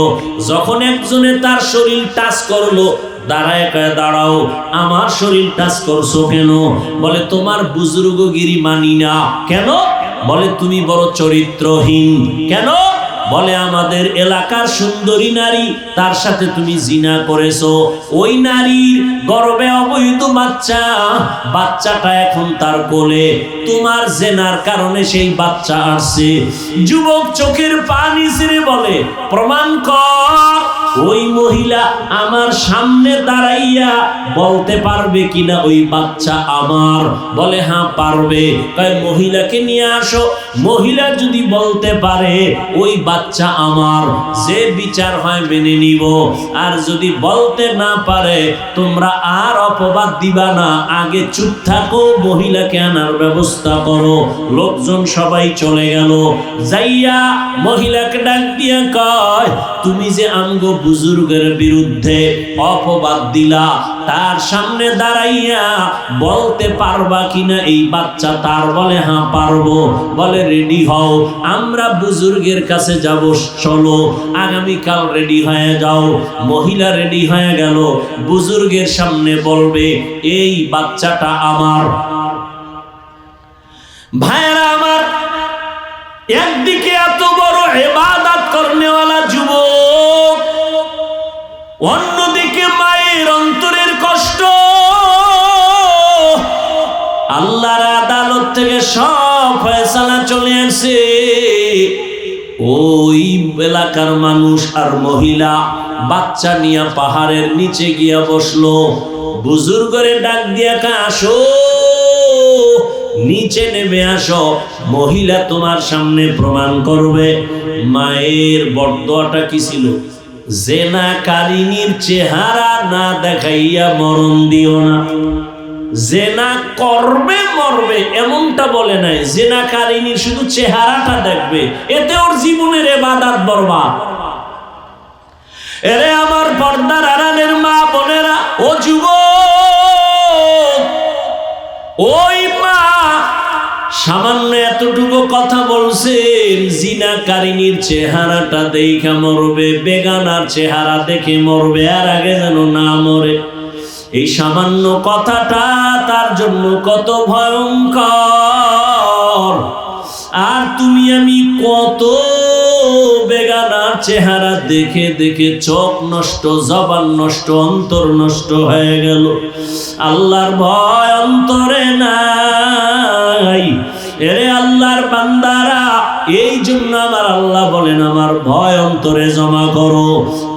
যখন একজনে তার শরীর টাচ করলো, দাঁড়ায় কয়ে, দাঁড়াও, আমার শরীর টাচ করছো কেন? বলে তোমার বুজুর্গগিরি মানি না। কেন? বলে তুমি বড় চরিত্রহীন। কেন? বলে আমাদের এলাকার সুন্দরী নারী, তার সাথে তুমি জিনা করেছো। ওই নারীর গর্ভে অবৈধ বাচ্চা, বাচ্চাটা এখন তার কোলে, তোমার জেনার কারণে সেই বাচ্চা আসছে। যুবক চোখের পানি ছেড়ে বলে, প্রমাণ কর। ওই মহিলা আমার সামনে দাঁড়াইয়া বলতে পারবে কিনা ওই বাচ্চা আমার? বলে হ্যাঁ পারবে। কয় মহিলাকে নিয়ে আসো। মহিলা যদি বলতে পারে ওই বাচ্চা আমার, যে বিচার হয় মেনে নিব। আর যদি বলতে না পারে, তোমরা আর অপবাদ দিবা না, আগে চুপ থাকো, মহিলাকে আনার ব্যবস্থা করো। লোকজন সবাই চলে গেল। যাইয়া মহিলাকে ডাক দিয়া কয়, তুমি যে আমগো বুজুর্গের বিরুদ্ধে অপবাদ দিলা, তার সামনে দাঁড়াইয়া বলতে পারবা কিনা এই বাচ্চা তার? বলে হ্যাঁ পারবো। বলে রেডি হও, আমরা বুজুর্গের কাছে যাব, চলো আগামীকাল রেডি হয়ে যাও। মহিলা রেডি হয়ে গেল, বুজুর্গের সামনে বলবে এই বাচ্চাটা আমার। ভাইরা আমার, একদিকে এত বড় ইবাদত করনেওয়ালা যুবক, অন্যদিকে মায়ের অন্তরের কষ্ট। আল্লাহর আদালত থেকে সব ফয়সালা চলে আসে। ওই এলাকার মানুষ আর মহিলা বাচ্চা নিয়ে পাহাড়ের নিচে গিয়া বসলো। বুজুর্গরে ডাক দিয়া কা, আসো নিচে নেমে আসো, মহিলা তোমার সামনে প্রমাণ করবে। মায়ের বরদোয়াটা কি ছিল? জেনাকারিনীর চেহারা না দেখাইয়া মরণ দিও না। জেনা করবে মরবে এমনটা বলে নাই, জেনাকারিনীর শুধু চেহারাটা দেখবে, এতে ওর জীবনের ইবাদত বরবাদ। এরে আমার পর্দার আড়ালের মা বোনেরা, ও যুবক, ওই মা সামান্য এতটুকু কথা বলছেন, জিনাকারিনীর চেহারাটা দেখে মরবে, বেগানার চেহারা দেখে মরবে, আর আগে যেন না মরে। এই সামান্য কথাটা তার জন্য কত ভয়ঙ্কর। আর তুমি আমি কত বেগানার চেহারা দেখে দেখে চোখ নষ্ট, জবান নষ্ট, অন্তর নষ্ট হয়ে গেল। আল্লাহর ভয় অন্তরে নাই। এরে আল্লাহর বান্দারা, এই জন্য আমার আল্লাহ বলেন আমার ভয় অন্তরে জমা করো।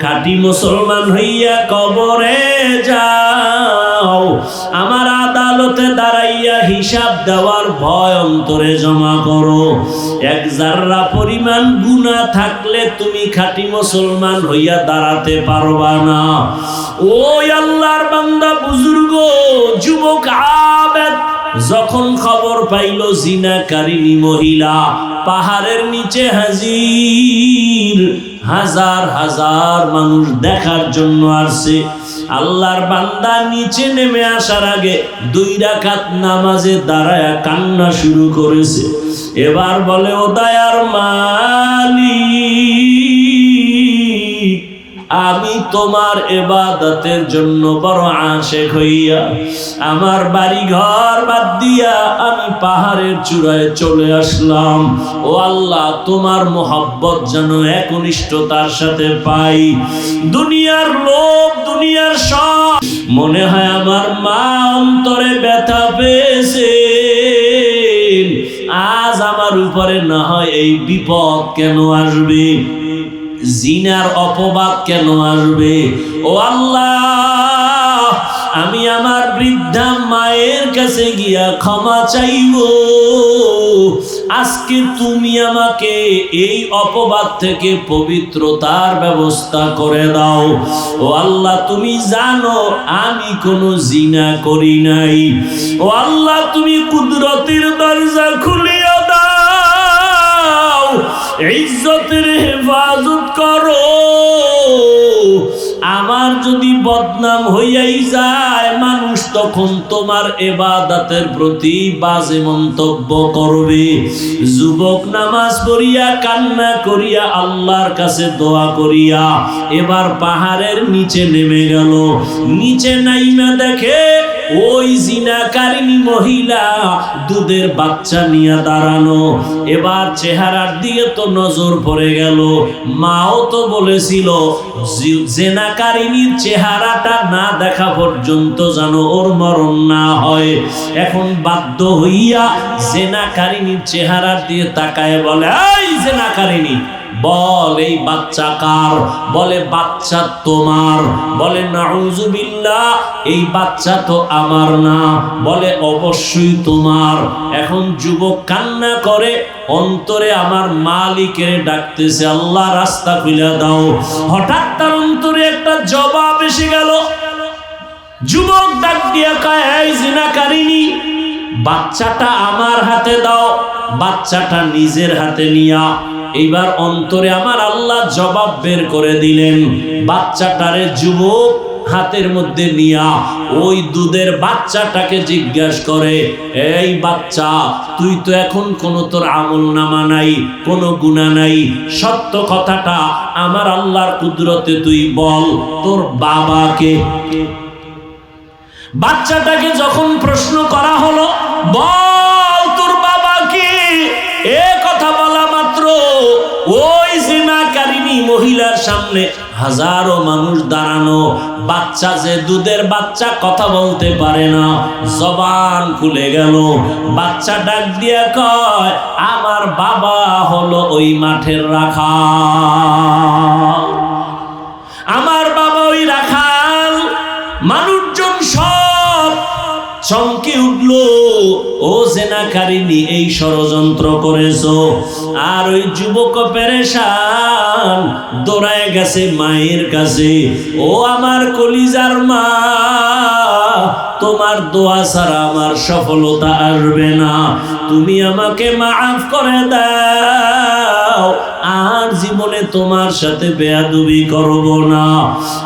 খাঁটি মুসলমান হইয়া কবরে যাও, আমার আদালতে দাঁড়াইয়া হিসাব দেওয়ার ভয় অন্তরে জমা করো। এক জাররা পরিমাণ গুনাহ থাকলে তুমি খাঁটি মুসলমান হইয়া দাঁড়াতে পারবা না। ওই আল্লাহর বান্দা, বুজুর্গ, যুবক, আবেদ যখন খবর পাইল জিনাকারিনী মহিলা পাহাড়ের নিচে হাজির, হাজার হাজার মানুষ দেখার জন্য আসছে, আল্লাহর বান্দা নিচে নেমে আসার আগে 2 রাকাত নামাজে দাঁড়ায়া কান্না শুরু করেছে। এবার বলে, ও দয়ার মালিক, আমি তোমার ইবাদতের জন্য বড় আশিক হইয়া আমার বাড়ি ঘর বাদ দিয়া আমি পাহাড়ের চূড়ায় চলে আসলাম। ও আল্লাহ, তোমার মোহাব্বত যেন একনিষ্ঠতার সাথে পাই। দুনিয়ার লোভ, দুনিয়ার সব, মনে হয় আমার মা অন্তরে ব্যথা পেয়েছে, আজ আমার উপরে না হয় এই বিপদ কেন আসবে, জিনার অপবাদ কেন আসবে। ও আল্লাহ, আমি আমার বৃদ্ধা মায়ের কাছে গিয়া ক্ষমা চাইব। আজকে তুমি আমাকে এই অপবাদ থেকে পবিত্রতার ব্যবস্থা করে দাও। ও আল্লাহ, তুমি জানো আমি কোনো জিনা করি নাই। ও আল্লাহ, তুমি কুদরতের দরজা খুলিয়া দাও, ইজ্জতের হেফাজত করো। আমার যদি বদনাম হইয়াই যায়, মানুষ তখন তোমার ইবাদতের প্রতি বাজে মন্তব্য করবে। যুবক নামাজ পড়িয়া কান্না করিয়া আল্লাহর কাছে দোয়া করিয়া এবার পাহাড়ের নিচে নেমে গেল। নিচে নাইমা দেখে ওই জিনাকারিনী মহিলা দুধের বাচ্চা নিয়ে দাঁড়ানো। এবার চেহারার দিকে তো নজর পড়ে গেল। মাও তো বলেছিল জিনাকারিনীর চেহারাটা না দেখা পর্যন্ত যেন ওর মরণ না হয়। এখন বাধ্য হইয়া জিনাকারিনীর চেহারার দিকে তাকায় বলে, এই জিনাকারিনী, বল এই বাচ্চা কার? বলে, বাচ্চা তোমার। বলে, নাউজুবিল্লাহ, এই বাচ্চা তো আমার না। বলে, অবশ্যই তোমার। এখন যুবক কান্না করে, অন্তরে আমার মালিকের ডাকতেছে, আল্লাহ রাস্তা খুলে দাও। হঠাৎ তার অন্তরে একটা জবাব এসে গেল। যুবক ডাক দিয়া কয়, এই জিনাকারিনী, বাচ্চাটা আমার হাতে দাও। বাচ্চাটা নিজের হাতে নিয়া এইবার অন্তরে আমার আল্লাহ জবাব বের করে দিলেন। বাচ্চাটারে যুবক হাতের মধ্যে নিয়া ওই দুধের বাচ্চাটাকে জিজ্ঞাসা করে, এই বাচ্চা, তুই তো এখন কোনো তোর আমল নামা নাই, কোনো গুনাহ নাই, সত্য কথাটা আমার আল্লাহর কুদরতে তুই বল, তোর বাবাকে। বাচ্চাটাকে যখন প্রশ্ন করা হলো, বল তোর বাবা কি, এ কথা বলা মাত্র ওই জিনাকারিনী মহিলার সামনে হাজারো মানুষ দাঁড়ানো। বাচ্চা, যে দুধের বাচ্চা, কথা বলতে পারে না, জবান খুলে গেল। বাচ্চা ডাক দিয়া কয়, আমার বাবা হলো ওই মাঠের রাখাল, আমার বাবা ওই রাখাল। মানুষজন সব চমকে উঠল, ও জিনাকারিনী, এই ষড়যন্ত্র করেছো। আর ওই যুবক পেরেশান, দৌড়ায় গেছে মায়ের কাছে। ও আমার কলিজার মা, তোমার দোয়া ছাড়া আমার সফলতা আসবে না, তুমি আমাকে মাফ করে দাও, আর জীবনে তোমার সাথে বেয়াদবি করব না।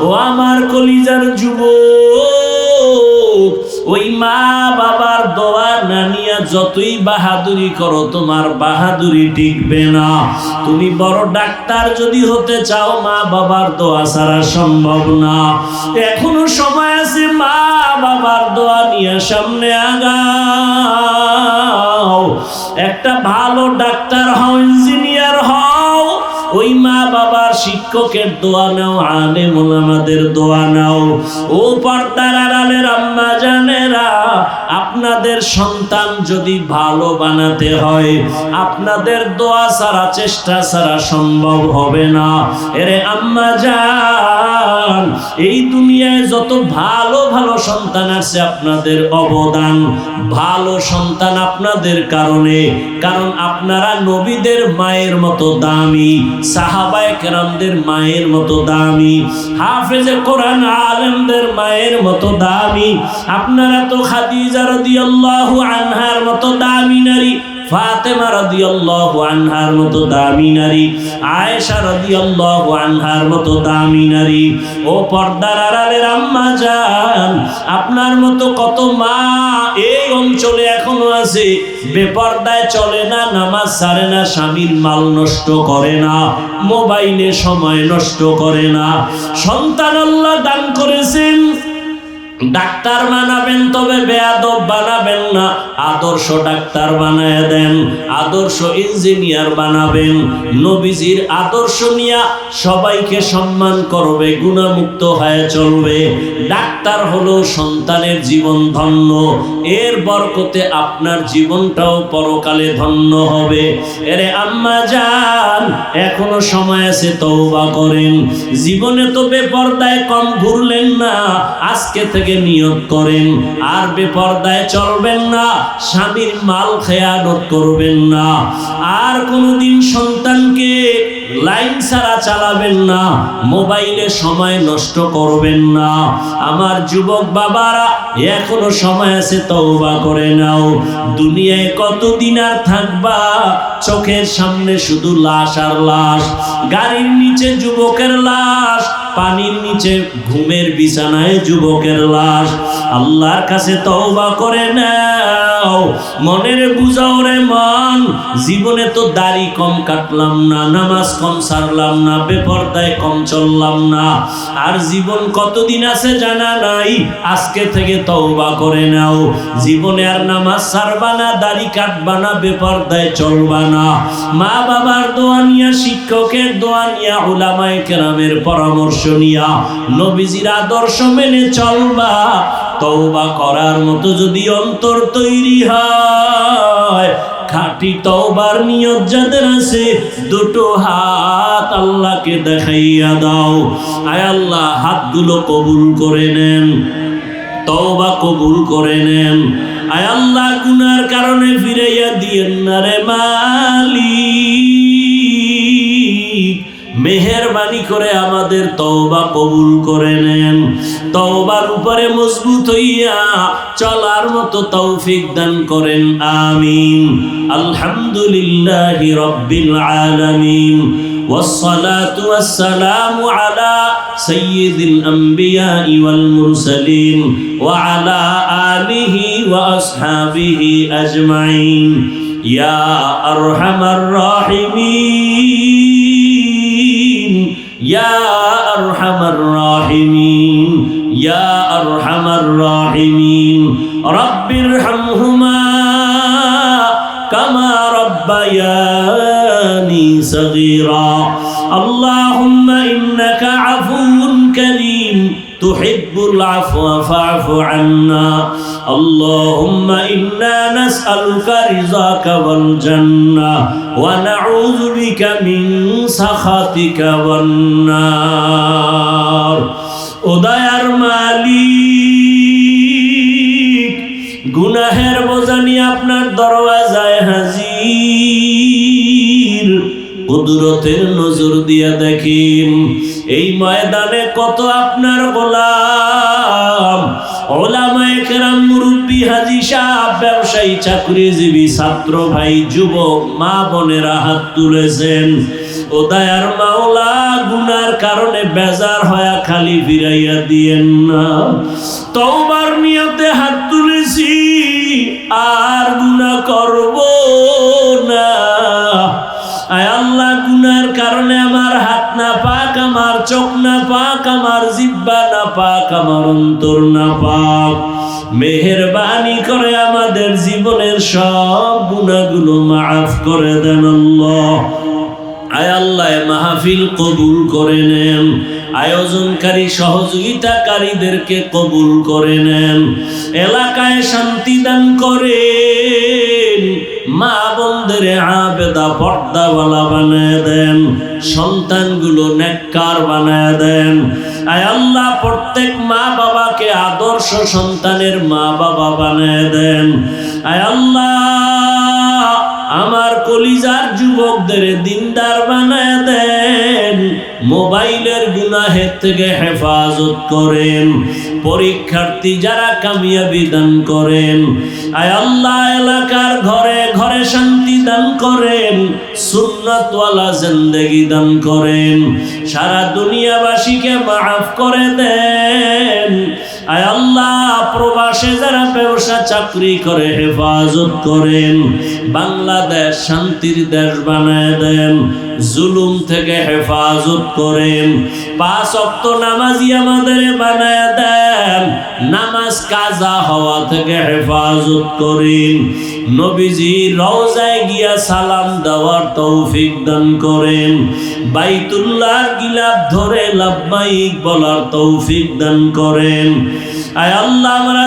ও আমার কলিজার যুবক, ওই মা বাবার দোয়া না নিয়া যতই বাহাদুরি করো তোমার বাহাদুরি টিকবে না। তুমি বড় ডাক্তার যদি হতে চাও মা বাবার দোয়া ছাড়া সম্ভব না। এখনো সময় আছে, মা বাবার দোয়া নিয়ে সামনে আগাও। একটা ভালো ডাক্তার হও, ইঞ্জিনিয়ার হও, ওই মা বাবার শিক্ষকের দোয়া নাও, আলেম ওলামাদের দোয়া নাও। ও পর্দার আড়ালের আম্মা জানেরা, আপনাদের সন্তান যদি ভালো বানাতে হয় আপনাদের দোয়া ছাড়া, চেষ্টা ছাড়া সম্ভব হবে না। এরে আম্মা জান, এই দুনিয়ায় যত ভালো ভালো সন্তান আছে আপনাদের অবদান, ভালো সন্তান আপনাদের কারণে। কারণ আপনারা নবীদের মায়ের মতো দামি, সাহাবায়ে কেরামদের মায়ের মতো দামি, হাফেজে কোরআন আলেমদের মায়ের মতো দামি। আপনারা তো খাদিজা রাদিয়াল্লাহু আনহার মতো দামি নারী, ফাতেমা রাদিয়াল্লাহু আনহার মতো দামি নারী, আয়েশা রাদিয়াল্লাহু আনহার মতো দামি নারী। ও পর্দার আড়ালের আম্মা জান, আপনার মতো কত মা এই অঞ্চলে এখনো আছে, বেপর্দায় চলে না, নামাজ ছাড়ে না, স্বামীর মাল নষ্ট করে না, মোবাইলে সময় নষ্ট করে না। সন্তান আল্লাহ দান করেছেন, ডাক্তার বানাবেন তবে বেয়াদব বানাবেন না, আদর্শ ডাক্তার বানায় দেন, আদর্শ ইঞ্জিনিয়ার বানাবেন। নবীজির আদর্শ নিয়ে সবাইকে সম্মান করবে, গুণামুক্ত হয়ে চলবে। ডাক্তার হলো সন্তানের জীবন ধন্য, এর বরকতে আপনার জীবনটাও পরকালে ধন্য হবে। এরে আম্মা জান, এখনো সময় আছে, তওবা করেন। জীবনে তো বেপরদায় কম ঘুরলেন না, আজকে থেকে নিয়ত করেন আর বেপরদায় চলবেন না, স্বামীর মাল খেয়ানত করবেন না, আর কোনদিন সন্তানকে লাইন ছাড়া চালাবেন না, মোবাইলে সময় নষ্ট করবেন না। আমার যুবক বাবারা, এখনো সময় আছে, তওবা করে নাও। দুনিয়ায় কতদিন আর থাকবা? চোখের সামনে শুধু লাশ আর লাশ, গাড়ির নিচে যুবকের লাশ, পানির নিচে ঘুমের বিছানায় যুবকের লাশ। আল্লাহর কাছে তওবা করে নাও, মনের বুঝাও রে মন, জীবনে তো দাড়ি কম কাটলাম না, নামাজ কম ছাড়লাম না, বেপরদায় কম চললাম না, আর জীবন কতদিন আছে জানা নাই। আজকে থেকে তওবা করে নাও, জীবনে আর নামাজ ছাড়বা না, দাড়ি কাটবা না, বেপরদায় চলবা না। মা বাবার দোয়া নিয়া, শিক্ষকের দোয়া নিয়া, উলামায়ে কেরামের পরামর্শ নিয়া, নবীজির আদর্শ মেনে চলবা। তওবা করার মতো যদি অন্তর তৈরি হয়, খাঁটি তওবার নিয়ত যাদের আছে, দুটো হাত আল্লাহকে দেখাইয়া দাও। আয় আল্লাহ, হাতগুলো কবুল করে নেন, তওবা কবুল করে নেন। আয় আল্লাহ, গুনার কারণে ফিরাইয়া দিয়েন না রে মালিক, মেহেরবানি করে আমাদের তওবা কবুল করে নেন। তওবার উপরে মজবুত হইয়া চলার মতো তৌফিক দান করেন, আমিন। আলহামদুলিল্লাহি রাব্বিল আলামিন, والصلاة والسلام على سيد الأنبياء والمرسلين وعلى آله وأصحابه أجمعين يا أرحم الراحمين يا أرحم الراحمين يا أرحم الراحمين رب ارحمهما كما ربياني صغيرا اللهم إنك عفو كريم تحب العفو فاعف عنا اللهم إنا نسألك رضاك والجنة ونعوذ بك من سخطك والنار উদয়ার মালিক, গুনাহের বোঝা নিয়ে আপনার দরওয়াজায় হাজির। কুদরতের নজর দিয়া দেখেন এই ময়দানে কত আপনার গোলাম, ওলামায়ে কেরাম, মুরব্বী, হাজী সাহেব, ব্যবসায়ী, চাকরিজীবী, ছাত্র ভাই, যুবক, মা বোনেরা হাত তুলেছেন। ও দয়ার মাওলা, গুনার কারণে বেজার হয়ে খালি ফিরাইয়া দিয়েন না। তওবার নিয়তে হাত তুলেছি। আর গুনাহ করব না। আয় আল্লাহ, গুনার কারণে আমার হাত না পাক, আমার চোখ না পাক, আমার জিহ্বা না পাক, আমার অন্তর না পাক। মেহেরবানি করে আমাদের জীবনের সব গুনাহগুলো মাফ করে দেন আল্লাহ। আয় আল্লাহ, মাহফিল কবুল করে নেন, আয়োজনকারী সহযোগিতাকারীদেরকে কবুল করে নেন, এলাকায় শান্তি দান করেন, মা বোনদের আবেদা পর্দাওয়ালা বানায় দেন, সন্তানগুলো নেককার বানায় দেন। আয় আল্লাহ, প্রত্যেক মা বাবাকে আদর্শ সন্তানের মা বাবা বানায় দেন। আয় আল্লাহ, আমার কলিজার যুবকদের দিনদার বানায় দেন, মোবাইলের গুনাহের থেকে হেফাজত করেন, পরীক্ষার্থী যারা কামিয়াবি দান করেন। আয় আল্লাহ, এলাকার ঘরে ঘরে শান্তি দান করেন, সুন্নাতওয়ালা জিন্দেগি দান করেন, সারা দুনিয়াবাসীকে মাফ করে দেন। আয় আল্লাহ, প্রবাসে যারা ব্যবসা চাকরি করে হেফাজত করেন, বাংলাদেশ শান্তির দেশ বানায় দেন, জুলুম থেকে হেফাজত করেন, 5 ওয়াক্ত নামাজি আমাদের বানায় দেন, নামাজ কাজা হওয়া থেকে হেফাজত করেন, নবীজির রওজায় গিয়া সালাম দেওয়ার তৌফিক দান করেন, বাইতুল্লাহর গিলাফ ধরে লাব্বাইক বলার তৌফিক দান করেন। আয় আল্লাহ, আমরা